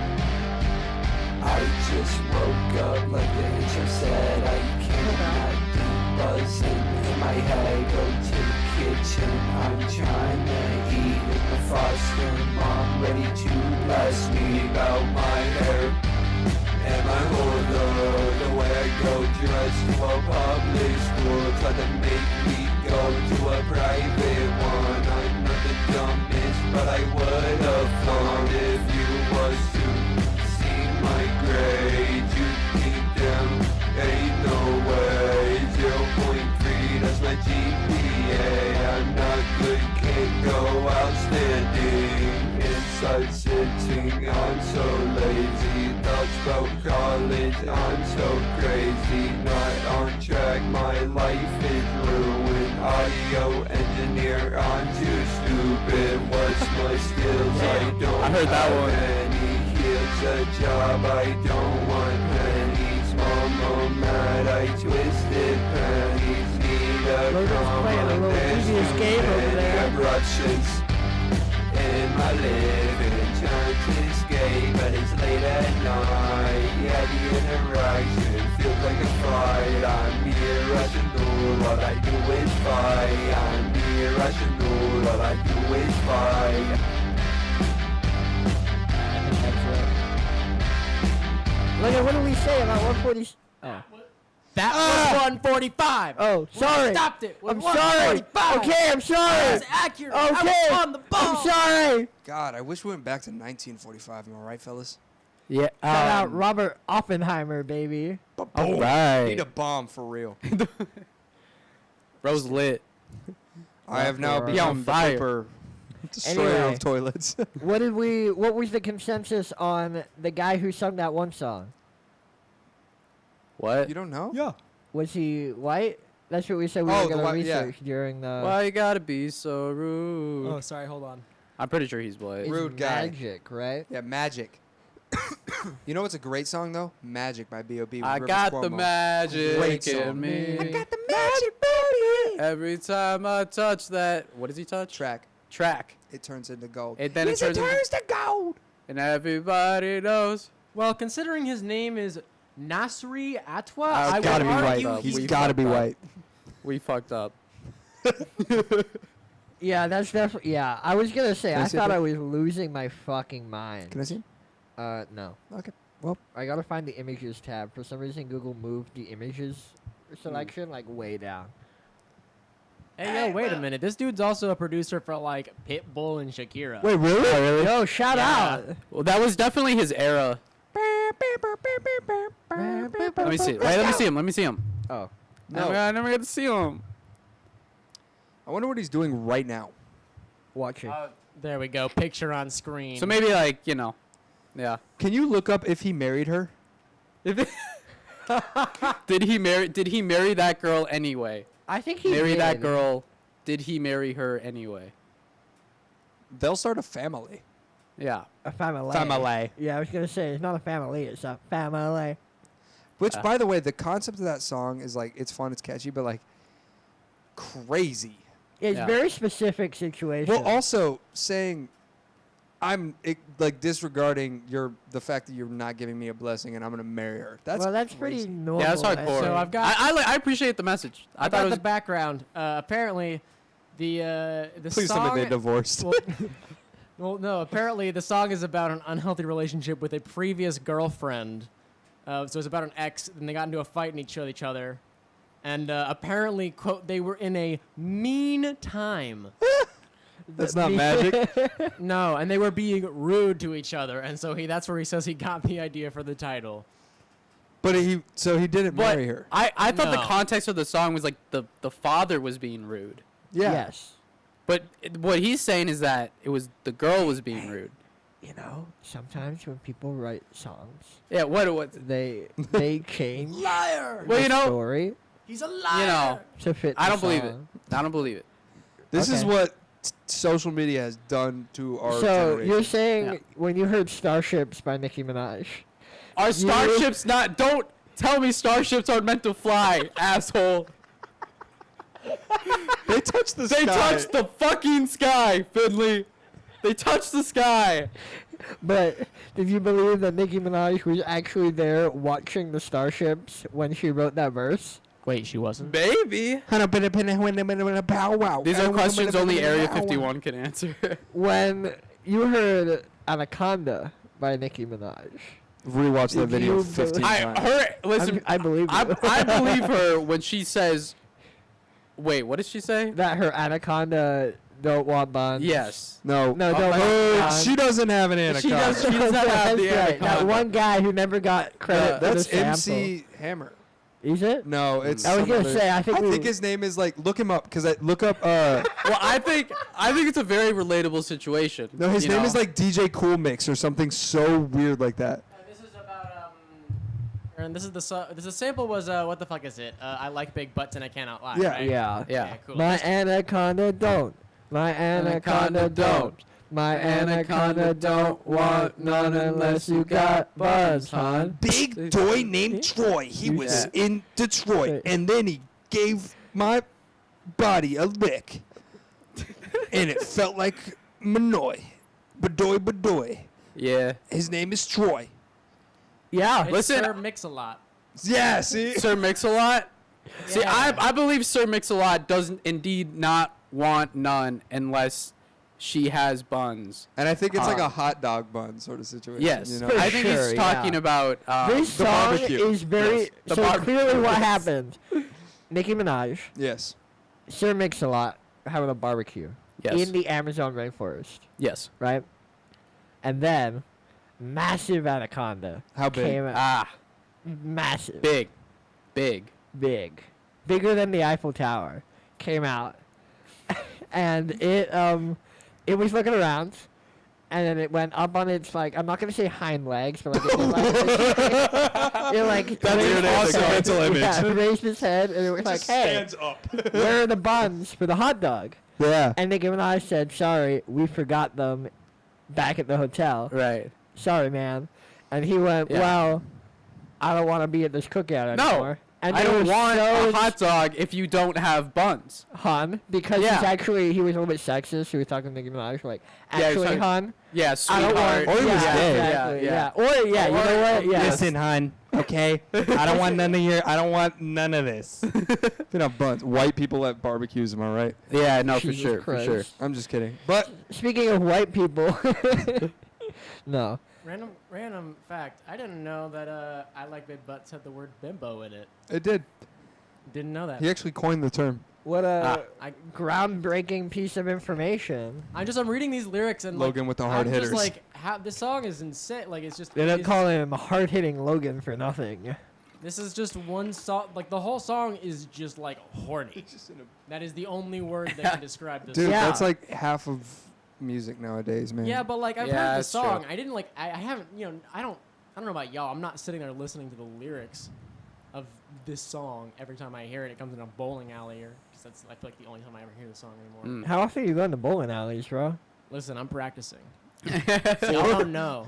Speaker 5: I just woke up like the intro said. I cannot be buzzing in my head. Go to the kitchen. I'm trying to eat with my frosting. Mom ready to bless me about my hair and my horror. go just to a public school. Tried to make me go to a private one. I'm not the dumbest, but I would have flown if you was to see my grades. You'd think them, ain't no way. 0.3, that's my GPA. I'm not good, can't go outstanding. Inside sitting, I'm so lazy. Thoughts about college, I'm so crazy. Not on track, my life is ruined. Audio engineer, I'm too stupid. What's my skills? I don't
Speaker 1: I heard that
Speaker 5: have
Speaker 1: one.
Speaker 5: any. Here's a job, I don't want pennies. Mama mad, I twisted pennies. Need a
Speaker 2: Logan's playing a little devious game over there.
Speaker 5: Eruptions in my living, trying to escape, but it's late at night. Yeah, the interaction feels like a fight. I'm irrational, all I do is fight. I'm irrational, all I do is fight.
Speaker 2: I think that's it. Logan, what do we say about 140? Oh.
Speaker 3: That was 145.
Speaker 2: Oh, sorry.
Speaker 3: I stopped it. With
Speaker 2: I'm sorry.
Speaker 3: 145.
Speaker 2: Okay, I'm sorry.
Speaker 3: That was accurate. I
Speaker 2: Okay,
Speaker 3: was on the ball.
Speaker 2: I'm sorry.
Speaker 4: God, I wish we went back to 1945. Am I right, fellas?
Speaker 1: Yeah.
Speaker 2: Shout out Robert Oppenheimer, baby.
Speaker 1: All
Speaker 4: Need
Speaker 1: right.
Speaker 4: a bomb for real.
Speaker 1: Bro's lit.
Speaker 4: I have now
Speaker 2: He
Speaker 1: on
Speaker 4: become the
Speaker 1: fire.
Speaker 4: paper destroyer
Speaker 2: Anyway.
Speaker 4: of toilets.
Speaker 2: What was the consensus on the guy who sung that one song?
Speaker 1: What?
Speaker 4: You don't know?
Speaker 3: Yeah.
Speaker 2: Was he white? That's what we said we
Speaker 4: Oh,
Speaker 2: were
Speaker 4: the
Speaker 2: going to
Speaker 4: white- yeah.
Speaker 2: research during the
Speaker 1: Why you gotta be so rude?
Speaker 3: Oh, sorry. Hold on.
Speaker 1: I'm pretty sure he's white.
Speaker 2: It's
Speaker 4: Rude guy.
Speaker 2: Magic, right?
Speaker 4: Yeah, Magic. You know what's a great song though? Magic by B.O.B. with
Speaker 1: I
Speaker 4: Rivers
Speaker 1: got the
Speaker 4: Cuomo.
Speaker 1: magic
Speaker 4: Great
Speaker 1: in
Speaker 4: song.
Speaker 1: me.
Speaker 2: I got the magic, baby.
Speaker 1: Every time I touch that, what does he touch? Track.
Speaker 4: It turns into gold.
Speaker 1: And then it turns into,
Speaker 4: to gold.
Speaker 1: and everybody knows.
Speaker 3: Well, considering his name is Nasri Atwa,
Speaker 1: Oh,
Speaker 3: I
Speaker 1: gotta
Speaker 3: would
Speaker 1: be
Speaker 3: argue
Speaker 1: white.
Speaker 3: he's
Speaker 1: We
Speaker 4: gotta be
Speaker 1: fucked up.
Speaker 4: white.
Speaker 1: We fucked up.
Speaker 2: Yeah, that's definitely. Yeah, I was gonna say.
Speaker 4: Can I
Speaker 2: I
Speaker 4: see a
Speaker 2: thought
Speaker 4: pic?
Speaker 2: I was losing my fucking mind.
Speaker 4: Can I see him?
Speaker 2: No.
Speaker 4: Okay. Well,
Speaker 2: I gotta find the images tab. For some reason, Google moved the images selection like way down.
Speaker 3: Hey, yo, wait a minute. This dude's also a producer for like Pitbull and Shakira.
Speaker 2: Wait, really? Oh, really? Yo, shout
Speaker 3: Yeah.
Speaker 2: out.
Speaker 1: Well, that was definitely his era. Let me see. Wait, let me see him. Let me see him.
Speaker 2: Oh,
Speaker 4: No.
Speaker 1: I never got to see him.
Speaker 4: I wonder what he's doing right now.
Speaker 2: watching.
Speaker 3: There we go. Picture on screen.
Speaker 1: So maybe like yeah.
Speaker 4: Can you look up if he married her?
Speaker 1: Did he marry that girl anyway?
Speaker 2: I think he
Speaker 1: Marry that
Speaker 2: did.
Speaker 1: girl. Did he marry her anyway?
Speaker 4: They'll start a family.
Speaker 1: Yeah.
Speaker 2: A family.
Speaker 4: Family.
Speaker 2: Yeah, I was gonna say it's not a family, it's a family.
Speaker 4: Which, by the way, the concept of that song is like, it's fun, it's catchy, but like, crazy.
Speaker 2: It's
Speaker 1: Yeah.
Speaker 2: very specific situation.
Speaker 4: Well, also saying, like disregarding the fact that you're not giving me a blessing and I'm gonna marry her. That's
Speaker 2: that's
Speaker 4: crazy.
Speaker 2: pretty normal.
Speaker 1: Yeah, that's hardcore.
Speaker 3: So I've got-
Speaker 1: I appreciate the message. I
Speaker 3: I
Speaker 1: thought
Speaker 3: got
Speaker 1: it was
Speaker 3: the background. Apparently, the
Speaker 4: Please tell
Speaker 3: song.
Speaker 4: me they divorced.
Speaker 3: Well, no. Apparently, the song is about an unhealthy relationship with a previous girlfriend. So it's about an ex, and they got into a fight and each each other. And apparently, quote, they were in a mean time.
Speaker 4: That's not magic.
Speaker 3: No, and they were being rude to each other, and so that's where he says he got the idea for the title.
Speaker 4: But he didn't
Speaker 1: But
Speaker 4: marry her.
Speaker 1: I thought the
Speaker 3: No.
Speaker 1: context of the song was like the father was being rude.
Speaker 4: Yeah.
Speaker 2: Yes.
Speaker 1: But what he's saying is that it was the girl was being rude.
Speaker 2: You know, sometimes when people write songs,
Speaker 1: Yeah, what
Speaker 2: they change
Speaker 3: Liar!
Speaker 1: Well,
Speaker 2: the
Speaker 1: you know,
Speaker 2: story
Speaker 3: He's a liar!
Speaker 1: you know,
Speaker 2: to fit.
Speaker 1: I
Speaker 2: the
Speaker 1: don't believe it.
Speaker 2: song.
Speaker 1: I don't believe it.
Speaker 4: This is
Speaker 2: Okay.
Speaker 4: what social media has done to our
Speaker 2: So
Speaker 4: generation.
Speaker 2: you're saying
Speaker 1: Yeah.
Speaker 2: when you heard "Starships" by Nicki Minaj,
Speaker 1: Are starships not? Don't tell me starships aren't meant to fly, asshole.
Speaker 4: They touched the
Speaker 1: They
Speaker 4: sky.
Speaker 1: touched the fucking sky, Finlay. They touched the sky.
Speaker 2: but did you believe that Nicki Minaj was actually there watching the starships when she wrote that verse?
Speaker 3: Wait, she wasn't?
Speaker 1: Baby.
Speaker 4: Pow wow.
Speaker 1: These are questions only Area 51 can answer.
Speaker 2: When you heard "Anaconda" by Nicki Minaj,
Speaker 4: rewatched that video 15 times.
Speaker 1: Listen,
Speaker 2: I believe you.
Speaker 1: I believe her when she says, wait, what did she say?
Speaker 2: That her anaconda don't want buns.
Speaker 1: Yes.
Speaker 4: No.
Speaker 2: No, don't want buns.
Speaker 4: She doesn't have an anaconda.
Speaker 1: She does not have the
Speaker 2: That's right. That
Speaker 1: anaconda.
Speaker 2: one guy who never got credit for the
Speaker 4: That's
Speaker 2: sample.
Speaker 4: MC Hammer.
Speaker 2: Is it?
Speaker 4: No, it's.
Speaker 2: I was
Speaker 4: some
Speaker 2: gonna
Speaker 4: other-
Speaker 2: say, I think
Speaker 4: his name is like. Look him up, because I look up.
Speaker 1: Well, I think it's a very relatable situation.
Speaker 4: No, his
Speaker 1: you
Speaker 4: name
Speaker 1: know?
Speaker 4: is like DJ Cool Mix or something so weird like that.
Speaker 3: This is about and this is the sample was what the fuck is it? I like big butts and I cannot lie.
Speaker 4: Yeah.
Speaker 3: Right?
Speaker 2: Yeah.
Speaker 1: Yeah.
Speaker 3: Okay, cool.
Speaker 2: My anaconda don't. My anaconda don't. My anaconda don't want none unless you got buns, hon.
Speaker 4: Big toy named Troy. He was in Detroit, and then he gave my body a lick, and it felt like Manoy. Badoy.
Speaker 1: Yeah.
Speaker 4: His name is Troy.
Speaker 2: Yeah.
Speaker 3: It's
Speaker 1: Listen-
Speaker 3: Sir Mix-a-Lot.
Speaker 4: Yeah, see?
Speaker 1: Sir Mix-a-Lot. See,
Speaker 3: Yeah.
Speaker 1: I believe Sir Mix-a-Lot doesn't indeed not want none unless she has buns.
Speaker 4: And I think it's like a hot dog bun sort of situation.
Speaker 1: Yes.
Speaker 4: You know?
Speaker 2: For
Speaker 1: I think
Speaker 2: sure,
Speaker 1: he's talking
Speaker 2: yeah.
Speaker 1: about
Speaker 2: This
Speaker 1: the
Speaker 2: song
Speaker 1: barbecue.
Speaker 2: is very
Speaker 1: Yes, the
Speaker 2: so
Speaker 1: barbecue.
Speaker 2: clearly what happened. Nicki Minaj,
Speaker 4: Yes.
Speaker 2: Sir Mix-a-Lot having a barbecue
Speaker 1: Yes.
Speaker 2: in the Amazon rainforest,
Speaker 1: Yes.
Speaker 2: right? And then massive anaconda.
Speaker 4: How big?
Speaker 2: Came out.
Speaker 1: Ah,
Speaker 2: Massive.
Speaker 1: big.
Speaker 2: Bigger than the Eiffel Tower, came out, and it was looking around, and then it went up on its I'm not gonna say hind legs, but it
Speaker 4: That's
Speaker 2: raised
Speaker 4: an
Speaker 2: its
Speaker 4: awesome
Speaker 2: head.
Speaker 4: mental image.
Speaker 2: Yeah, it raised its head, and it was like, "Hey, where are the buns for the hot dog?"
Speaker 4: Yeah.
Speaker 2: And Nicki Minaj said, "Sorry, we forgot them back at the hotel.
Speaker 1: Right.
Speaker 2: Sorry, man." And he went,
Speaker 1: Yeah.
Speaker 2: "Well, I don't want to be at this cookout
Speaker 1: No.
Speaker 2: anymore." And
Speaker 1: I
Speaker 2: it
Speaker 1: don't
Speaker 2: was
Speaker 1: want
Speaker 2: so
Speaker 1: a hot dog if you don't have buns.
Speaker 2: hun, because
Speaker 1: Yeah.
Speaker 2: he was a little bit sexist. He was talking to Nicki Minaj, like,
Speaker 1: Yeah, he was
Speaker 2: actually,
Speaker 1: talking-
Speaker 2: hun,
Speaker 1: Yeah,
Speaker 2: I
Speaker 1: sweetheart.
Speaker 2: don't want.
Speaker 4: Or he was
Speaker 2: yeah,
Speaker 4: gay.
Speaker 2: Exactly,
Speaker 1: Yeah,
Speaker 2: yeah. Or yeah, you know what? Yeah.
Speaker 7: Listen, hon. Okay, I don't want none of this.
Speaker 4: They have buns. White people at barbecues, am I right?
Speaker 1: Yeah, no, for
Speaker 2: Jesus
Speaker 1: sure, for sure.
Speaker 2: Christ.
Speaker 4: I'm just kidding. But
Speaker 2: Speaking of white people, no.
Speaker 3: Random fact. I didn't know that I like big butts had the word bimbo in it.
Speaker 4: it did.
Speaker 3: Didn't know that.
Speaker 4: He actually coined the term.
Speaker 2: What a
Speaker 3: I
Speaker 2: groundbreaking piece of information.
Speaker 3: I'm reading these lyrics and
Speaker 4: Logan with the hard
Speaker 3: I'm
Speaker 4: hitters.
Speaker 3: just like, how this song is insane. Like it's just.
Speaker 2: They don't
Speaker 3: it's-
Speaker 2: call him hard-hitting Logan for nothing.
Speaker 3: This is just one song. Like the whole song is just like horny. That is the only word that can describe this.
Speaker 4: Dude,
Speaker 3: song.
Speaker 2: Yeah.
Speaker 4: that's like half of music nowadays, man.
Speaker 3: Yeah, but like I've
Speaker 1: Yeah,
Speaker 3: heard the
Speaker 1: that's true.
Speaker 3: song. I didn't like. I haven't. I don't know about y'all. I'm not sitting there listening to the lyrics of this song every time I hear it. It comes in a bowling alley, or because that's I feel like the only time I ever hear the song anymore.
Speaker 1: Mm.
Speaker 2: How often are you going to bowling alleys, bro?
Speaker 3: Listen, I'm practicing. So y'all don't know.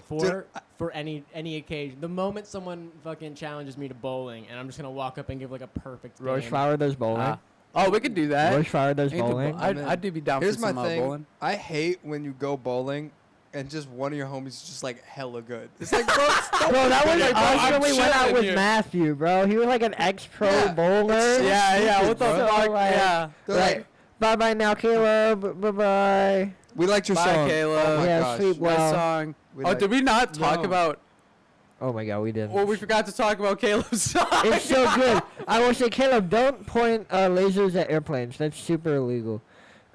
Speaker 3: For any occasion, the moment someone fucking challenges me to bowling, and I'm just gonna walk up and give like a perfect game.
Speaker 2: Roseflower does bowling.
Speaker 1: Oh, we could do that.
Speaker 2: Roseflower does
Speaker 1: Ain't the
Speaker 2: bowling.
Speaker 1: bo- I do be down
Speaker 4: Here's
Speaker 1: for
Speaker 4: my
Speaker 1: some
Speaker 4: thing.
Speaker 1: bowling.
Speaker 4: I hate when you go bowling and just one of your homies is just like hella good. It's like, bro,
Speaker 2: Bro, that was
Speaker 1: Like, bro,
Speaker 2: us
Speaker 1: I'm
Speaker 2: when we went out
Speaker 1: chilling
Speaker 2: with
Speaker 1: here.
Speaker 2: Matthew, bro. He was like an ex-pro
Speaker 4: Yeah,
Speaker 2: bowler.
Speaker 1: Yeah, what the
Speaker 2: bro.
Speaker 1: fuck?
Speaker 2: So, like,
Speaker 1: Yeah.
Speaker 4: they're
Speaker 2: Right.
Speaker 4: like,
Speaker 2: Bye-bye now, Caleb. Bye-bye.
Speaker 4: we liked your
Speaker 1: Bye,
Speaker 4: song.
Speaker 1: Caleb.
Speaker 4: Oh my
Speaker 2: Yeah,
Speaker 4: gosh.
Speaker 2: sweet.
Speaker 1: Nice
Speaker 2: Well,
Speaker 1: song.
Speaker 4: We
Speaker 1: Oh,
Speaker 4: like-
Speaker 1: did we not talk
Speaker 3: No.
Speaker 1: about?
Speaker 2: Oh, my God, we didn't.
Speaker 1: Well, we forgot to talk about Caleb's song.
Speaker 2: It's so good. I will say, Caleb, don't point lasers at airplanes. That's super illegal.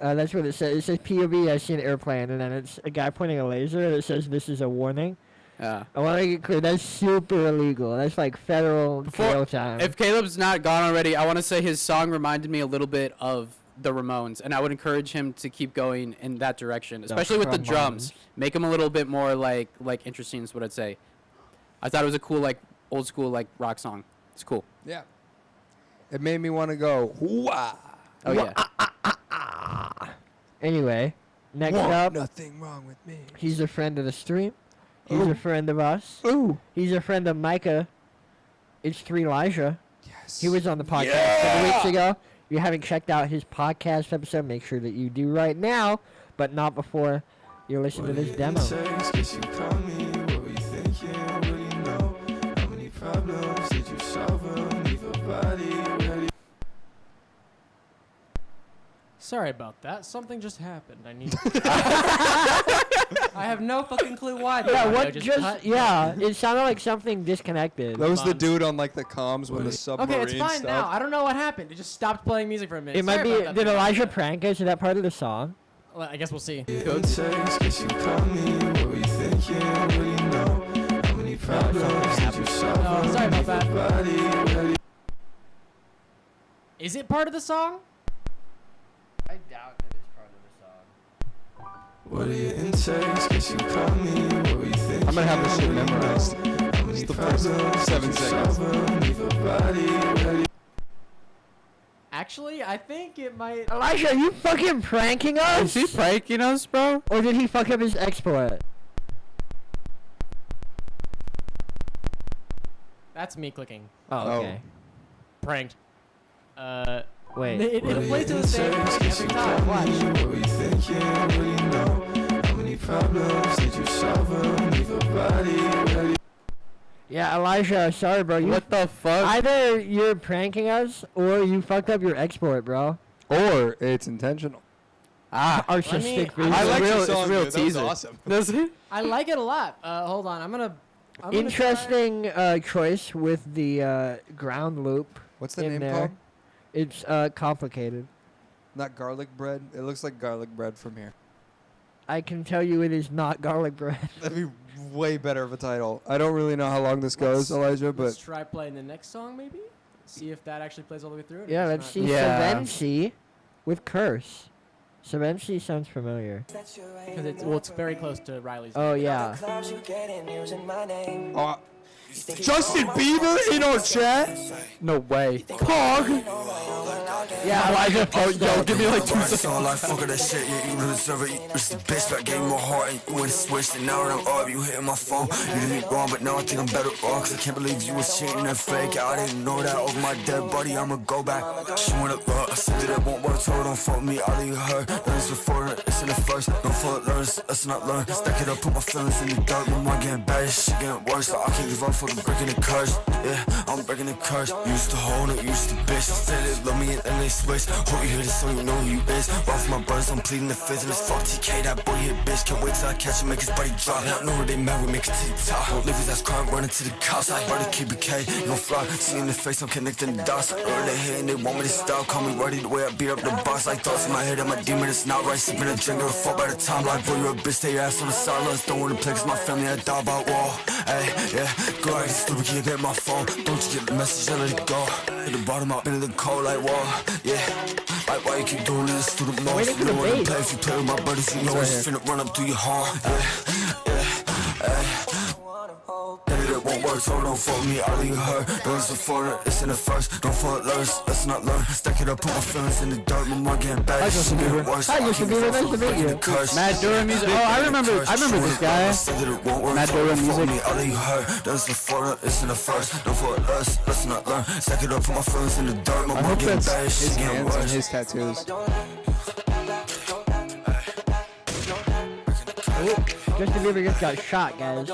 Speaker 2: That's what it says. It says POV, I see an airplane, and then it's a guy pointing a laser, and it says this is a warning.
Speaker 1: Yeah.
Speaker 2: I want to get clear. That's super illegal. That's like federal jail time.
Speaker 1: If Caleb's not gone already, I want to say his song reminded me a little bit of the Ramones, and I would encourage him to keep going in that direction, especially with the drums.
Speaker 2: Ramones.
Speaker 1: Make them a little bit more like interesting is what I'd say. I thought it was a cool old school rock song. It's cool.
Speaker 4: Yeah. It made me want to go, hoo-ah.
Speaker 1: Oh yeah.
Speaker 2: Anyway, next
Speaker 4: Want
Speaker 2: up,
Speaker 4: nothing wrong with me.
Speaker 2: he's a friend of the stream. He's a friend of us.
Speaker 4: Ooh.
Speaker 2: He's a friend of Micah. It's 3 Elijah.
Speaker 4: Yes.
Speaker 2: He was on the podcast 7 weeks ago. If you haven't checked out his podcast episode, make sure that you do right now, but not before you listen to this demo.
Speaker 3: Sorry about that. Something just happened. I need. I have no fucking clue why. the
Speaker 2: Yeah,
Speaker 3: audio
Speaker 2: what
Speaker 3: just
Speaker 2: just
Speaker 3: cut.
Speaker 2: yeah, it sounded like something disconnected.
Speaker 4: That was the
Speaker 3: Fun.
Speaker 4: dude on like the comms when the submarine
Speaker 3: Okay, it's fine now.
Speaker 4: stopped.
Speaker 3: I don't know what happened. It just stopped playing music for a minute.
Speaker 2: It might
Speaker 3: Sorry
Speaker 2: be
Speaker 3: about that.
Speaker 2: did Elijah prank us? Is that part of the song?
Speaker 3: Well, I guess we'll see. Oh, sorry about that. Is it part of the song?
Speaker 2: I doubt that it's part of the song.
Speaker 5: What are your intakes? Guess you call me. What were you thinking?
Speaker 4: I'm gonna have this shit memorized. It's the first 7 seconds.
Speaker 3: Actually, I think it might.
Speaker 2: Elijah, are you fucking pranking
Speaker 1: Is
Speaker 2: us?
Speaker 1: he pranking us, bro?
Speaker 2: Or did he fuck up his export?
Speaker 3: That's me clicking.
Speaker 2: Oh, okay.
Speaker 3: Pranked.
Speaker 2: Wait.
Speaker 3: It plays to the same thing every time. Watch.
Speaker 5: What were you thinking? What do you know? How many problems did you solve? Leave a body ready.
Speaker 2: Yeah, Elijah, sorry, bro.
Speaker 1: What the fuck?
Speaker 2: Either you're pranking us or you fucked up your export, bro.
Speaker 4: Or it's intentional.
Speaker 2: Artistic
Speaker 3: I
Speaker 2: reason.
Speaker 1: I like
Speaker 4: your
Speaker 1: it's
Speaker 4: song,
Speaker 1: real
Speaker 4: dude. That was
Speaker 1: teaser.
Speaker 4: awesome.
Speaker 1: Does he?
Speaker 3: I like it a lot. Hold on. I'm gonna
Speaker 2: Interesting choice with the ground loop.
Speaker 4: What's the
Speaker 2: in
Speaker 4: name
Speaker 2: there.
Speaker 4: called?
Speaker 2: It's complicated.
Speaker 4: Not garlic bread. It looks like garlic bread from here.
Speaker 2: I can tell you it is not garlic bread.
Speaker 4: That'd be way better of a title. I don't really know how long this goes, Elijah,
Speaker 3: Let's
Speaker 4: but
Speaker 3: try playing the next song, maybe. See if that actually plays all the way through.
Speaker 2: Yeah, let's see.
Speaker 1: Yeah.
Speaker 2: Savensi with curse. Savensi sounds familiar.
Speaker 3: Because it's very close to Riley's.
Speaker 2: Oh yeah.
Speaker 4: Justin Bieber in our chat.
Speaker 1: No way.
Speaker 2: Yeah, Elijah.
Speaker 1: Yo, give me like 2 seconds.
Speaker 5: Sound like fuck that shit, yeah, you really deserve it. You was the bitch, but I gave you my heart and you went and switched. And now that I'm up, you hitting my phone. You did me wrong, but now I think I'm better off. Cause I can't believe you was cheating and fake. I didn't know that over my dead body, I'ma go back. She wanna love, I said that it won't work, told her don't fuck me, all of you heard. Learns before it, it's in the first. Don't fall it, learns, let's not learn. Stack it up, put my feelings in the dirt. My mind getting better, shit getting worse. So I can't give up for the breaking the curse. Yeah, I'm breaking the curse. Used to hold it, used to bitch. Said they love me and then they switch. Hope you hear this so you know who you is. Run for my brothers, I'm pleading the fifth. And it's fuck TK, that boy here, bitch. Can't wait till I catch him, make his body drop. And I know where they mad, we make it to the top. Don't live his ass crying, running to the cops. I heard to keep it K, you gon' fly. See in the face, I'm connecting the dots. I earn the hit and they want me to stop. Call me ready the way I beat up the boss. Like thoughts in my head, I'm a demon, it's not right. Sipping a drink, or fall by the time. Like, boy, you're a bitch, stay your ass on the silence. Don't wanna play, cause my family had died by wall. Hey, yeah, go ahead, stupid kid, get my phone. Don't you get the message, I let it go. At the bottom, I've been in the cold like wall. Yeah, like why you keep doing this to the most?
Speaker 2: Waiting for
Speaker 5: You
Speaker 2: the
Speaker 5: know what to
Speaker 2: bass.
Speaker 5: play if you play with my brothers, you know it's finna run up through your heart. It won't work, so don't fuck me, all of you hurt. Learns before it, it's in the first. Don't fall it, learns, let's not learn. Stack it up, put my feelings in the dirt. My mind getting bad, shit getting worse.
Speaker 2: Hi, Justin Bieber, nice to meet you.
Speaker 1: Matt Durham music. Oh, I remember this guy. Matt Durham music.
Speaker 5: All of you hurt. Learns before it, it's in the first. Don't fall it, learns, let's not learn. Stack it up, put my feelings in the dirt. My
Speaker 4: I
Speaker 5: mind
Speaker 4: hope
Speaker 5: getting
Speaker 4: that's
Speaker 5: bad,
Speaker 4: his
Speaker 5: shit getting
Speaker 4: hands and
Speaker 5: worse.
Speaker 4: his tattoos.
Speaker 2: Justin Bieber just got shot, guys.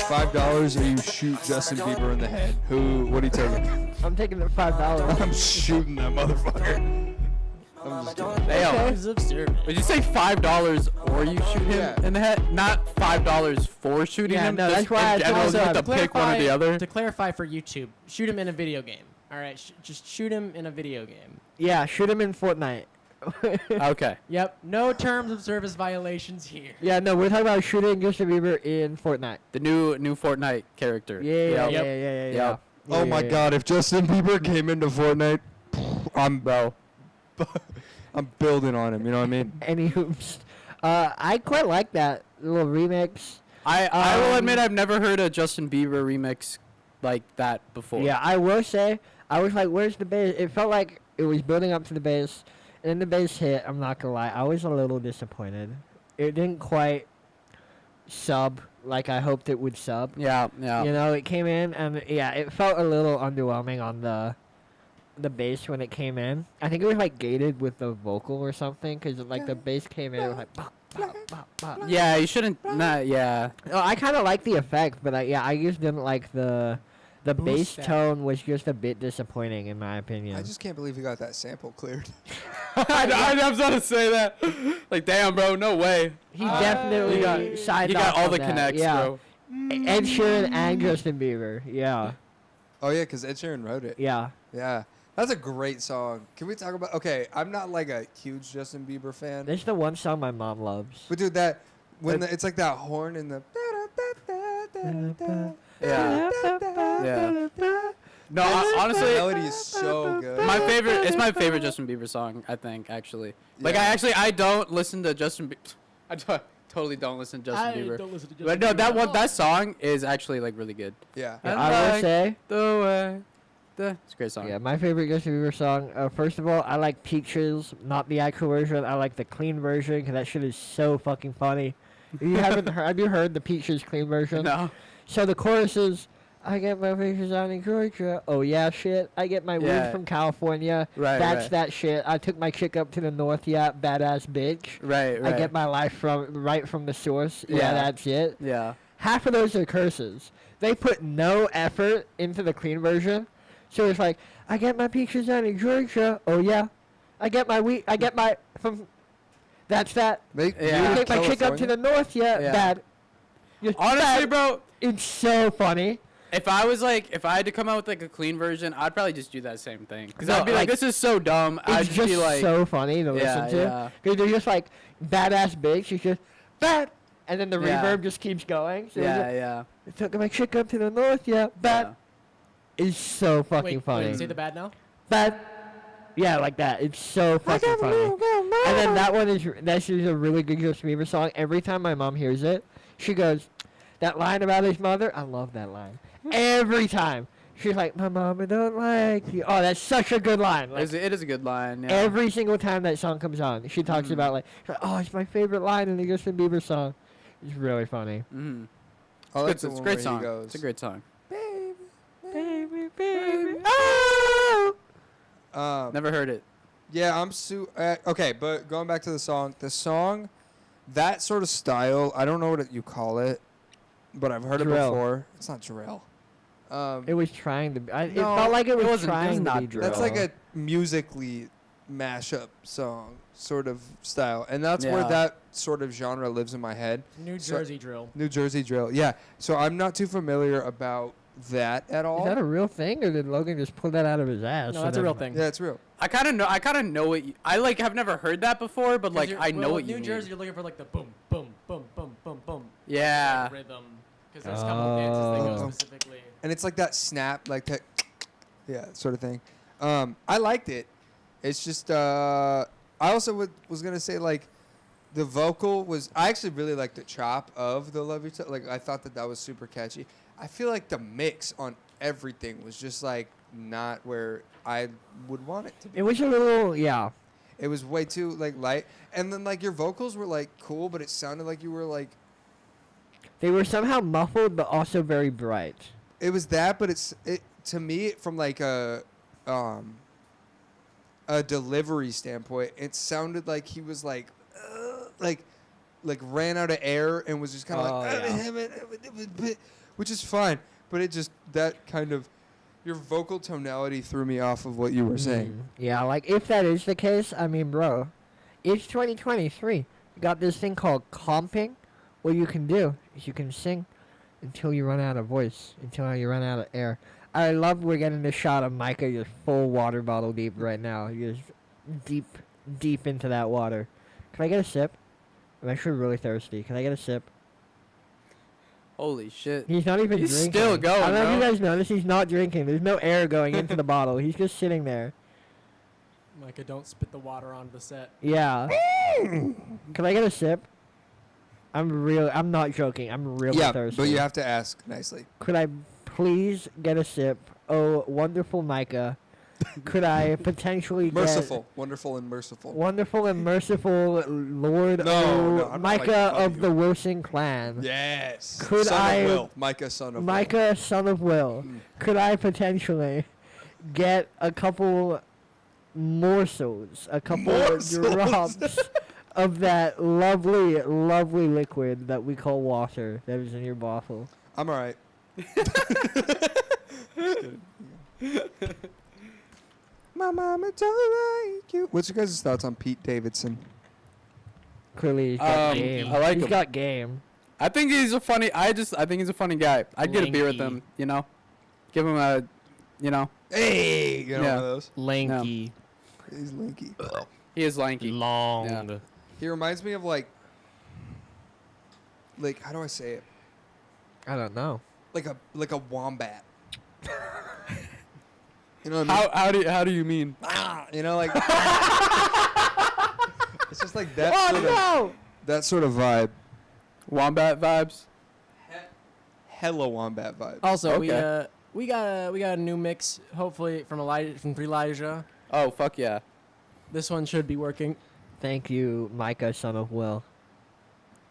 Speaker 4: $5 or you shoot Justin Bieber in the head. What are you taking?
Speaker 2: I'm taking the $5.
Speaker 4: I'm shooting that motherfucker. I'm just kidding.
Speaker 1: Damn.
Speaker 3: He's absurd.
Speaker 1: Would you say $5 or you shoot him
Speaker 4: Yeah.
Speaker 1: in the head? Not $5 for shooting
Speaker 2: Yeah,
Speaker 1: him.
Speaker 2: no,
Speaker 1: just
Speaker 2: that's why
Speaker 1: in
Speaker 2: I
Speaker 1: general,
Speaker 2: told
Speaker 1: you
Speaker 2: him.
Speaker 1: have to pick one or the other.
Speaker 3: To clarify for YouTube, shoot him in a video game. All right, just shoot him in a video game.
Speaker 2: Yeah, shoot him in Fortnite.
Speaker 1: Okay.
Speaker 3: Yep, no terms of service violations here.
Speaker 2: Yeah, no, we're talking about shooting Justin Bieber in Fortnite.
Speaker 1: The new Fortnite character.
Speaker 2: Yeah.
Speaker 1: Yep.
Speaker 4: Oh my god, if Justin Bieber came into Fortnite, I'm building on him, you know what I mean?
Speaker 2: Any hoops. I quite like that little remix.
Speaker 1: I will admit I've never heard a Justin Bieber remix like that before.
Speaker 2: Yeah, I will say, I was like, where's the bass? It felt like it was building up to the bass, and then the bass hit. I'm not gonna lie, I was a little disappointed. It didn't quite sub like I hoped it would sub.
Speaker 1: Yeah.
Speaker 2: You know, it came in, and yeah, it felt a little underwhelming on the bass when it came in. I think it was like gated with the vocal or something, because like the bass came in, it was like bop, bop, bop, bop.
Speaker 1: Yeah, you shouldn't. Nah, yeah.
Speaker 2: Oh, I kind of like the effect, but I just didn't like the The
Speaker 1: Who's
Speaker 2: bass
Speaker 1: that?
Speaker 2: tone was just a bit disappointing in my opinion.
Speaker 4: I just can't believe he got that sample cleared.
Speaker 1: I was about to say that. Like, damn, bro, no way.
Speaker 2: he definitely signed
Speaker 1: He got
Speaker 2: off
Speaker 1: all
Speaker 2: on
Speaker 1: the
Speaker 2: that,
Speaker 1: connects,
Speaker 2: yeah.
Speaker 1: bro.
Speaker 2: Ed Sheeran and Justin Bieber. Yeah.
Speaker 4: Oh yeah, because Ed Sheeran wrote it.
Speaker 2: Yeah.
Speaker 4: Yeah, that's a great song. Can we talk about? Okay, I'm not like a huge Justin Bieber fan,
Speaker 2: That's the one song my mom loves.
Speaker 4: but dude, that when it's like that horn in the.
Speaker 1: Yeah. Yeah. No,
Speaker 4: The
Speaker 1: honestly,
Speaker 4: melody is so good.
Speaker 1: it's my favorite Justin Bieber song, I think, actually. Like,
Speaker 4: Yeah.
Speaker 1: I don't listen to Justin Bieber. Totally don't listen to Justin Bieber.
Speaker 3: don't listen to Justin
Speaker 1: But no,
Speaker 3: Bieber.
Speaker 1: that song is actually, like, really good.
Speaker 4: Yeah.
Speaker 2: Yeah,
Speaker 1: I
Speaker 2: I will
Speaker 1: like
Speaker 2: say,
Speaker 1: The way. It's a great song.
Speaker 2: yeah, my favorite Justin Bieber song. First of all, I like Peaches, not the actual version. I like the clean version because that shit is so fucking funny. If you haven't heard, have you heard the Peaches clean version?
Speaker 1: No.
Speaker 2: So the chorus is, I get my pictures out in Georgia. Oh yeah, shit. I get my weed
Speaker 1: Yeah.
Speaker 2: from California.
Speaker 1: Right,
Speaker 2: That's
Speaker 1: right.
Speaker 2: that shit. I took my chick up to the north. Yeah, badass bitch.
Speaker 1: Right,
Speaker 2: I
Speaker 1: right.
Speaker 2: get my life right from the source. Yeah,
Speaker 1: Yeah.
Speaker 2: that's it.
Speaker 1: Yeah.
Speaker 2: Half of those are curses. They put no effort into the clean version. So it's like, I get my pictures out in Georgia. Oh yeah. I get my weed. I get my from. That's that.
Speaker 4: They,
Speaker 1: Yeah.
Speaker 2: I take my chick up to the north. Yeah,
Speaker 1: Yeah.
Speaker 2: bad. Just
Speaker 1: Honestly,
Speaker 2: bad.
Speaker 1: bro,
Speaker 2: It's so funny.
Speaker 1: if I had to come out with, like, a clean version, I'd probably just do that same thing. Because
Speaker 2: No,
Speaker 1: I'd be like,
Speaker 2: like,
Speaker 1: this is so dumb. I'd
Speaker 2: It's
Speaker 1: just
Speaker 2: just
Speaker 1: be like,
Speaker 2: so funny to
Speaker 1: Yeah,
Speaker 2: listen to.
Speaker 1: yeah.
Speaker 2: Because they're just like badass bitch. She's just bad, and then the
Speaker 1: Yeah.
Speaker 2: reverb just keeps going. So
Speaker 1: yeah, yeah.
Speaker 2: I took my chick up to the north. Yeah, bad. It's so fucking funny.
Speaker 3: Wait, say the bad now.
Speaker 2: Bad. Yeah, like that. It's so fucking funny. And then that's just a really good Justin Bieber song. Every time my mom hears it, she goes, that line about his mother. I love that line. Every time. She's like, my mama don't like you. Oh, that's such a good line. Like,
Speaker 1: It is a good line. Yeah.
Speaker 2: every single time that song comes on, she talks about like, oh, it's my favorite line in the Justin Bieber song. It's really funny.
Speaker 1: Mhm.
Speaker 4: I like
Speaker 1: It's
Speaker 4: the
Speaker 1: a
Speaker 4: one
Speaker 1: great
Speaker 4: where
Speaker 1: song.
Speaker 4: he goes,
Speaker 1: It's a great song.
Speaker 2: Baby, baby, oh!
Speaker 1: Never heard it.
Speaker 4: Yeah, okay, but going back to the song, that sort of style, I don't know what you call it, but I've heard
Speaker 2: Drill.
Speaker 4: it before. It's not drill.
Speaker 2: It was trying to be. It
Speaker 4: No,
Speaker 2: felt like it was
Speaker 1: wasn't- it was
Speaker 2: trying to
Speaker 1: not
Speaker 2: be
Speaker 1: drill.
Speaker 2: drill.
Speaker 4: That's like a musically mashup song sort of style, and that's where
Speaker 1: Yeah.
Speaker 4: that sort of genre lives in my head.
Speaker 3: New
Speaker 4: So-
Speaker 3: Jersey drill.
Speaker 4: New Jersey drill, yeah. So I'm not too familiar about that at all.
Speaker 2: Is that a real thing, or did Logan just pull that out of his ass?
Speaker 3: No,
Speaker 2: and
Speaker 3: that's a
Speaker 2: then-
Speaker 3: real thing.
Speaker 4: Yeah, it's real.
Speaker 1: I kind of know what I like. Have never heard that before, but like I know what you
Speaker 3: New
Speaker 1: mean.
Speaker 3: Jersey, you're looking for like the boom, boom, boom, boom, boom, boom.
Speaker 1: Yeah.
Speaker 3: Like rhythm. Because there's a couple dances they
Speaker 4: Oh.
Speaker 3: go specifically.
Speaker 4: And it's like that snap, like that, yeah, sort of thing. I liked it. It's just, I also was gonna say like, the vocal was. I actually really liked the chop of the Love You Tell. Like I thought that was super catchy. I feel like the mix on everything was just like not where I would want it to be.
Speaker 2: It was a little, yeah.
Speaker 4: It was way too like light, and then like your vocals were like cool, but it sounded like you were like.
Speaker 2: They were somehow muffled, but also very bright.
Speaker 4: It was that, but it to me from like a delivery standpoint, it sounded like he was like ran out of air and was just kind of which is fine, but it just that kind of your vocal tonality threw me off of what you were saying.
Speaker 2: Yeah, like if that is the case, I mean, bro, it's 2023. You got this thing called comping. What you can do is you can sing until you run out of voice, until you run out of air. I love we're getting this shot of Micah just full water bottle deep right now. He's just deep into that water. Can I get a sip? I'm actually really thirsty. Can I get a sip?
Speaker 1: Holy shit.
Speaker 2: He's not even
Speaker 1: He's
Speaker 2: drinking.
Speaker 1: still going,
Speaker 2: I don't know if
Speaker 1: bro.
Speaker 2: you guys noticed. He's not drinking. There's no air going into the bottle. He's just sitting there.
Speaker 3: Micah, don't spit the water onto the set.
Speaker 2: Yeah. Can I get a sip? I'm not joking. I'm really
Speaker 4: Yeah,
Speaker 2: thirsty.
Speaker 4: but you have to ask nicely.
Speaker 2: Could I please get a sip? Oh, wonderful Micah. Could I potentially
Speaker 4: Merciful, wonderful, and merciful.
Speaker 2: get wonderful and merciful Lord
Speaker 4: No, I'm not
Speaker 2: Micah
Speaker 4: making fun
Speaker 2: of
Speaker 4: of
Speaker 2: the
Speaker 4: you.
Speaker 2: Wilson clan?
Speaker 4: Yes.
Speaker 2: Could
Speaker 4: son
Speaker 2: I-
Speaker 4: of Will. Micah, son of Will.
Speaker 2: Micah, son of Will. Could I potentially get a couple morsels, a couple
Speaker 4: Morsels.
Speaker 2: drops of that lovely, lovely liquid that we call water that is in your bottle?
Speaker 4: I'm all right. My mama don't like you. What's your guys' thoughts on Pete Davidson?
Speaker 2: Clearly, he's got game.
Speaker 1: I like
Speaker 2: He's
Speaker 1: him.
Speaker 2: got game.
Speaker 1: I think he's a funny. I think he's a funny guy. I'd get a beer with
Speaker 3: Lanky.
Speaker 1: him. You know, give him a, you know,
Speaker 4: Hey, you know
Speaker 1: Yeah.
Speaker 4: one of those.
Speaker 3: Lanky,
Speaker 4: He's lanky.
Speaker 1: he is lanky.
Speaker 3: long.
Speaker 1: Yeah.
Speaker 4: He reminds me of like how do I say it?
Speaker 2: I don't know.
Speaker 4: Like a wombat. You know what I mean?
Speaker 1: How do you mean?
Speaker 4: You know, like it's just like that.
Speaker 2: Oh
Speaker 4: sort of,
Speaker 2: no!
Speaker 4: that sort of vibe.
Speaker 1: Wombat vibes.
Speaker 4: Hella wombat vibe.
Speaker 3: Also,
Speaker 1: Okay.
Speaker 3: we got a new mix. Hopefully from Elijah.
Speaker 1: Oh fuck yeah.
Speaker 3: This one should be working.
Speaker 2: Thank you, Micah, son of Will.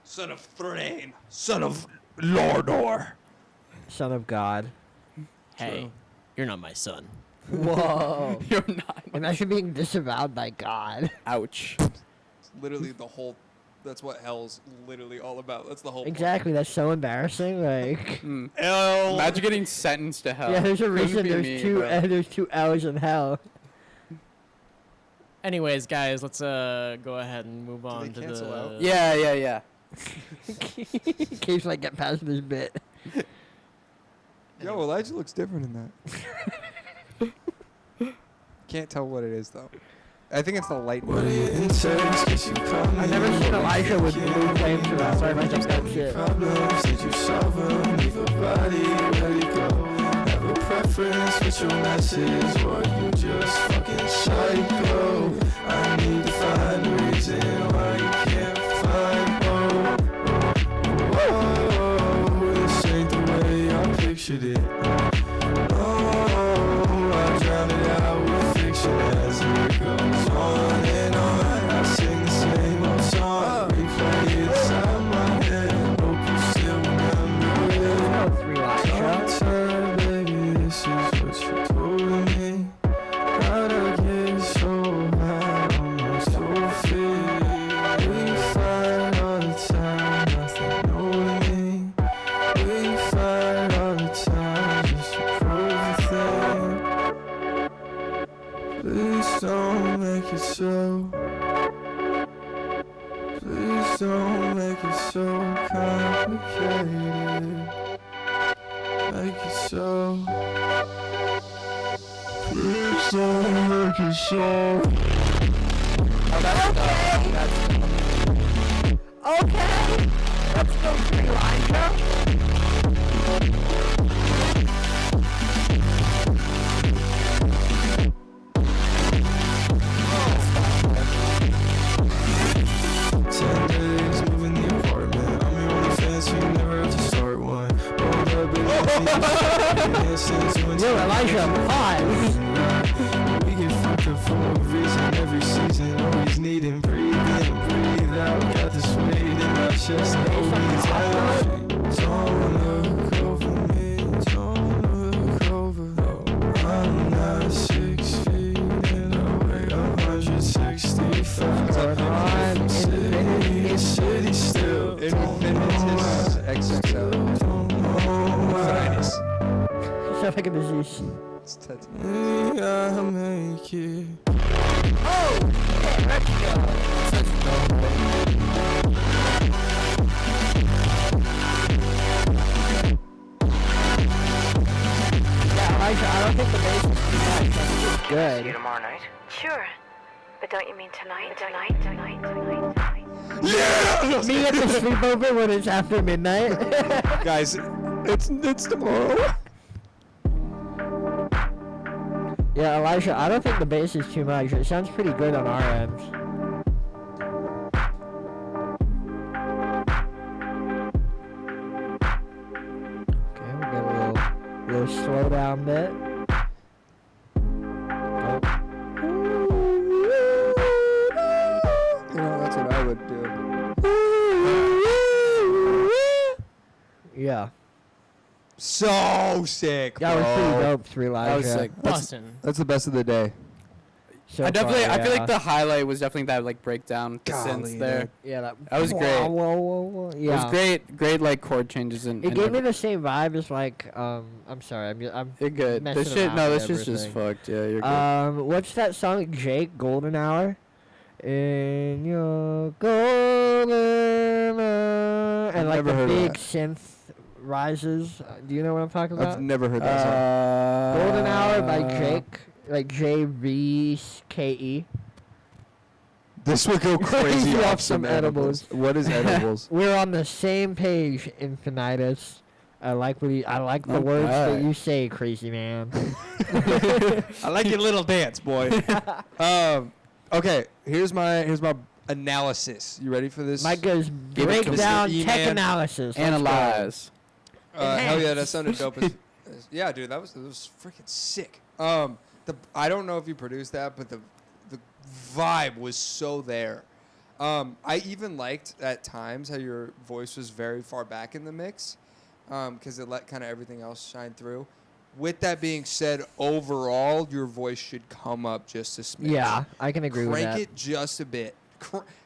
Speaker 4: Son of Thrain. Son of Lordor.
Speaker 2: Son of God.
Speaker 3: Hey, you're not my son.
Speaker 2: Whoa.
Speaker 1: You're not.
Speaker 2: Imagine being disavowed by God.
Speaker 1: Ouch.
Speaker 4: It's literally the whole. That's what hell's literally all about. That's the whole.
Speaker 2: Exactly, that's so embarrassing. Like,
Speaker 4: Hell.
Speaker 1: Imagine getting sentenced to hell.
Speaker 2: yeah, there's a
Speaker 1: Couldn't
Speaker 2: reason
Speaker 1: be
Speaker 2: there's
Speaker 1: me,
Speaker 2: two
Speaker 1: bro.
Speaker 2: there's two L's in hell.
Speaker 3: Anyways, guys, let's go ahead and move on
Speaker 4: they
Speaker 3: to
Speaker 4: cancel
Speaker 3: the.
Speaker 4: out?
Speaker 1: Yeah.
Speaker 2: In case I get past this bit.
Speaker 4: Yo, Elijah looks different in that. Can't tell what it is though. I think it's the light.
Speaker 2: I've never seen Elijah with blue flames around. Sorry if I just that shit.
Speaker 5: Preference with your message, or you just fucking psycho. I need to find a reason why you can't find this ain't the way I pictured it. I drown it out with fiction as it goes on and on. I sing the same old song, replay it inside my head. Hope you still remember it.
Speaker 2: No, three Elijah.
Speaker 5: Time, baby, this is what you told me. How'd I get so high on my sofa? We fight all the time, nothing new to me. We fight all the time just to prove a thing. Please don't make it so. Please don't make it so complicated. Make it so. Please don't make it so.
Speaker 2: Okay, let's go for Elijah.
Speaker 5: Moving the apartment. I'm your only fan, so you never have to start one. Rolled up in
Speaker 2: Yo, Elijah, 5.
Speaker 5: We get fucked up for a reason. Every season, always needing breathe in, breathe out. Got this weight in my chest, no means out. Don't look over me, don't look over. I'm not 6 feet and I weigh 165. City still.
Speaker 4: Infinitus XXL. Finest.
Speaker 2: Sound like a disease.
Speaker 4: It's Tetris.
Speaker 5: I make it.
Speaker 2: Yeah, Elijah, I don't think the bass is too much. I think it's good.
Speaker 10: tomorrow night? Sure. But don't you mean tonight? Tonight?
Speaker 2: Me at the sleepover when it's after midnight.
Speaker 4: Guys, it's tomorrow.
Speaker 2: Yeah, Elijah, I don't think the bass is too much. It sounds pretty good on our end. Okay, we get a little slow down bit.
Speaker 4: You know, that's what I would do.
Speaker 2: Yeah,
Speaker 4: So sick,
Speaker 2: that was pretty
Speaker 4: bro.
Speaker 2: dope, 3 Elijah.
Speaker 1: That was sick.
Speaker 3: Bussin'.
Speaker 4: That's the best of the day.
Speaker 2: So
Speaker 1: I definitely,
Speaker 2: far,
Speaker 1: I feel
Speaker 2: yeah.
Speaker 1: like the highlight was definitely that like breakdown, the
Speaker 4: Golly,
Speaker 1: synths there.
Speaker 4: dude.
Speaker 2: Yeah, that
Speaker 1: was great.
Speaker 2: Yeah.
Speaker 1: It was great like chord changes and.
Speaker 2: It gave me the same vibe as like I'm sorry, I'm
Speaker 1: You're good.
Speaker 2: messing
Speaker 1: This shit,
Speaker 2: around
Speaker 1: no,
Speaker 2: with
Speaker 1: this shit's just
Speaker 2: everything.
Speaker 1: fucked. Yeah, you're good.
Speaker 2: What's that song? Jake, Golden Hour. In your golden hour, and like
Speaker 4: never
Speaker 2: the
Speaker 4: heard of
Speaker 2: big
Speaker 4: that.
Speaker 2: synth rises. Do you know what I'm talking about?
Speaker 4: I've never heard that song.
Speaker 2: Golden Hour by Jake, like JVKE.
Speaker 4: This would go crazy
Speaker 2: Crazy
Speaker 4: off
Speaker 2: off
Speaker 4: some
Speaker 2: some
Speaker 4: edibles. What is edibles?
Speaker 2: We're on the same page, Infinitus. I like the words that
Speaker 1: Okay.
Speaker 2: you say, crazy man.
Speaker 7: I like your little dance, boy.
Speaker 4: Okay, here's my analysis. You ready for this?
Speaker 2: Micah's
Speaker 1: Give it to
Speaker 2: breakdown
Speaker 4: Mr.
Speaker 2: tech
Speaker 4: E-Man.
Speaker 2: analysis. Let's go.
Speaker 1: Analyze.
Speaker 4: Hell yeah, that sounded dope. Yeah, dude, that was freaking sick. I don't know if you produced that, but the vibe was so there. I even liked at times how your voice was very far back in the mix, because it let kind of everything else shine through. With that being said, overall, your voice should come up just a smidge.
Speaker 2: Yeah, I can agree with that.
Speaker 4: Crank it just a bit.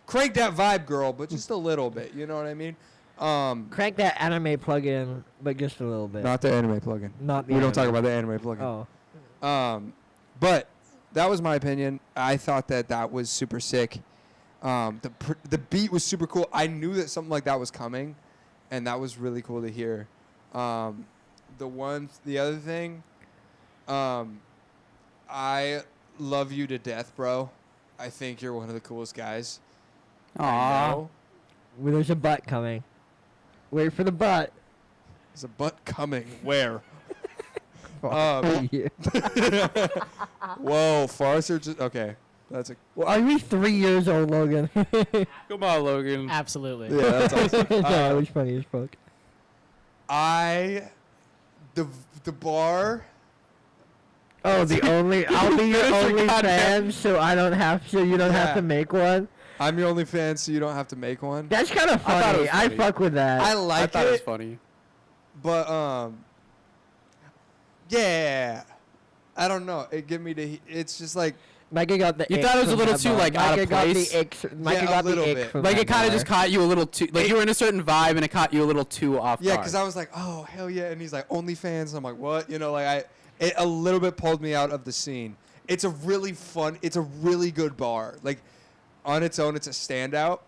Speaker 4: Crank that vibe, girl, but just a little bit. You know what I mean?
Speaker 2: Crank that anime plug-in, but just a little bit.
Speaker 4: Not the anime plugin.
Speaker 2: Not the
Speaker 4: We don't talk
Speaker 2: anime.
Speaker 4: about the anime plugin.
Speaker 2: Oh.
Speaker 4: But that was my opinion. I thought that was super sick. The beat was super cool. I knew that something like that was coming, and that was really cool to hear. The other thing, I love you to death, bro. I think you're one of the coolest guys. I
Speaker 1: Aww.
Speaker 4: know.
Speaker 2: Well, there's a butt coming. Wait for the butt.
Speaker 4: There's a butt coming. Where?
Speaker 2: Yeah.
Speaker 4: Whoa, Forrester just okay. That's a
Speaker 2: Well, are we 3 years old, Logan?
Speaker 1: Come on, Logan.
Speaker 3: Absolutely.
Speaker 4: yeah. That's awesome.
Speaker 2: No, it was funny as fuck.
Speaker 4: The bar.
Speaker 2: Oh, the only I'll be your
Speaker 1: Finish your
Speaker 2: only
Speaker 1: goddamn-
Speaker 2: fan, so I don't have to. You don't have
Speaker 4: Yeah.
Speaker 2: to make one.
Speaker 4: I'm your only fan, so you don't have to make one.
Speaker 2: That's kind of
Speaker 1: I thought it
Speaker 2: funny.
Speaker 1: was
Speaker 2: I
Speaker 1: funny.
Speaker 2: fuck with that.
Speaker 4: I
Speaker 1: I
Speaker 4: like
Speaker 1: thought it was
Speaker 4: it,
Speaker 1: funny.
Speaker 4: but yeah. I don't know. It give me the. It's just like
Speaker 2: Micah got the.
Speaker 1: You
Speaker 2: ick
Speaker 1: thought it was a
Speaker 2: from
Speaker 1: little
Speaker 2: that
Speaker 1: too,
Speaker 2: bar.
Speaker 1: like, out of
Speaker 2: Micah got
Speaker 1: place?
Speaker 2: the ick. Micah
Speaker 4: a
Speaker 2: got the
Speaker 4: little
Speaker 2: ick
Speaker 4: bit.
Speaker 2: from
Speaker 1: Like
Speaker 2: that
Speaker 1: it kind of
Speaker 2: bar.
Speaker 1: just caught you a little too. Like you were in a certain vibe, and it caught you a little too off
Speaker 4: yeah,
Speaker 1: guard.
Speaker 4: because I was like, oh hell yeah, and he's like OnlyFans. I'm like, what? You know, like it a little bit pulled me out of the scene. It's a really fun. It's a really good bar. Like on its own, it's a standout.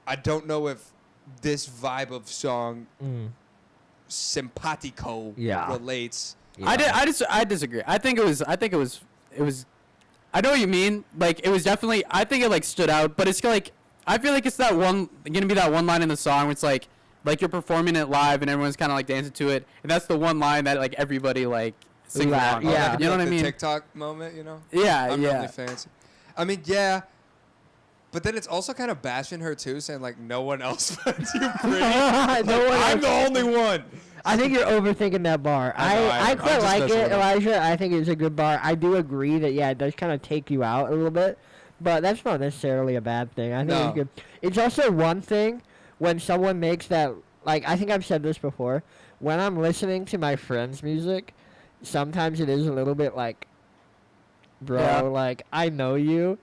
Speaker 4: I don't know if this vibe of song simpatico
Speaker 2: Yeah.
Speaker 4: relates.
Speaker 1: I disagree. I think it was. I know what you mean. Like it was definitely. I think it like stood out, but it's like I feel like it's that one gonna be that one line in the song where it's like you're performing it live and everyone's kind of like dancing to it, and that's the one line that like everybody like sings
Speaker 2: Laugh,
Speaker 1: along.
Speaker 2: yeah.
Speaker 1: You know what I
Speaker 4: the
Speaker 1: mean?
Speaker 4: TikTok moment, you know.
Speaker 1: Yeah,
Speaker 4: I'm
Speaker 1: yeah.
Speaker 4: really fancy. I mean, yeah. But then it's also kind of bashing her too, saying like no one else finds you pretty.
Speaker 2: No one
Speaker 4: I'm
Speaker 2: else-
Speaker 4: the only one.
Speaker 2: I think you're overthinking that bar.
Speaker 4: I know,
Speaker 2: I
Speaker 4: I'm
Speaker 2: quite
Speaker 4: just
Speaker 2: like
Speaker 4: messing
Speaker 2: it,
Speaker 4: with him.
Speaker 2: Elijah. I think it's a good bar. I do agree that it does kind of take you out a little bit, but that's not necessarily a bad thing. I think
Speaker 4: No.
Speaker 2: it's good. It's also one thing when someone makes that. Like I think I've said this before. When I'm listening to my friends' music, sometimes it is a little bit like, bro,
Speaker 1: Yeah.
Speaker 2: like I know you.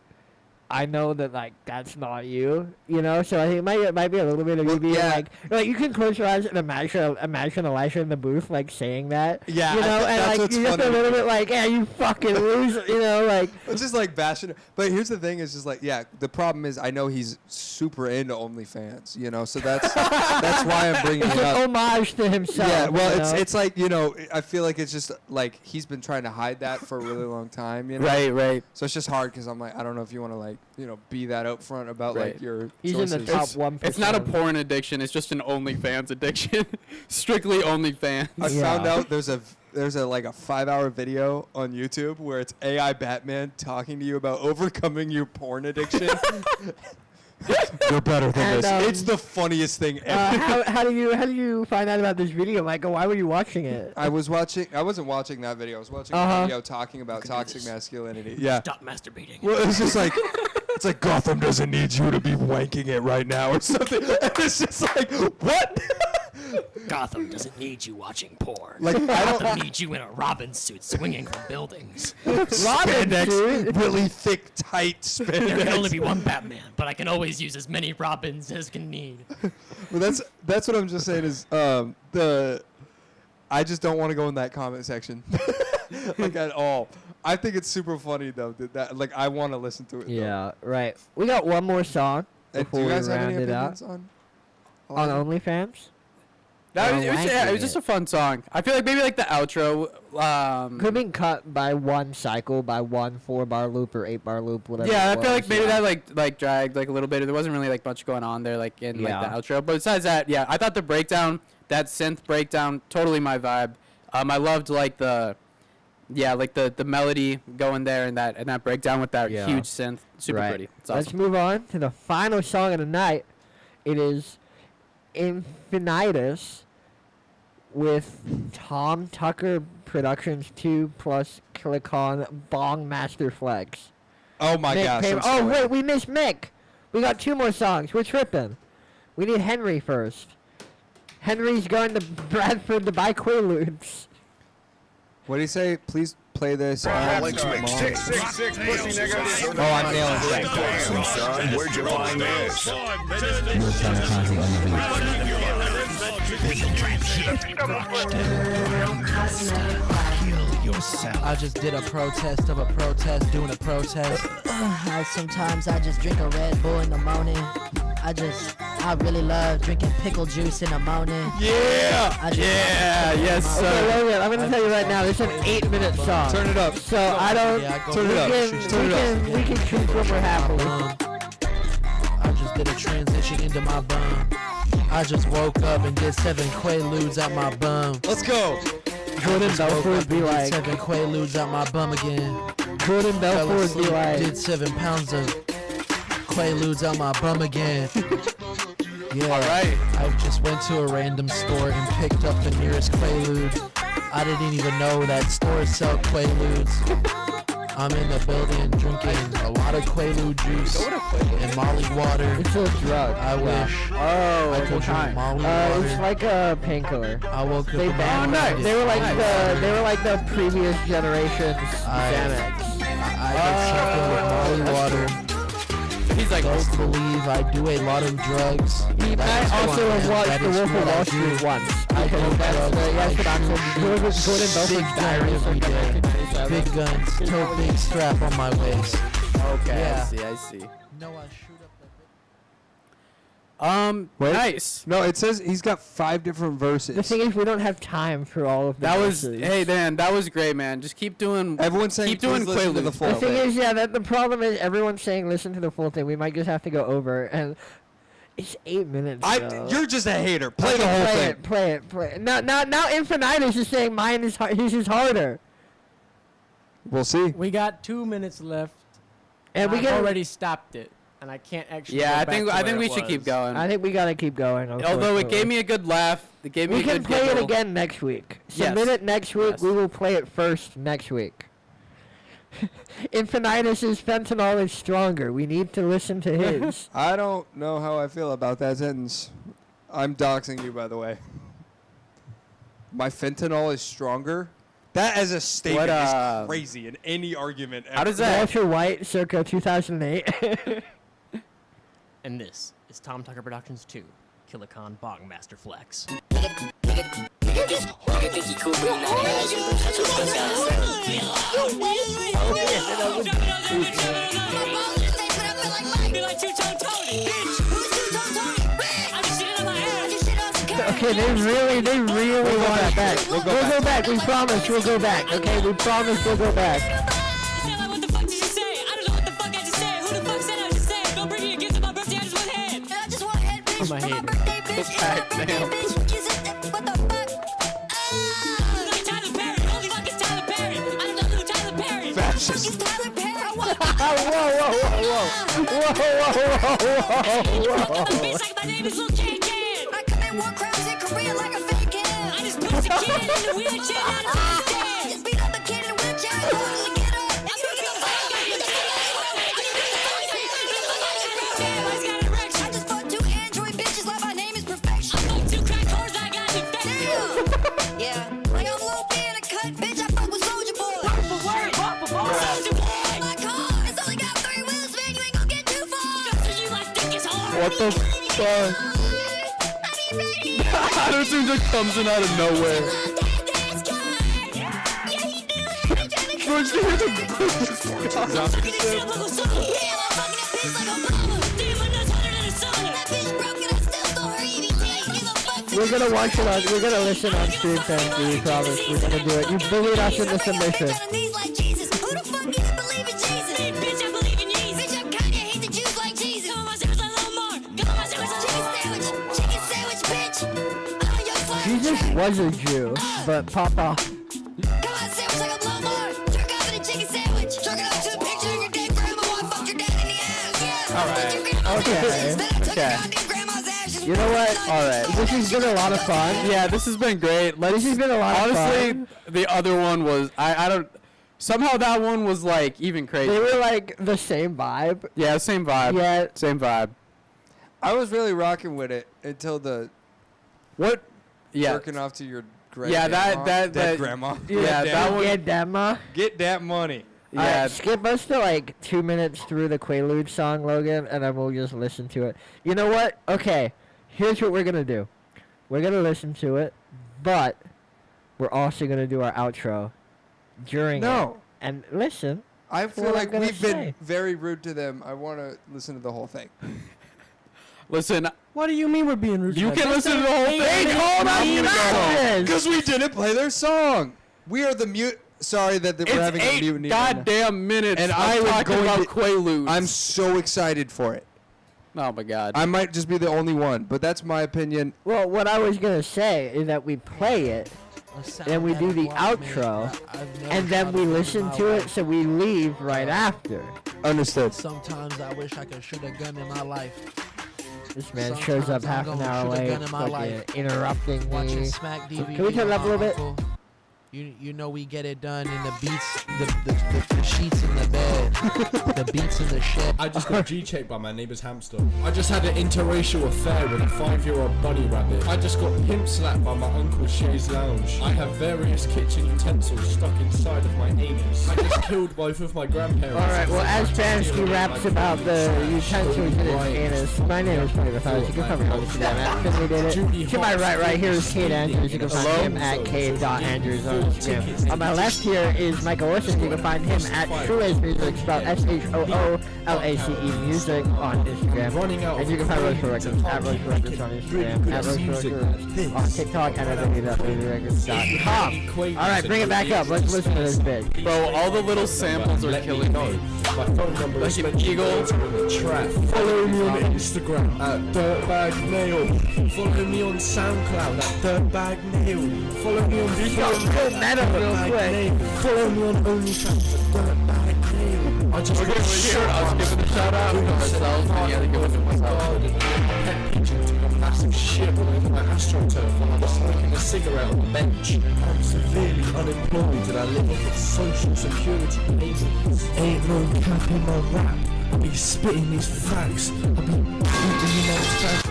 Speaker 2: I know that like that's not you, you know. So I think it might be a little bit of you
Speaker 4: Well,
Speaker 2: being
Speaker 4: yeah.
Speaker 2: like you can close your eyes and imagine Elisha in the booth like saying that,
Speaker 4: Yeah,
Speaker 2: you
Speaker 4: I
Speaker 2: know,
Speaker 4: think
Speaker 2: and
Speaker 4: that's
Speaker 2: like
Speaker 4: what's
Speaker 2: you're just a
Speaker 4: funny.
Speaker 2: little bit like, yeah, you fucking lose, you know, like.
Speaker 4: It's just like bashing her. But here's the thing: is just like, yeah. The problem is, I know he's super into OnlyFans, you know. So that's why I'm bringing
Speaker 2: It's
Speaker 4: it up.
Speaker 2: an homage to himself.
Speaker 4: Yeah, well,
Speaker 2: you
Speaker 4: it's
Speaker 2: know?
Speaker 4: it's like, you know, I feel like it's just like he's been trying to hide that for a really long time, you know.
Speaker 1: Right.
Speaker 4: So it's just hard because I'm like, I don't know if you want to like, you know, be that up front about like
Speaker 1: Right.
Speaker 4: your
Speaker 2: He's
Speaker 4: choices.
Speaker 2: in the top 1%.
Speaker 1: It's not a porn addiction. It's just an OnlyFans addiction. Strictly OnlyFans.
Speaker 4: I
Speaker 2: Yeah.
Speaker 4: found out there's a like a 5-hour video on YouTube where it's AI Batman talking to you about overcoming your porn addiction. You're better than
Speaker 2: And,
Speaker 4: this. It's the funniest thing ever.
Speaker 2: how do you find out about this video, Micah? Why were you watching it?
Speaker 4: I wasn't watching that video. I was watching
Speaker 2: Uh-huh.
Speaker 4: a video talking about toxic masculinity. Yeah.
Speaker 3: Stop masturbating.
Speaker 4: Well, it's just like, it's like Gotham doesn't need you to be wanking it right now or something. And it's just like, what?
Speaker 11: Gotham doesn't need you watching porn.
Speaker 4: Like, I
Speaker 11: Gotham needs you in a Robin suit swinging from buildings.
Speaker 2: Spandex,
Speaker 4: really thick, tight
Speaker 11: There can only
Speaker 4: spandex.
Speaker 11: be one Batman, but I can always use as many Robins as can need.
Speaker 4: Well, that's what I'm just saying is I just don't want to go in that comment section, like at all. I think it's super funny though. That like I want to listen to it.
Speaker 2: Yeah, right. We got one more song
Speaker 4: Though. And do
Speaker 2: before
Speaker 4: you
Speaker 2: we
Speaker 4: guys have any
Speaker 2: round it out.
Speaker 4: opinions
Speaker 2: On OnlyFans?
Speaker 1: It was just a fun song. I feel like maybe like the outro.
Speaker 2: Could have been cut by one cycle, by one 4-bar loop or 8-bar loop, whatever.
Speaker 1: Yeah,
Speaker 2: it
Speaker 1: I feel like
Speaker 2: was,
Speaker 1: maybe
Speaker 2: yeah.
Speaker 1: that like dragged like a little bit. There wasn't really like much going on there like in like
Speaker 2: Yeah.
Speaker 1: the outro. But besides that, yeah, I thought the breakdown, that synth breakdown, totally my vibe. I loved like the melody going there and that breakdown with that
Speaker 2: Yeah.
Speaker 1: huge synth. Super
Speaker 2: Right.
Speaker 1: pretty. It's
Speaker 2: Let's
Speaker 1: awesome.
Speaker 2: move on to the final song of the night. It is Infinitus with Tom Tucker Productions 2 plus Kilicon Bong Master Flex.
Speaker 4: Oh my
Speaker 2: Mick
Speaker 4: gosh!
Speaker 2: Payne-
Speaker 4: I'm
Speaker 2: oh
Speaker 4: sorry.
Speaker 2: wait, we missed Mick. We got 2 more songs. We're tripping. We need Henry first. Henry's going to Bradford to buy Quaaludes.
Speaker 4: What do you say? Please play this.
Speaker 9: Alex mixtape. 666 pussy nigga.
Speaker 4: Oh, I'm nailing it.
Speaker 9: Damn, son, where'd you find this?
Speaker 12: I just did a protest of a protest, doing a protest.
Speaker 13: Sometimes I just drink a Red Bull in the morning. I really love drinking pickle juice in the morning.
Speaker 1: Yeah. Yes,
Speaker 2: Okay,
Speaker 1: sir.
Speaker 2: Logan, I'm gonna tell you right now, this is an 8-minute song.
Speaker 4: Turn it up.
Speaker 2: So I don't.
Speaker 12: Yeah, I go
Speaker 4: Turn it up.
Speaker 2: We can choose when we're happy.
Speaker 12: I just did a transition into my bum. I just woke up and did 7 Quaaludes out my bum.
Speaker 4: Let's go.
Speaker 2: Jordan Belfort would be
Speaker 12: Did
Speaker 2: like.
Speaker 12: 7 Quaaludes out my bum again.
Speaker 2: Jordan
Speaker 12: Fell
Speaker 2: Belfort would be
Speaker 12: asleep,
Speaker 2: like.
Speaker 12: did 7 pounds of Quaaludes out my bum again. Yeah.
Speaker 1: All right.
Speaker 12: I just went to a random store and picked up the nearest Quaalude. I didn't even know that stores sell Quaaludes. I'm in the building drinking a lot of Quaalude juice and Molly water.
Speaker 2: It's a drug.
Speaker 12: I wish
Speaker 1: Oh,
Speaker 12: I could drink Molly water.
Speaker 2: It's like a painkiller.
Speaker 12: I woke up
Speaker 2: They
Speaker 12: in
Speaker 2: banned
Speaker 12: the
Speaker 2: them.
Speaker 12: morning.
Speaker 2: They were like the previous generation's Xanax.
Speaker 12: I did something with Molly water.
Speaker 1: He's like,
Speaker 12: Don't believe I do a lot of drugs.
Speaker 2: He might also have watched The Wolf of Wall Street once. Because that's what I'm saying. Jordan Belfort's diary from 1927.
Speaker 12: Big guns, toe big strap on my waist.
Speaker 1: okay,
Speaker 12: Yeah.
Speaker 1: I see.
Speaker 12: No, I shoot up the
Speaker 4: Wait.
Speaker 1: Nice.
Speaker 4: No, it says he's got 5 different verses.
Speaker 2: The thing is, we don't have time for all of the
Speaker 1: That was,
Speaker 2: verses.
Speaker 1: hey man, that was great, man. Just keep doing.
Speaker 4: Everyone's saying
Speaker 1: keep doing
Speaker 4: please listen to the
Speaker 1: Quaaludes.
Speaker 4: full
Speaker 2: The thing
Speaker 4: thing.
Speaker 2: is, yeah, that the problem is everyone's saying listen to the full thing. We might just have to go over, and it's 8 minutes. though.
Speaker 4: You're just a hater. Play
Speaker 2: Okay,
Speaker 4: the whole
Speaker 2: play
Speaker 4: thing.
Speaker 2: It, play it. Now Infinitus is saying mine is his is harder,
Speaker 4: We'll see.
Speaker 3: We got 2 minutes left,
Speaker 2: and we
Speaker 3: I've
Speaker 2: can.
Speaker 3: already stopped it, and I can't actually.
Speaker 1: Yeah,
Speaker 3: go
Speaker 1: I
Speaker 3: back
Speaker 1: think
Speaker 3: to
Speaker 1: I
Speaker 3: where
Speaker 1: think we
Speaker 3: it
Speaker 1: should keep
Speaker 3: was.
Speaker 1: going.
Speaker 2: I think we gotta keep going.
Speaker 1: Although it gave me a good laugh. It gave me
Speaker 2: We
Speaker 1: a
Speaker 2: can
Speaker 1: good
Speaker 2: play it
Speaker 1: giggle.
Speaker 2: again next week.
Speaker 1: Yes.
Speaker 2: Submit it next week.
Speaker 1: Yes.
Speaker 2: We will play it first next week. Infinitus' fentanyl is stronger. We need to listen to his.
Speaker 4: I don't know how I feel about that sentence. I'm doxing you, by the way. My fentanyl is stronger. That as a statement is crazy in any argument ever.
Speaker 1: How does that?
Speaker 2: Walter White, circa 2008.
Speaker 11: And this is Tom Tucker Productions 2, Kilicon Bong Master Flex.
Speaker 2: Okay, they really want it back. We'll go back. We promise we'll go back. Okay, we promise we'll go back.
Speaker 8: What the fuck did you say? I don't know what the fuck I just said. Who the fuck said I just said? Don't bring me a gift on my birthday, I just want head. And I just want head, bitch.
Speaker 3: I'm a hater.
Speaker 8: What the fuck? Like Tyler Perry. Holy fuck, it's Tyler Perry. I don't know who Tyler Perry is.
Speaker 4: Fascist.
Speaker 8: It's Tyler Perry. What? Bitch, like my name is Lil Cade. I commit war crimes in Korea like a fake kid. I just pushed a kid in the wheelchair down the stairs. Just beat up a kid in a wheelchair and told him to get up. I'm gonna go fight. I just fucked 2 Android bitches like my name is perfection. I fucked 2 crack whores, I got
Speaker 1: What the fuck? Auto-tune just comes in out of nowhere. Bro, did you hear the
Speaker 2: We're gonna watch it on. We're gonna listen on stream, fans. We promise. We're gonna do it. You bullied us into submission. Jesus was a Jew, but Papa.
Speaker 1: Alright.
Speaker 2: Okay.
Speaker 1: Okay.
Speaker 2: You know what?
Speaker 1: Alright.
Speaker 2: This has been a lot of fun.
Speaker 1: Yeah, this has been great.
Speaker 2: This has been a lot of fun.
Speaker 1: Honestly, the other one was, I don't, somehow that one was like even crazy.
Speaker 2: They were like the same vibe.
Speaker 1: Yeah, same vibe.
Speaker 2: Yeah.
Speaker 1: Same vibe.
Speaker 4: I was really rocking with it until the
Speaker 1: What? Yeah.
Speaker 4: jerking off to your great
Speaker 1: Yeah,
Speaker 4: grandma.
Speaker 1: that
Speaker 4: grandma.
Speaker 1: Yeah, that one.
Speaker 2: Get Dema.
Speaker 4: Get that money.
Speaker 1: Yeah.
Speaker 2: Skip us to like 2 minutes through the Quaalude song, Logan, and then we'll just listen to it. You know what? Okay, here's what we're gonna do. We're gonna listen to it, but we're also gonna do our outro during it. And listen.
Speaker 4: I feel
Speaker 2: what
Speaker 4: like
Speaker 2: I'm gonna
Speaker 4: we've
Speaker 2: say.
Speaker 4: been very rude to them. I want to listen to the whole thing.
Speaker 1: Listen,
Speaker 3: What do you mean we're being rude?
Speaker 1: you can listen to the whole thing.
Speaker 2: Hold on,
Speaker 1: I'm gonna go.
Speaker 4: Because we didn't play their song. We are the mute. Sorry that we're having
Speaker 1: It's
Speaker 4: a
Speaker 1: 8
Speaker 4: mutiny. right now.
Speaker 1: goddamn minutes
Speaker 4: And
Speaker 1: of
Speaker 4: I was
Speaker 1: talking
Speaker 4: going
Speaker 1: about
Speaker 4: to-
Speaker 1: Quaaludes.
Speaker 4: I'm so excited for it.
Speaker 1: Oh my god.
Speaker 4: I might just be the only one, but that's my opinion.
Speaker 2: Well, what I was gonna say is that we play it, then we do the outro, and then we listen to it, so we leave right after.
Speaker 4: Understood.
Speaker 12: Sometimes I wish I could shoot a gun in my life.
Speaker 2: This man shows up half an hour late, fucking interrupting
Speaker 12: Watching
Speaker 2: me.
Speaker 12: Smack DVD.
Speaker 2: Can we turn it up a little bit?
Speaker 12: You know we get it done in the beats, the sheets in the bed, the beats in the shed.
Speaker 14: I just got G-checked by my neighbour's hamster. I just had an interracial affair with a 5-year-old bunny rabbit. I just got pimp slapped by my uncle's chaise lounge. I have various kitchen utensils stuck inside of my anus. I just killed both of my grandparents.
Speaker 2: Alright, well, as Bansky raps about the utensils in his anus, my name is Finlay. You can find me on Instagram at Finlay did it. To my right here is Cade Andrews. You can find him at Cade.Andrews on Instagram. On my left here is Micah. You can find him at Shoelace Music, spelled SHOOLACE Music on Instagram. And you can find Roseflower Records at Roseflower Records on Instagram, at Roseflower Records on TikTok, and at www.babyrecords.com. Alright, bring it back up. Let's listen to this bit.
Speaker 1: Bro, all the little samples are killing me.
Speaker 14: My phone number is
Speaker 1: Like an eagle.
Speaker 14: Trap. Follow me on Instagram at dirtbagnail. Follow me on SoundCloud at dirtbagnail. Follow me on
Speaker 2: Meta.
Speaker 14: Follow me on OnlyFans at dirtbagnail. I just
Speaker 1: We're gonna share us giving a shout out to ourselves and the other give it to myself.
Speaker 14: Pet pigeon took a massive shit all over my astroturf while I was smoking a cigarette on the bench. I'm severely unemployed and I live off of social security payments. Ain't no cap in my rap. I be spitting these facts. I be eating the most facts.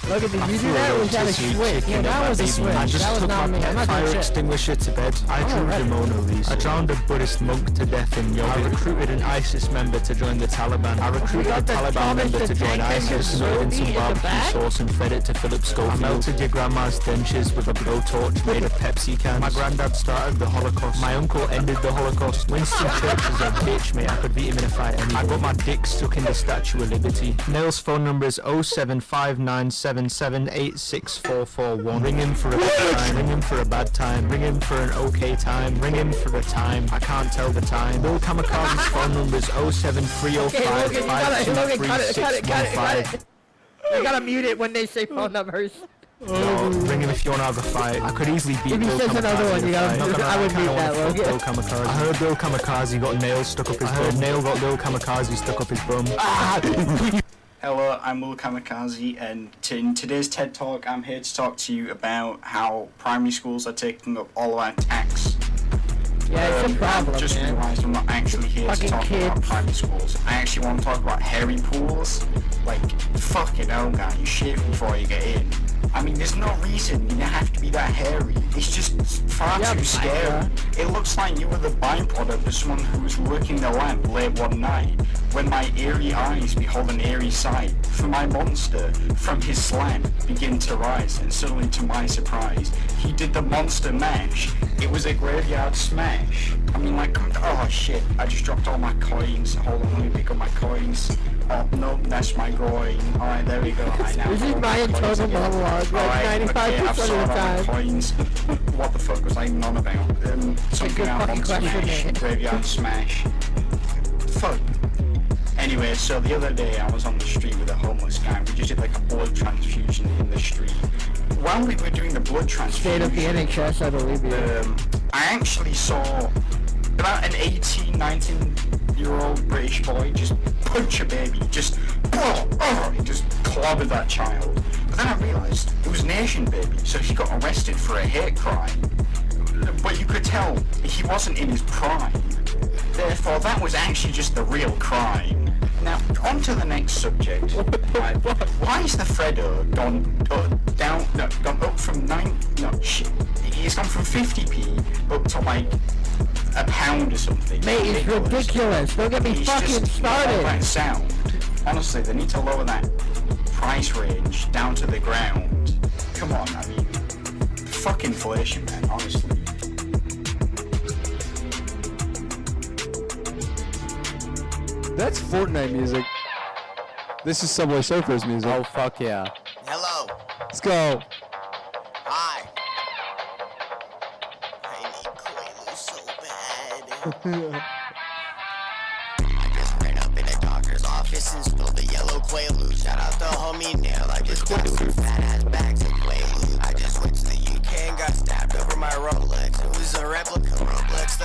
Speaker 2: Look at the you do that, or was that a switch?
Speaker 3: Yeah, that was a switch.
Speaker 15: I just
Speaker 3: That was
Speaker 15: took
Speaker 3: not
Speaker 15: my
Speaker 3: me. I'm not
Speaker 15: fire
Speaker 3: doing shit.
Speaker 15: extinguisher to bed. I drew the Mona Lisa. I drowned a Buddhist monk to death in yoga. I recruited an ISIS member to join the Taliban. I recruited a Taliban member to join ISIS, made in some barbecue sauce and fed it to Philip Schofield. I melted your grandma's dentures with a blowtorch made of Pepsi cans. My granddad started the Holocaust. My uncle ended the Holocaust. Winston Churchill's a bitch, mate. I could beat him in a fight anyway. I got my dick stuck in the Statue of Liberty. Neil's phone number is 07597786441. Ring him for a good time. Ring him for a bad time. Ring him for an okay time. Ring him for a time. I can't tell the time. Lil Kamikaze's phone number is 07305523615.
Speaker 2: You gotta mute it when they say phone numbers.
Speaker 15: Ring him if you want to have a fight. I could easily beat
Speaker 2: If he
Speaker 15: Lil
Speaker 2: says another
Speaker 15: Kamikaze
Speaker 2: one,
Speaker 15: in
Speaker 2: you
Speaker 15: a fight.
Speaker 2: gotta. I would mute that, Logan.
Speaker 15: Lil Kamikaze. I heard Lil Kamikaze got nails stuck up his bum. Nail got Lil Kamikaze stuck up his bum.
Speaker 16: Hello, I'm Will Kamikaze, and in today's TED Talk, I'm here to talk to you about how primary schools are taking up all of our tax.
Speaker 2: Yeah, What's the problem,
Speaker 16: just
Speaker 2: man?
Speaker 16: realized I'm not actually here
Speaker 2: Fucking
Speaker 16: to talk about
Speaker 2: kids.
Speaker 16: private schools. I actually want to talk about hairy pools. Like, fucking hell, guy, you shit before you get in. I mean, there's no reason you have to be that hairy. It's just far too scary. It looks like you were the byproduct of someone who was working the lamp late one night, when my eerie eyes behold an eerie sight. For my monster, from his lamp, begin to rise, and suddenly to my surprise, he did the monster mash. It was a graveyard smash. I mean, like, oh shit, I just dropped all my coins. Hold on, let me pick up my coins. Oh, no, that's my groin. Alright, there we go.
Speaker 2: This is my internal monologue, like 95% of the time.
Speaker 16: Coins. What the fuck was I even on about? Something about on smash, graveyard smash. Fuck. Anyway, so the other day I was on the street with a homeless guy. We just did like a blood transfusion in the street. While we were doing the blood transfusion,
Speaker 2: State of the NHS, I believe you.
Speaker 16: I actually saw about an 18, 19-year-old British boy just punch a baby, just he just clobbered that child. But then I realised it was an Asian baby, so he got arrested for a hate crime. But you could tell he wasn't in his prime. Therefore, that was actually just the real crime. Now, on to the next subject. Why is the Freddo gone up from he's gone from 50p up to like a pound or something.
Speaker 2: Mate, it's ridiculous. Don't get me
Speaker 16: It's
Speaker 2: fucking
Speaker 16: just
Speaker 2: started.
Speaker 16: all that sound. Honestly, they need to lower that price range down to the ground. Come on, I mean, fuck inflation, man, honestly.
Speaker 4: That's Fortnite music. This is Subway Surfers music.
Speaker 1: Oh, fuck yeah.
Speaker 17: Hello.
Speaker 4: Let's go.
Speaker 17: Hi. I need Quaaludes so bad. I just ran up in a doctor's office and spilled the yellow Quaaludes. Shout out the homie Neil. I just got some fat ass bags of Quaaludes. I just went to the UK and got stabbed over my Rolex. It was a replica Rolex.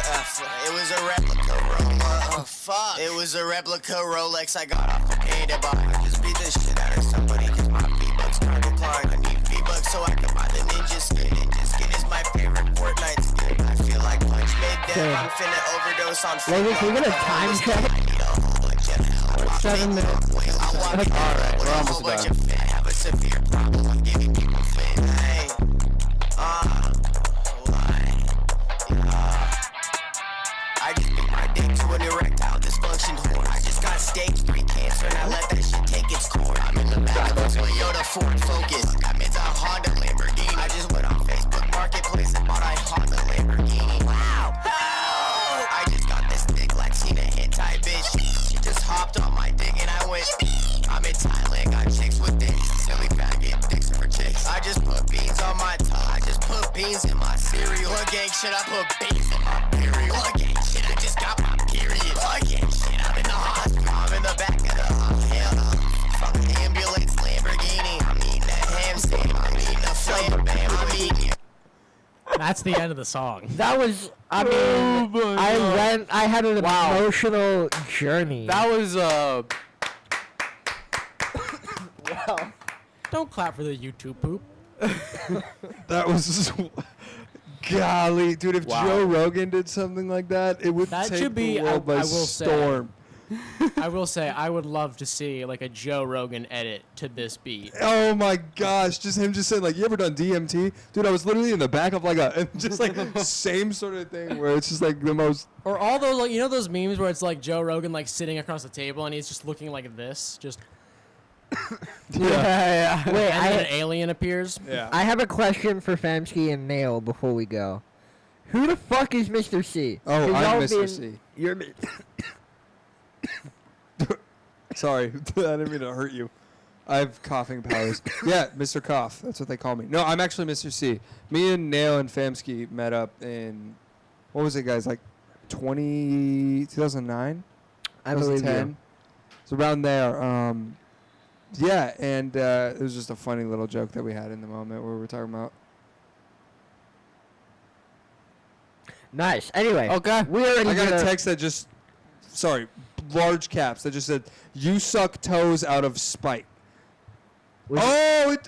Speaker 17: It was a replica Rolex. Oh fuck. It was a replica Rolex I got off of Cade. I just beat the shit out of somebody cause my V-Bucks can't decline. I need V-Bucks so I can buy the ninja skin. Ninja skin is my favorite Fortnite skin. I feel like Punch made death. I'm finna overdose on
Speaker 2: Logan, can we get a time check?
Speaker 17: I need a whole bunch of hell.
Speaker 2: 7 minutes.
Speaker 17: Alright,
Speaker 1: we're almost done.
Speaker 17: I have a severe problem with giving people fit. Hey, I just beat my dick to an erectile dysfunction horn. I just got stage 3 cancer and I let that shit take its course. I'm in the back of a Toyota Ford Focus. I'm into a Honda Lamborghini. I just went on Facebook Marketplace and bought a Honda Lamborghini. Wow. I just got this dick like seen a hentai bitch. She just hopped on my dick and I went. I'm in Thailand, got chicks with dicks. Silly faggot, dicks for chicks. I just put beans on my tongue. I just put beans in my cereal. What gang shit? I put beans in my cereal. What gang shit? I just got my period. What gang shit? I'm in the hospital. I'm in the back of the hospital. Fucking ambulance, Lamborghini. I'm eating a ham sandwich. I'm eating a flame bam. I'm eating.
Speaker 3: That's the end of the song.
Speaker 2: That was, I mean, I had an emotional journey.
Speaker 1: That was,
Speaker 2: Wow.
Speaker 3: Don't clap for the YouTube poop.
Speaker 4: That was golly, dude. If
Speaker 1: Wow.
Speaker 4: Joe Rogan did something like that, it would
Speaker 3: That
Speaker 4: take
Speaker 3: should be,
Speaker 4: the world by
Speaker 3: I will say.
Speaker 4: storm.
Speaker 3: I will say, I would love to see like a Joe Rogan edit to this beat.
Speaker 4: Oh my gosh, just him just saying like, you ever done DMT? Dude, I was literally in the back of like a, just like same sort of thing where it's just like the most.
Speaker 3: Or all those, like, you know those memes where it's like Joe Rogan like sitting across the table and he's just looking like this, just.
Speaker 2: Yeah. Wait,
Speaker 3: and then an alien appears.
Speaker 4: Yeah.
Speaker 2: I have a question for Famsky and Nail before we go. Who the fuck is Mr. C?
Speaker 4: Oh,
Speaker 2: 'Cause
Speaker 4: I'm
Speaker 2: y'all
Speaker 4: Mr.
Speaker 2: been-
Speaker 4: C.
Speaker 2: You're.
Speaker 4: Sorry, I didn't mean to hurt you. I have coughing powers. Yeah, Mr. Cough. That's what they call me. No, I'm actually Mr. C. Me and Nail and Famsky met up in, what was it, guys? Like 2009?
Speaker 2: I believe you.
Speaker 4: It's around there. Yeah, and it was just a funny little joke that we had in the moment where we were talking about.
Speaker 2: Nice. Anyway.
Speaker 1: Okay.
Speaker 2: We already
Speaker 4: I got
Speaker 2: did
Speaker 4: a text that just, sorry, large caps that just said, "You suck toes out of spite." It's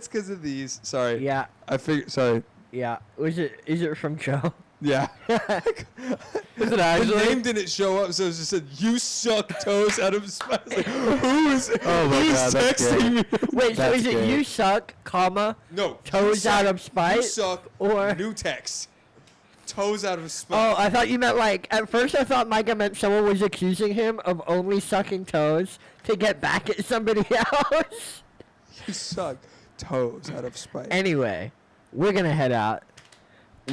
Speaker 4: because of these. Sorry.
Speaker 2: Yeah.
Speaker 4: I figured. Sorry.
Speaker 2: Yeah. Is it from Joe?
Speaker 4: Yeah.
Speaker 1: Is it
Speaker 4: The
Speaker 1: actually?
Speaker 4: name didn't show up, so it just said, "You suck toes out of spite." Like, who's
Speaker 1: Oh my
Speaker 4: who's
Speaker 1: God, that's
Speaker 4: texting me?
Speaker 2: Wait, so
Speaker 1: That's
Speaker 2: is it
Speaker 1: good.
Speaker 2: you suck, comma,
Speaker 4: No.
Speaker 2: toes
Speaker 4: you
Speaker 2: out
Speaker 4: suck,
Speaker 2: of spite?
Speaker 4: You suck.
Speaker 2: Or
Speaker 4: New text. Toes out of spite.
Speaker 2: oh, I thought you meant like at first I thought Micah meant someone was accusing him of only sucking toes to get back at somebody else.
Speaker 4: You suck. Toes out of spite.
Speaker 2: Anyway, we're gonna head out.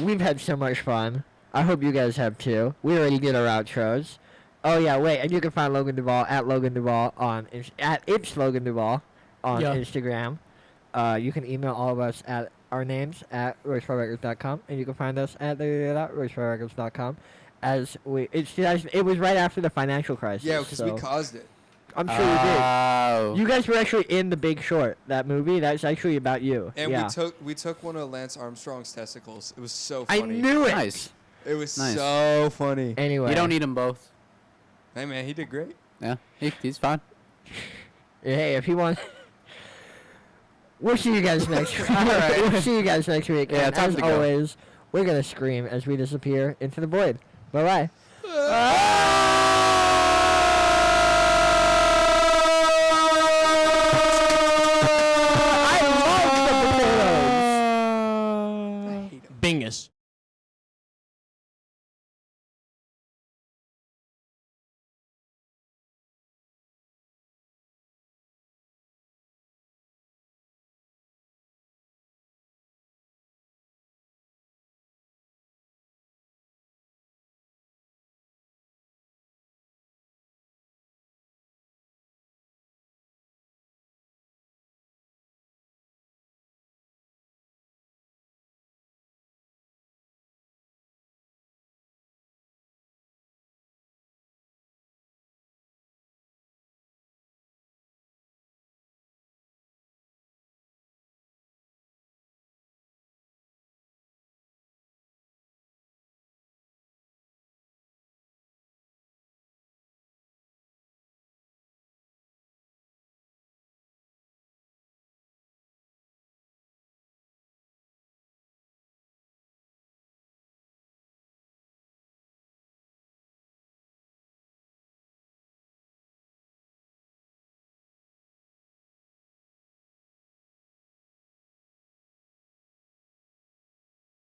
Speaker 2: We've had so much fun. I hope you guys have too. We already did our outros. Oh yeah, wait, and you can find Logan Duvall at Logan Duvall on at It's Logan Duvall on
Speaker 3: Yeah.
Speaker 2: Instagram. You can email all of us at our names at roseflowerrecords.com, and you can find us at roseflowerrecords.com. As it was right after the financial crisis.
Speaker 4: Yeah, because we
Speaker 2: so
Speaker 4: caused it.
Speaker 2: I'm sure you did. You guys were actually in The Big Short, that movie. That's actually about you.
Speaker 4: And
Speaker 2: yeah.
Speaker 4: we took one of Lance Armstrong's testicles. It was so
Speaker 2: I
Speaker 4: funny.
Speaker 2: knew it.
Speaker 1: Nice.
Speaker 4: It was
Speaker 1: Nice.
Speaker 4: so funny.
Speaker 2: Anyway,
Speaker 1: You don't need them both.
Speaker 4: Hey man, he did great.
Speaker 1: Yeah, he's fine.
Speaker 2: Hey, if you want, we'll see you guys next week.
Speaker 1: Alright.
Speaker 2: We'll see you guys next week.
Speaker 1: Yeah,
Speaker 2: and
Speaker 1: time
Speaker 2: as
Speaker 1: to go.
Speaker 2: always, we're gonna scream as we disappear into the void. Bye bye.